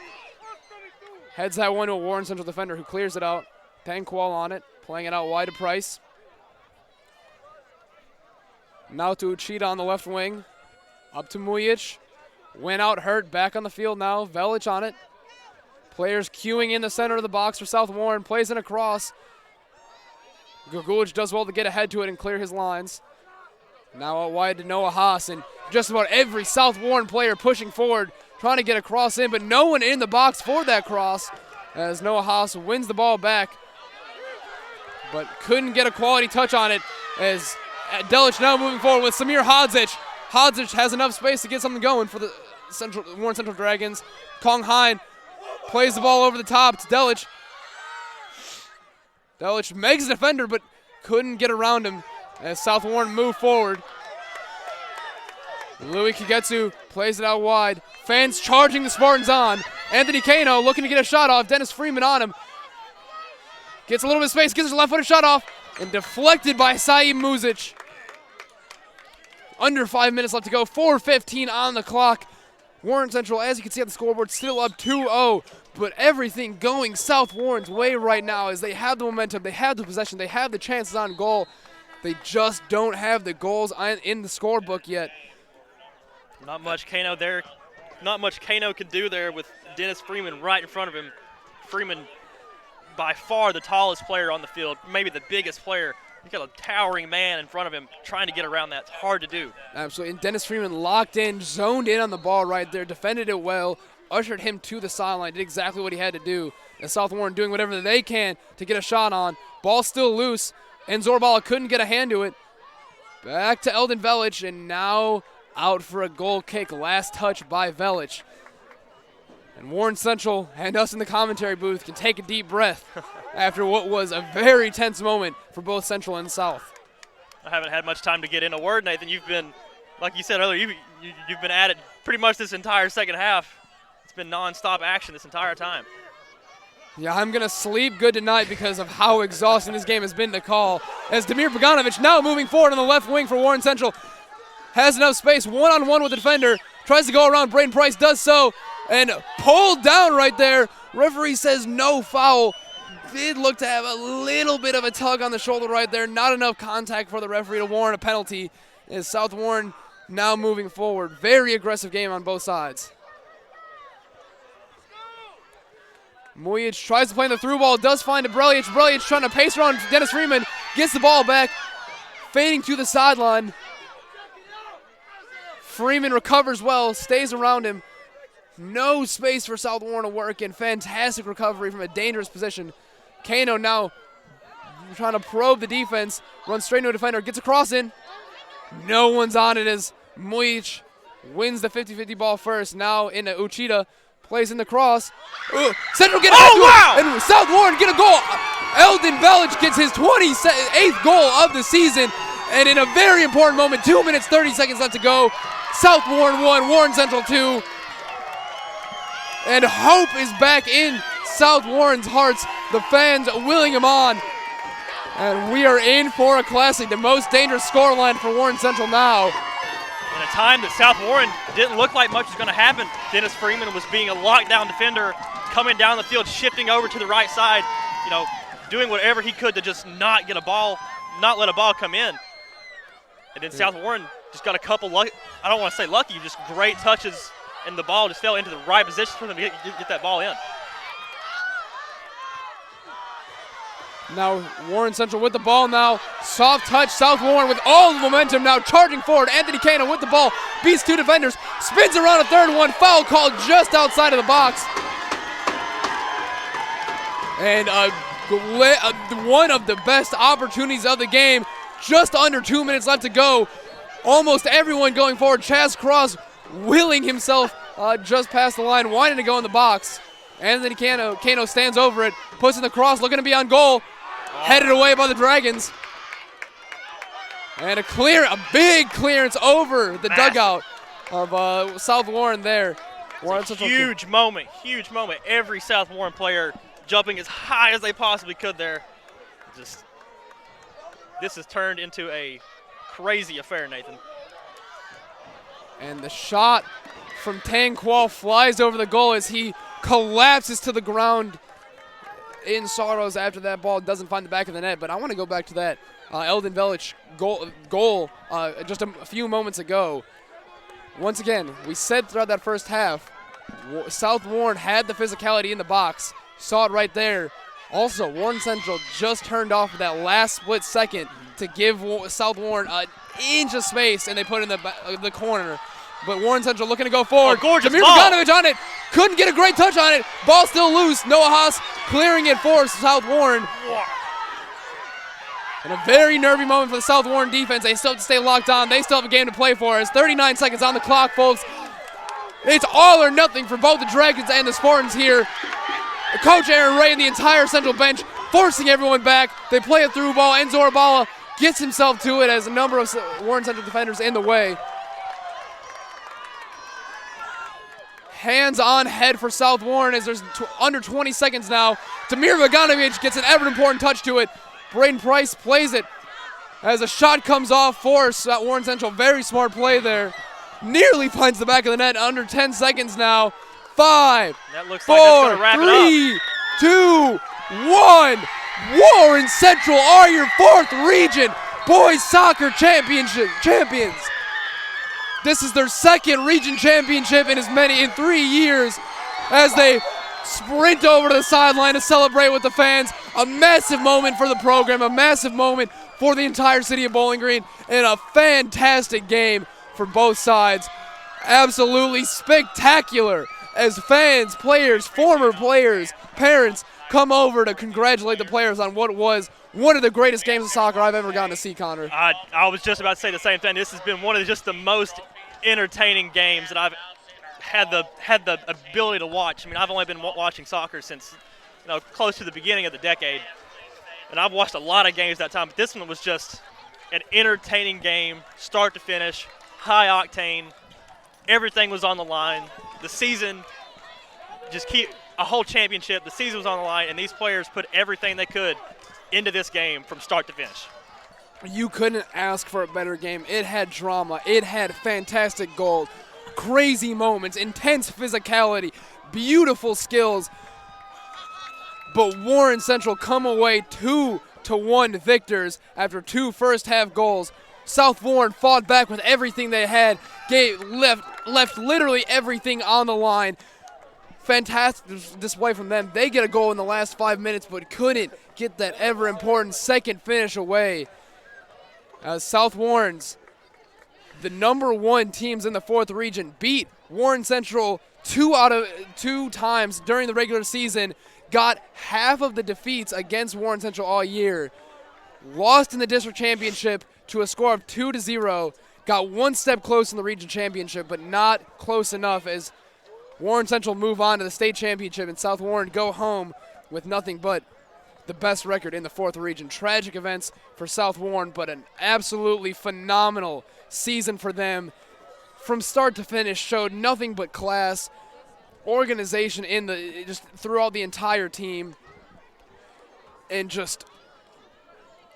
heads that one to a Warren Central defender who clears it out. Panqual on it, playing it out wide to Price. Now to Uchida on the left wing. Up to Mujic. Went out hurt, back on the field now. Velic on it. Players queuing in the center of the box for South Warren. Plays in a cross. Gugulich does well to get ahead to it and clear his lines. Now out wide to Noah Haas, and just about every South Warren player pushing forward, trying to get a cross in, but no one in the box for that cross as Noah Haas wins the ball back, but couldn't get a quality touch on it as Delic now moving forward with Samir Hodzic. Hodzic has enough space to get something going for the Warren Central Dragons. Kong Hein plays the ball over the top to Delic. Delic makes a defender, but couldn't get around him as South Warren move forward. Louis Kagetsu plays it out wide. Fans charging the Spartans on. Anthony Kano looking to get a shot off. Dennis Freeman on him. Gets a little bit of space, gets his left-footed shot off, and deflected by Saeed Muzic. Under 5 minutes left to go. 4:15 on the clock. Warren Central, as you can see on the scoreboard, still up 2-0. But everything going South Warren's way right now as they have the momentum, they have the possession, they have the chances on goal. They just don't have the goals in the scorebook yet. Not much Kano there. Not much Kano can do there with Dennis Freeman right in front of him. Freeman, by far the tallest player on the field, maybe the biggest player. He's got a towering man in front of him trying to get around that. It's hard to do. Absolutely. And Dennis Freeman locked in, zoned in on the ball right there, defended it well, ushered him to the sideline, did exactly what he had to do. And South Warren doing whatever they can to get a shot on. Ball still loose, and Zorbala couldn't get a hand to it. Back to Eldon Velic, and now out for a goal kick. Last touch by Velic. And Warren Central and us in the commentary booth can take a deep breath after what was a very tense moment for both Central and South. I haven't had much time to get in a word, Nathan. You've been, like you said earlier, you've been at it pretty much this entire second half. It's been nonstop action this entire time. Yeah, I'm going to sleep good tonight because of how exhausting this game has been to call. As Damir Boganovic now moving forward on the left wing for Warren Central. Has enough space, one-on-one with the defender. Tries to go around, Braden Price does so. And pulled down right there. Referee says no foul. Did look to have a little bit of a tug on the shoulder right there. Not enough contact for the referee to warrant a penalty. As South Warren now moving forward. Very aggressive game on both sides. Mujic tries to play in the through ball, does find a Brelic. Brelic trying to pace around Dennis Freeman. Gets the ball back. Fading to the sideline. Freeman recovers well, stays around him. No space for South Warren to work in. Fantastic recovery from a dangerous position. Kano now trying to probe the defense. Runs straight into a defender. Gets a cross in. No one's on it as Mujic wins the 50-50 ball first. Now into Uchida. Plays in the cross. Central get ahead to it. And South Warren get a goal. Eldon Velic gets his 28th goal of the season. And in a very important moment, 2 minutes, 30 seconds left to go. South Warren 1, Warren Central 2. And hope is back in South Warren's hearts. The fans willing him on. And we are in for a classic. The most dangerous scoreline for Warren Central now. In a time that South Warren didn't look like much was going to happen, Dennis Freeman was being a lockdown defender, coming down the field, shifting over to the right side, doing whatever he could to just not let a ball come in. And then South Warren just got a couple, I don't want to say lucky, just great touches, and the ball just fell into the right position for them to get that ball in. Now Warren Central with the ball now. Soft touch, South Warren with all the momentum now charging forward. Anthony Cano with the ball, beats 2 defenders, spins around a third one, foul called just outside of the box. And one of the best opportunities of the game, just under 2 minutes left to go. Almost everyone going forward. Chaz Cross willing himself just past the line, wanting to go in the box. Anthony Cano stands over it, puts in the cross, looking to be on goal. Headed away by the Dragons. And a big clearance over the dugout of South Warren there. Huge moment. Every South Warren player jumping as high as they possibly could there. This has turned into a crazy affair, Nathan. And the shot from Tang Qual flies over the goal as he collapses to the ground in sorrows after that ball doesn't find the back of the net. But I want to go back to that Eldon Velich goal just a few moments ago. Once again, we said throughout that first half, South Warren had the physicality in the box. Saw it right there. Also, Warren Central just turned off at that last split second to give South Warren an inch of space, and they put it in the corner. But Warren Central looking to go forward. Gorgeous Damir ball. Bogdanovich on it. Couldn't get a great touch on it. Ball still loose. Noah Haas clearing it for South Warren. And a very nervy moment for the South Warren defense. They still have to stay locked on. They still have a game to play for. It's 39 seconds on the clock, folks. It's all or nothing for both the Dragons and the Spartans here. Coach Aaron Ray and the entire Central bench forcing everyone back. They play a through ball, and Zorabala gets himself to it as a number of Warren Central defenders in the way. Hands on head for South Warren as there's under 20 seconds now. Damir Bogdanovich gets an ever important touch to it. Braden Price plays it as a shot comes off for Warren Central. Very smart play there. Nearly finds the back of the net. Under 10 seconds now. 5, That looks 4, like that's gonna wrap it 3, 2, 1. Warren Central are your 4th region boys soccer champions. This is their 2nd region championship in 3 years as they sprint over to the sideline to celebrate with the fans. A massive moment for the program, a massive moment for the entire city of Bowling Green, and a fantastic game for both sides. Absolutely spectacular as fans, players, former players, parents come over to congratulate the players on what was one of the greatest games of soccer I've ever gotten to see, Connor. I was just about to say the same thing. This has been one of just the most entertaining games that I've had the ability to watch. I mean, I've only been watching soccer since close to the beginning of the decade, and I've watched a lot of games that time. But this one was just an entertaining game, start to finish, high octane. Everything was on the line. The season, a whole championship. The season was on the line, and these players put everything they could into this game from start to finish. You couldn't ask for a better game. It had drama. It had fantastic goals, crazy moments, intense physicality, beautiful skills. But Warren Central come away 2-1 victors after 2 first-half goals. South Warren fought back with everything they had, left literally everything on the line. Fantastic display from them. They get a goal in the last 5 minutes, but couldn't get that ever-important second finish away. South Warren's, the number 1 teams in the 4th region, beat Warren Central 2 times during the regular season, got half of the defeats against Warren Central all year, lost in the district championship to a score of 2-0, got 1 step close in the region championship, but not close enough as Warren Central move on to the state championship and South Warren go home with nothing but the best record in the 4th region. Tragic events for South Warren, but an absolutely phenomenal season for them. From start to finish, showed nothing but class, organization just throughout the entire team, and just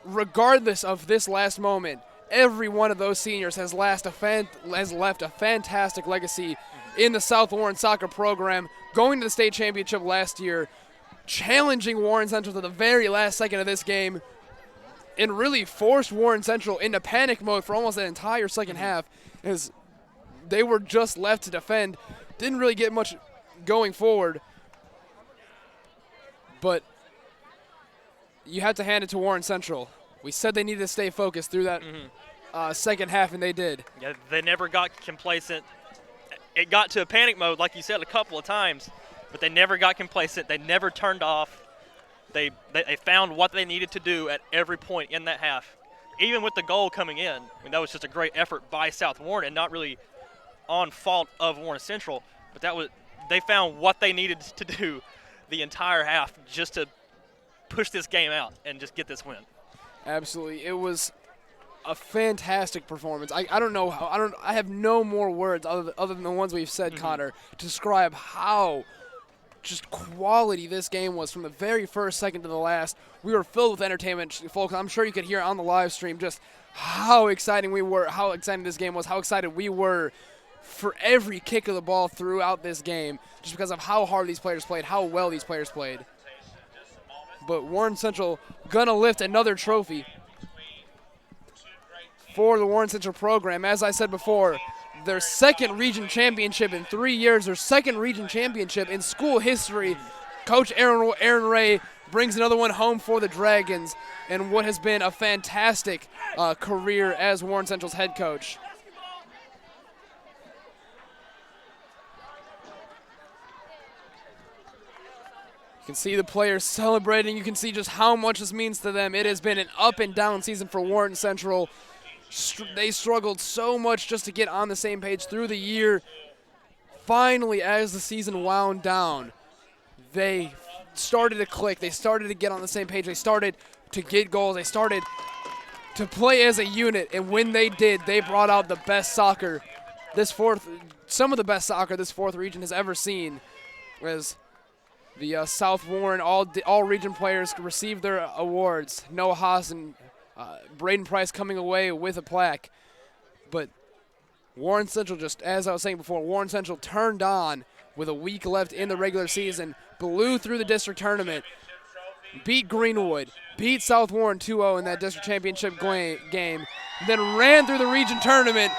regardless of this last moment, every one of those seniors has left a fantastic legacy in the South Warren soccer program, going to the state championship last year, challenging Warren Central to the very last second of this game, and really forced Warren Central into panic mode for almost an entire second half as they were just left to defend. Didn't really get much going forward. But you have to hand it to Warren Central. We said they needed to stay focused through that second half, and they did. Yeah, they never got complacent. It got to a panic mode, like you said, a couple of times, but they never got complacent. They never turned off. They found what they needed to do at every point in that half. Even with the goal coming in, I mean, that was just a great effort by South Warren and not really on fault of Warren Central, but they found what they needed to do the entire half just to push this game out and just get this win. Absolutely. It was a fantastic performance. I don't know how, I have no more words other than the ones we've said, Connor, to describe how just quality this game was from the very first second to the last. We were filled with entertainment, folks. I'm sure you could hear on the live stream just how exciting we were, how exciting this game was, how excited we were for every kick of the ball throughout this game, just because of how hard these players played, how well these players played. But Warren Central gonna lift another trophy for the Warren Central program. As I said before, their second region championship in 3 years, their second region championship in school history. Coach Aaron Ray brings another one home for the Dragons and what has been a fantastic career as Warren Central's head coach. You can see the players celebrating. You can see just how much this means to them. It has been an up and down season for Warren Central. They struggled so much just to get on the same page through the year. Finally, as the season wound down, they started to click. They started to get on the same page. They started to get goals. They started to play as a unit. And when they did, they brought out the best soccer some of the best soccer this fourth region has ever seen. As the South Warren all region players received their awards. Noah Haas and Braden Price coming away with a plaque. But Warren Central, just as I was saying before, Warren Central turned on with a week left in the regular season, blew through the district tournament, beat Greenwood, beat South Warren 2-0 in that district championship game, then ran through the region tournament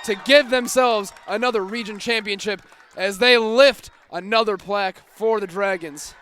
to give themselves another region championship as they lift another plaque for the Dragons.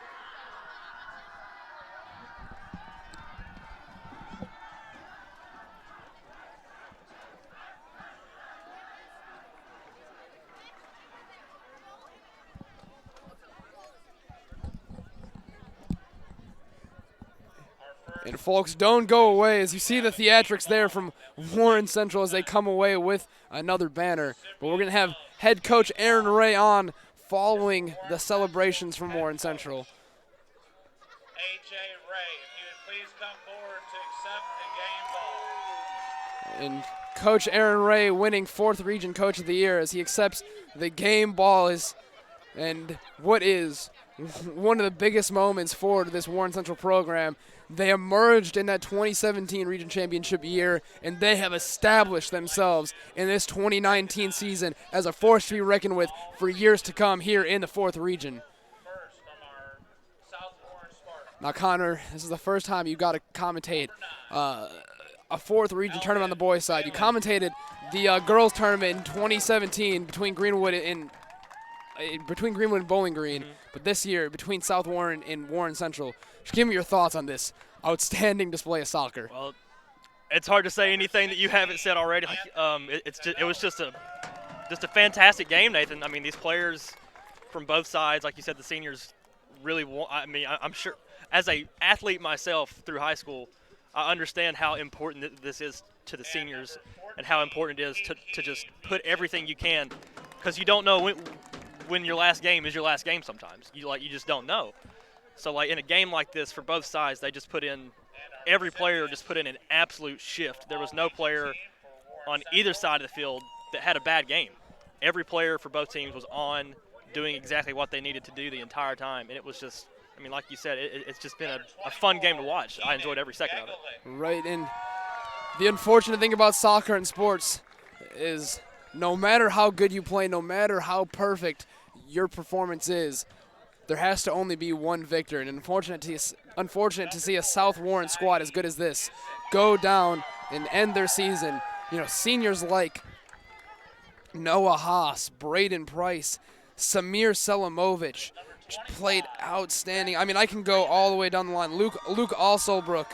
And folks, don't go away as you see the theatrics there from Warren Central as they come away with another banner. But we're going to have head coach Aaron Ray on following the celebrations from Warren Central. A.J. Ray, if you would please come forward to accept the game ball. And Coach Aaron Ray winning 4th Region Coach of the Year as he accepts the game ball and what is one of the biggest moments for this Warren Central program. They emerged in that 2017 Region Championship year, and they have established themselves in this 2019 season as a force to be reckoned with for years to come here in the 4th Region. Now, Connor, this is the first time you got to commentate a 4th Region tournament on the boys' side. You commentated the girls' tournament in 2017 between Greenwood and Bowling Green, but this year between South Warren and Warren Central. Just give me your thoughts on this outstanding display of soccer. Well, it's hard to say anything that you haven't said already. It was just a fantastic game, Nathan. I mean, these players from both sides, like you said, the seniors really want. I mean, I'm sure as a athlete myself through high school, I understand how important this is to the seniors and how important it is to just put everything you can, because you don't know when your last game is your last game sometimes. You just don't know. So like in a game like this for both sides, every player just put in an absolute shift. There was no player on either side of the field that had a bad game. Every player for both teams was on doing exactly what they needed to do the entire time. And it was just, I mean, like you said, it's just been a fun game to watch. I enjoyed every second of it. Right, and the unfortunate thing about soccer and sports is no matter how good you play, no matter how perfect your performance is, there has to only be one victor. And unfortunate to see a South Warren squad as good as this go down and end their season. You know, seniors like Noah Haas, Braden Price, Samir Selamovich, played outstanding. I mean, I can go all the way down the line. Luke Alsolbrook,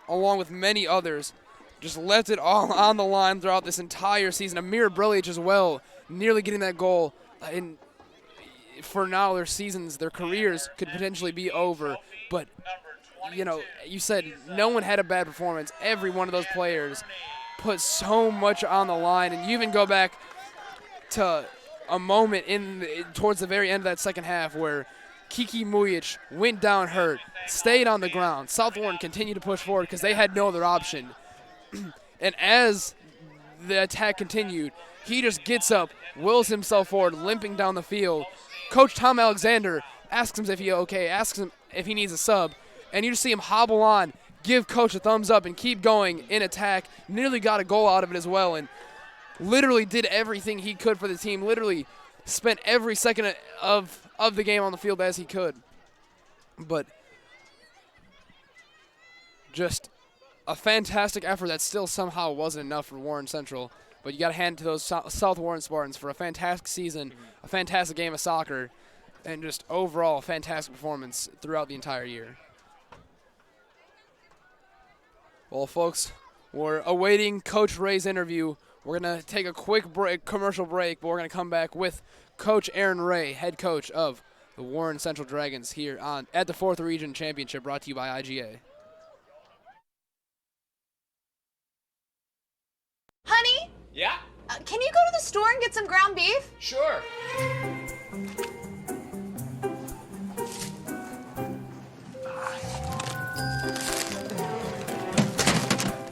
along with many others, just left it all on the line throughout this entire season. Amir Brilic as well, nearly getting that goal. And for now, their seasons, their careers could potentially be over. But, you know, you said no one had a bad performance. Every one of those players put so much on the line. And you even go back to a moment towards the very end of that second half where Kiki Mujic went down hurt, stayed on the ground. South Warren continued to push forward because they had no other option. And as the attack continued, he just gets up, wills himself forward, limping down the field. Coach Tom Alexander asks him if he's okay, asks him if he needs a sub, and you just see him hobble on, give Coach a thumbs up, and keep going in attack. Nearly got a goal out of it as well, and literally did everything he could for the team, literally spent every second of the game on the field as he could. But just a fantastic effort that still somehow wasn't enough for Warren Central. But you got to hand it to those South Warren Spartans for a fantastic season, a fantastic game of soccer, and just overall a fantastic performance throughout the entire year. Well, folks, we're awaiting Coach Ray's interview. We're going to take a quick commercial break, but we're going to come back with Coach Aaron Ray, head coach of the Warren Central Dragons here at the 4th Region Championship, brought to you by IGA. Honey, Yeah? can you go to the store and get some ground beef? Sure.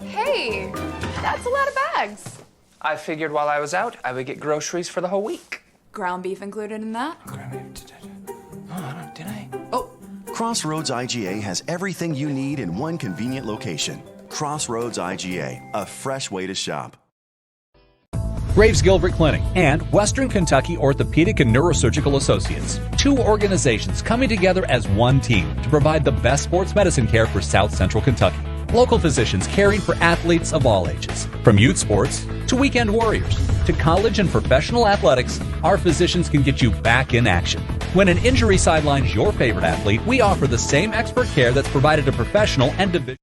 Hey, that's a lot of bags. I figured while I was out, I would get groceries for the whole week. Ground beef included in that? Oh, did I? Oh, Crossroads IGA has everything you need in one convenient location. Crossroads IGA, a fresh way to shop. Graves Gilbert Clinic and Western Kentucky Orthopedic and Neurosurgical Associates. Two organizations coming together as one team to provide the best sports medicine care for South Central Kentucky. Local physicians caring for athletes of all ages. From youth sports to weekend warriors to college and professional athletics, our physicians can get you back in action. When an injury sidelines your favorite athlete, we offer the same expert care that's provided to professional and division.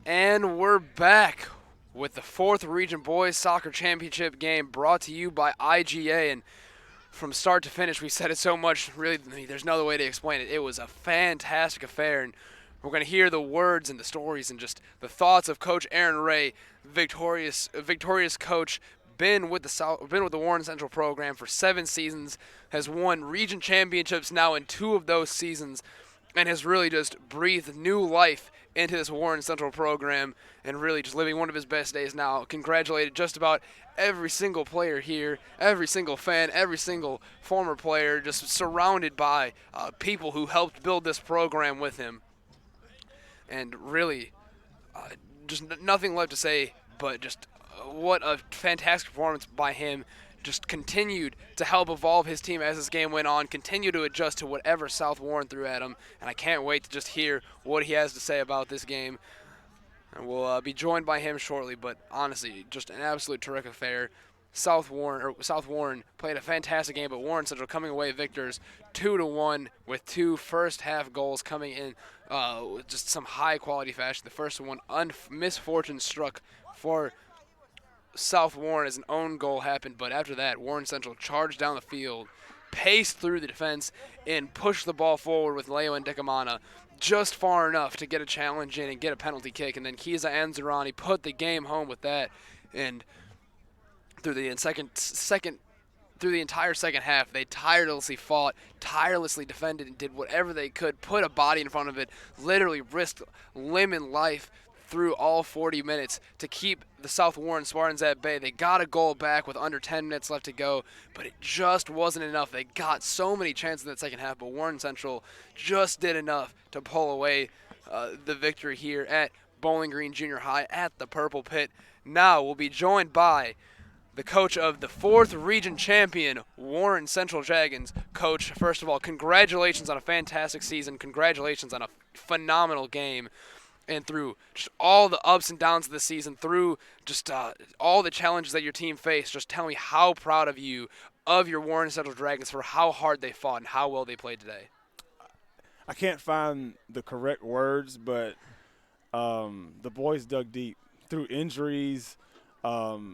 And we're back with the 4th Region Boys Soccer Championship game brought to you by IGA. And from start to finish, we said it so much, really, there's no other way to explain it. It was a fantastic affair, and we're going to hear the words and the stories and just the thoughts of Coach Aaron Ray, victorious coach, been with the Warren Central program for 7 seasons, has won region championships now in 2 of those seasons, and has really just breathed new life into this Warren Central program and really just living one of his best days now. Congratulated just about every single player here, every single fan, every single former player, just surrounded by people who helped build this program with him. And really, just nothing left to say but just what a fantastic performance by him. Just continued to help evolve his team as this game went on, continue to adjust to whatever South Warren threw at him, and I can't wait to just hear what he has to say about this game. And we'll be joined by him shortly, but honestly, just an absolute terrific affair. South Warren played a fantastic game, but Warren Central coming away victors 2-1 with 2 first-half goals coming in with just some high-quality fashion. The first one, misfortune struck for South Warren as an own goal happened, but after that, Warren Central charged down the field, paced through the defense, and pushed the ball forward with Leo and Dicamana just far enough to get a challenge in and get a penalty kick, and then Kiza Anzarani put the game home with that. And through the entire second half, they tirelessly fought, tirelessly defended, and did whatever they could, put a body in front of it, literally risked limb and life through all 40 minutes to keep the South Warren Spartans at bay. They got a goal back with under 10 minutes left to go, but it just wasn't enough. They got so many chances in that second half, but Warren Central just did enough to pull away the victory here at Bowling Green Junior High at the Purple Pit. Now we'll be joined by the coach of the 4th Region champion, Warren Central Dragons. Coach, first of all, congratulations on a fantastic season. Congratulations on a phenomenal game. And through just all the ups and downs of the season, through just all the challenges that your team faced, just tell me how proud of you, of your Warren Central Dragons, for how hard they fought and how well they played today. I can't find the correct words, but the boys dug deep through injuries. I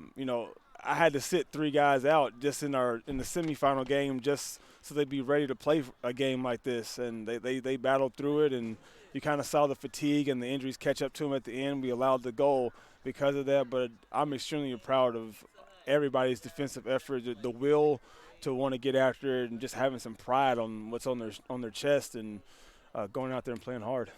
had to sit 3 guys out just in the semifinal game just so they'd be ready to play a game like this, and they battled through it, and you kind of saw the fatigue and the injuries catch up to them at the end. We allowed the goal because of that, but I'm extremely proud of everybody's defensive effort, the will to want to get after it, and just having some pride on what's on their chest and going out there and playing hard.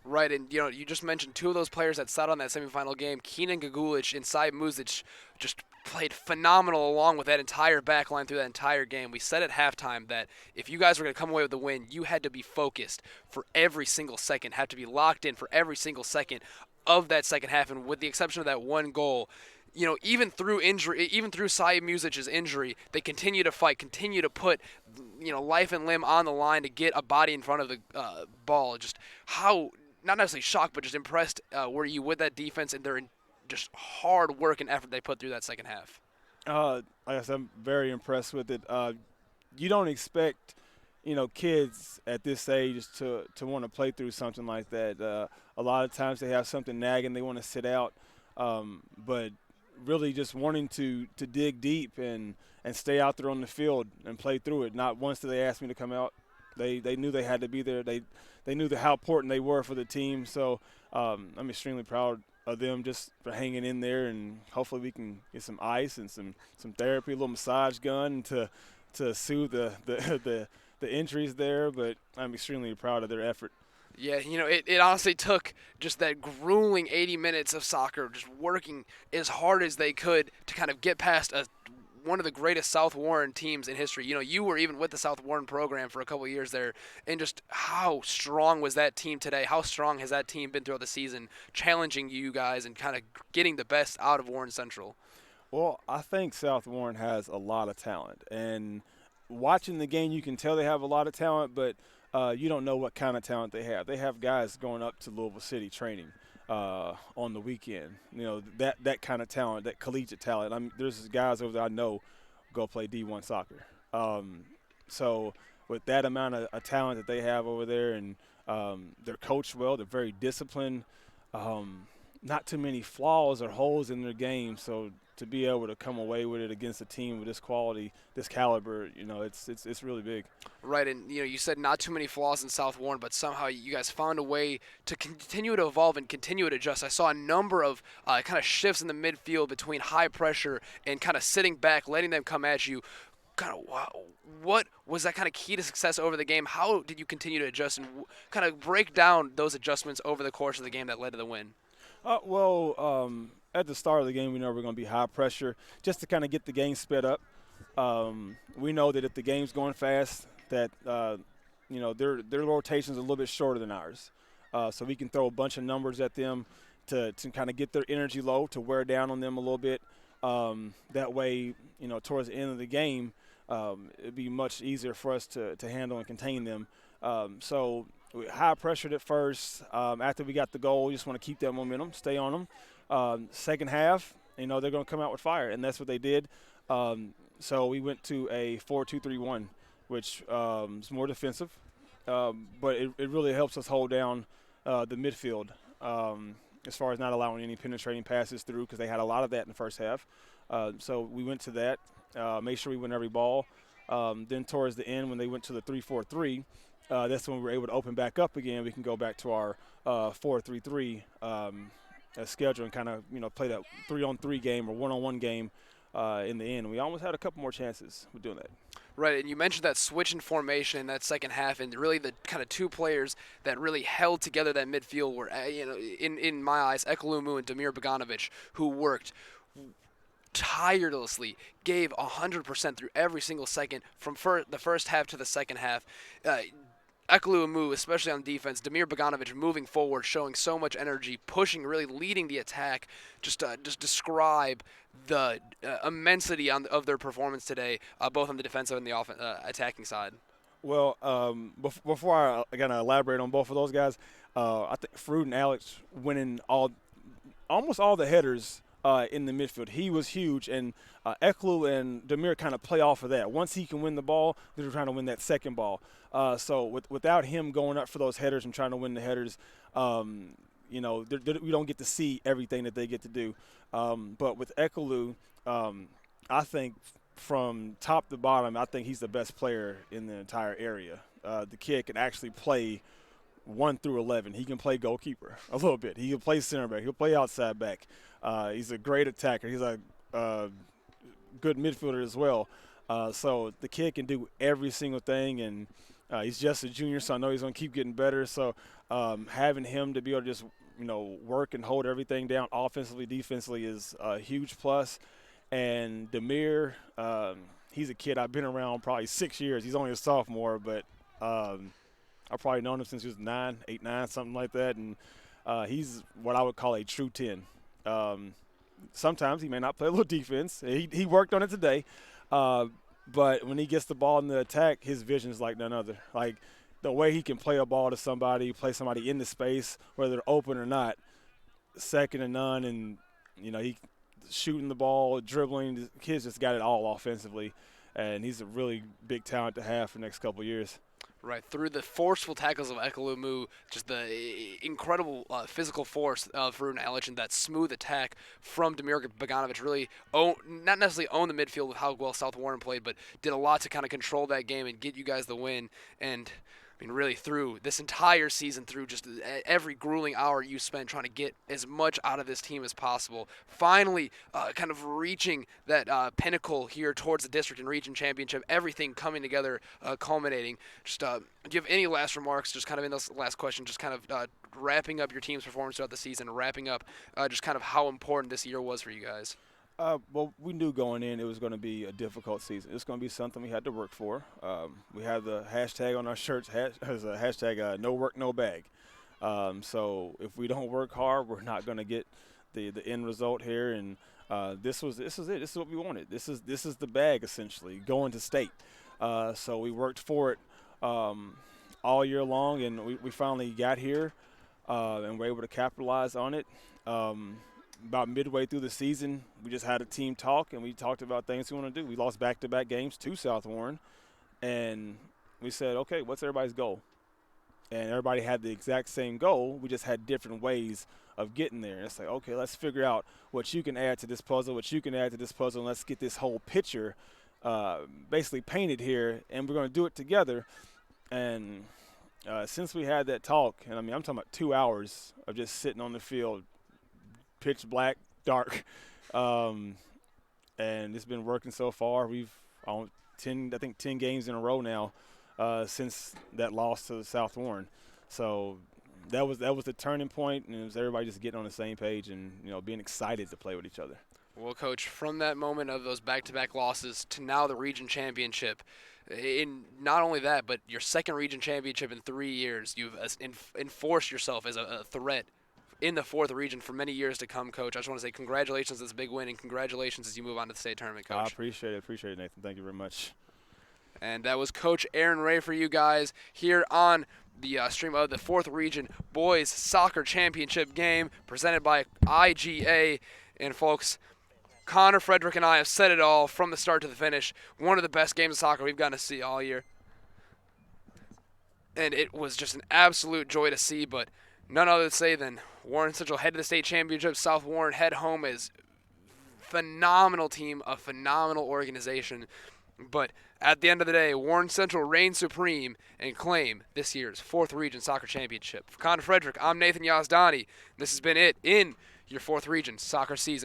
Right, and you just mentioned 2 of those players that sat on that semifinal game. Keenan Gagulich and Sai Muzic just played phenomenal along with that entire back line through that entire game. We said at halftime that if you guys were going to come away with the win, you had to be focused for every single second, had to be locked in for every single second of that second half, and with the exception of that one goal, even through injury, even through Sai Music's injury, they continue to fight, continue to put, life and limb on the line to get a body in front of the ball. Just how, not necessarily shocked, but just impressed were you with that defense and their just hard work and effort they put through that second half? Like I said, I'm very impressed with it. You don't expect, kids at this age to want to play through something like that. A lot of times they have something nagging, they want to sit out, but really just wanting to dig deep and stay out there on the field and play through it. Not once did they ask me to come out. They knew they had to be there. They knew how important they were for the team. So I'm extremely proud of them just for hanging in there, and hopefully we can get some ice and some therapy, a little massage gun to soothe the injuries there. But I'm extremely proud of their effort. Yeah, it honestly took just that grueling 80 minutes of soccer, just working as hard as they could to kind of get past one of the greatest South Warren teams in history. You were even with the South Warren program for a couple of years there, and just how strong was that team today? How strong has that team been throughout the season, challenging you guys and kind of getting the best out of Warren Central? Well, I think South Warren has a lot of talent, and watching the game you can tell they have a lot of talent, but you don't know what kind of talent they have. They have guys going up to Louisville City training on the weekend. That kind of talent, that collegiate talent. There's guys over there I know go play D1 soccer. So with that amount of talent that they have over there, and they're coached well, they're very disciplined. not too many flaws or holes in their game. So to be able to come away with it against a team with this quality, this caliber, it's really big. Right, and you said not too many flaws in South Warren, but somehow you guys found a way to continue to evolve and continue to adjust. I saw a number of kind of shifts in the midfield between high pressure and kind of sitting back, letting them come at you. Kind of what was that kind of key to success over the game? How did you continue to adjust and kind of break down those adjustments over the course of the game that led to the win? At the start of the game, we know we're going to be high pressure just to kind of get the game sped up. We know that if the game's going fast, that their rotation's a little bit shorter than ours, so we can throw a bunch of numbers at them to kind of get their energy low, to wear down on them a little bit. That way, towards the end of the game, it'd be much easier for us to handle and contain them. So we high pressured at first. After we got the goal, we just want to keep that momentum, stay on them. Second half, they're going to come out with fire, and that's what they did. So we went to a 4-2-3-1, which is more defensive, but it really helps us hold down the midfield as far as not allowing any penetrating passes through, because they had a lot of that in the first half. So we went to that, made sure we win every ball. Then towards the end, when they went to the 3-4-3, that's when we were able to open back up again. We can go back to our 4-3-3 schedule and kind of play that 3-on-3 game or 1-on-1 game in the end. We almost had a couple more chances with doing that. Right, and you mentioned that switch in formation in that second half, and really the kind of two players that really held together that midfield were, in my eyes, Ekolumu and Damir Bogdanovic, who worked tirelessly, gave 100% through every single second from the first half to the second half. Ekolumu, especially on defense, Damir Bogdanovic moving forward, showing so much energy, pushing, really leading the attack. Just describe the immensity of their performance today, both on the defensive and the attacking side. Well, before I kind of elaborate on both of those guys, I think Fruit and Alex winning almost all the headers in the midfield. He was huge, and Eklu and Damir kind of play off of that. Once he can win the ball, they're trying to win that second ball. So without him going up for those headers and trying to win the headers, we don't get to see everything that they get to do. But with Ekelu, I think from top to bottom, I think he's the best player in the entire area. The kid can actually play 1 through 11. He can play goalkeeper a little bit. He can play center back. He'll play outside back. He's a great attacker. He's a good midfielder as well. So the kid can do every single thing, and he's just a junior, so I know he's going to keep getting better. So having him to be able to just work and hold everything down offensively, defensively is a huge plus. And Damir, he's a kid I've been around probably 6 years. He's only a sophomore, but I've probably known him since he was 8, 9, something like that. And he's what I would call a true 10. Sometimes he may not play a little defense. He worked on it today. But when he gets the ball in the attack, his vision is like none other. Like the way he can play a ball to somebody, play somebody in the space, whether they're open or not, second to none. And, he shooting the ball, dribbling. The kid's just got it all offensively. And he's a really big talent to have for the next couple of years. Right, through the forceful tackles of Ekolumu, just the incredible physical force of Fruit and Alex, and that smooth attack from Damir Bogdanovic really not necessarily own the midfield with how well South Warren played, but did a lot to kind of control that game and get you guys the win. And really through this entire season, through just every grueling hour you spent trying to get as much out of this team as possible, finally kind of reaching that pinnacle here towards the district and region championship, everything coming together, culminating. Just do you have any last remarks, just kind of in this last question, just kind of wrapping up your team's performance throughout the season, wrapping up just kind of how important this year was for you guys? Well, we knew going in it was going to be a difficult season. It's going to be something we had to work for. We have the hashtag on our shirts as a hashtag no work, no bag. So if we don't work hard, we're not going to get the end result here. And this is it. This is what we wanted. This is the bag, essentially, going to state. So we worked for it all year long, and we finally got here and were able to capitalize on it. About midway through the season, we just had a team talk, and we talked about things we want to do. We lost back-to-back games to South Warren, and we said, okay, what's everybody's goal? And everybody had the exact same goal. We just had different ways of getting there. And it's like, okay, let's figure out what you can add to this puzzle, and let's get this whole picture basically painted here, and we're going to do it together. And since we had that talk, and I mean, I'm talking about 2 hours of just sitting on the field, pitch black, dark, and it's been working so far. We've on 10 games in a row now since that loss to the South Warren. So that was the turning point, and it was everybody just getting on the same page and being excited to play with each other. Well, Coach, from that moment of those back-to-back losses to now the region championship, in not only that, but your second region championship in 3 years, you've enforced yourself as a threat in the fourth region for many years to come, Coach. I just want to say congratulations on this big win, and congratulations as you move on to the state tournament, Coach. I appreciate it, Nathan. Thank you very much. And that was Coach Aaron Ray for you guys here on the stream of the fourth region boys soccer championship game presented by IGA. And folks, Connor, Frederick, and I have said it all from the start to the finish. One of the best games of soccer we've gotten to see all year. And it was just an absolute joy to see, but none other to say than Warren Central head to the state championship. South Warren head home as phenomenal team, a phenomenal organization. But at the end of the day, Warren Central reigns supreme and claim this year's fourth region soccer championship. For Connor Frederick, I'm Nathan Yazdani. This has been it in your fourth region soccer season.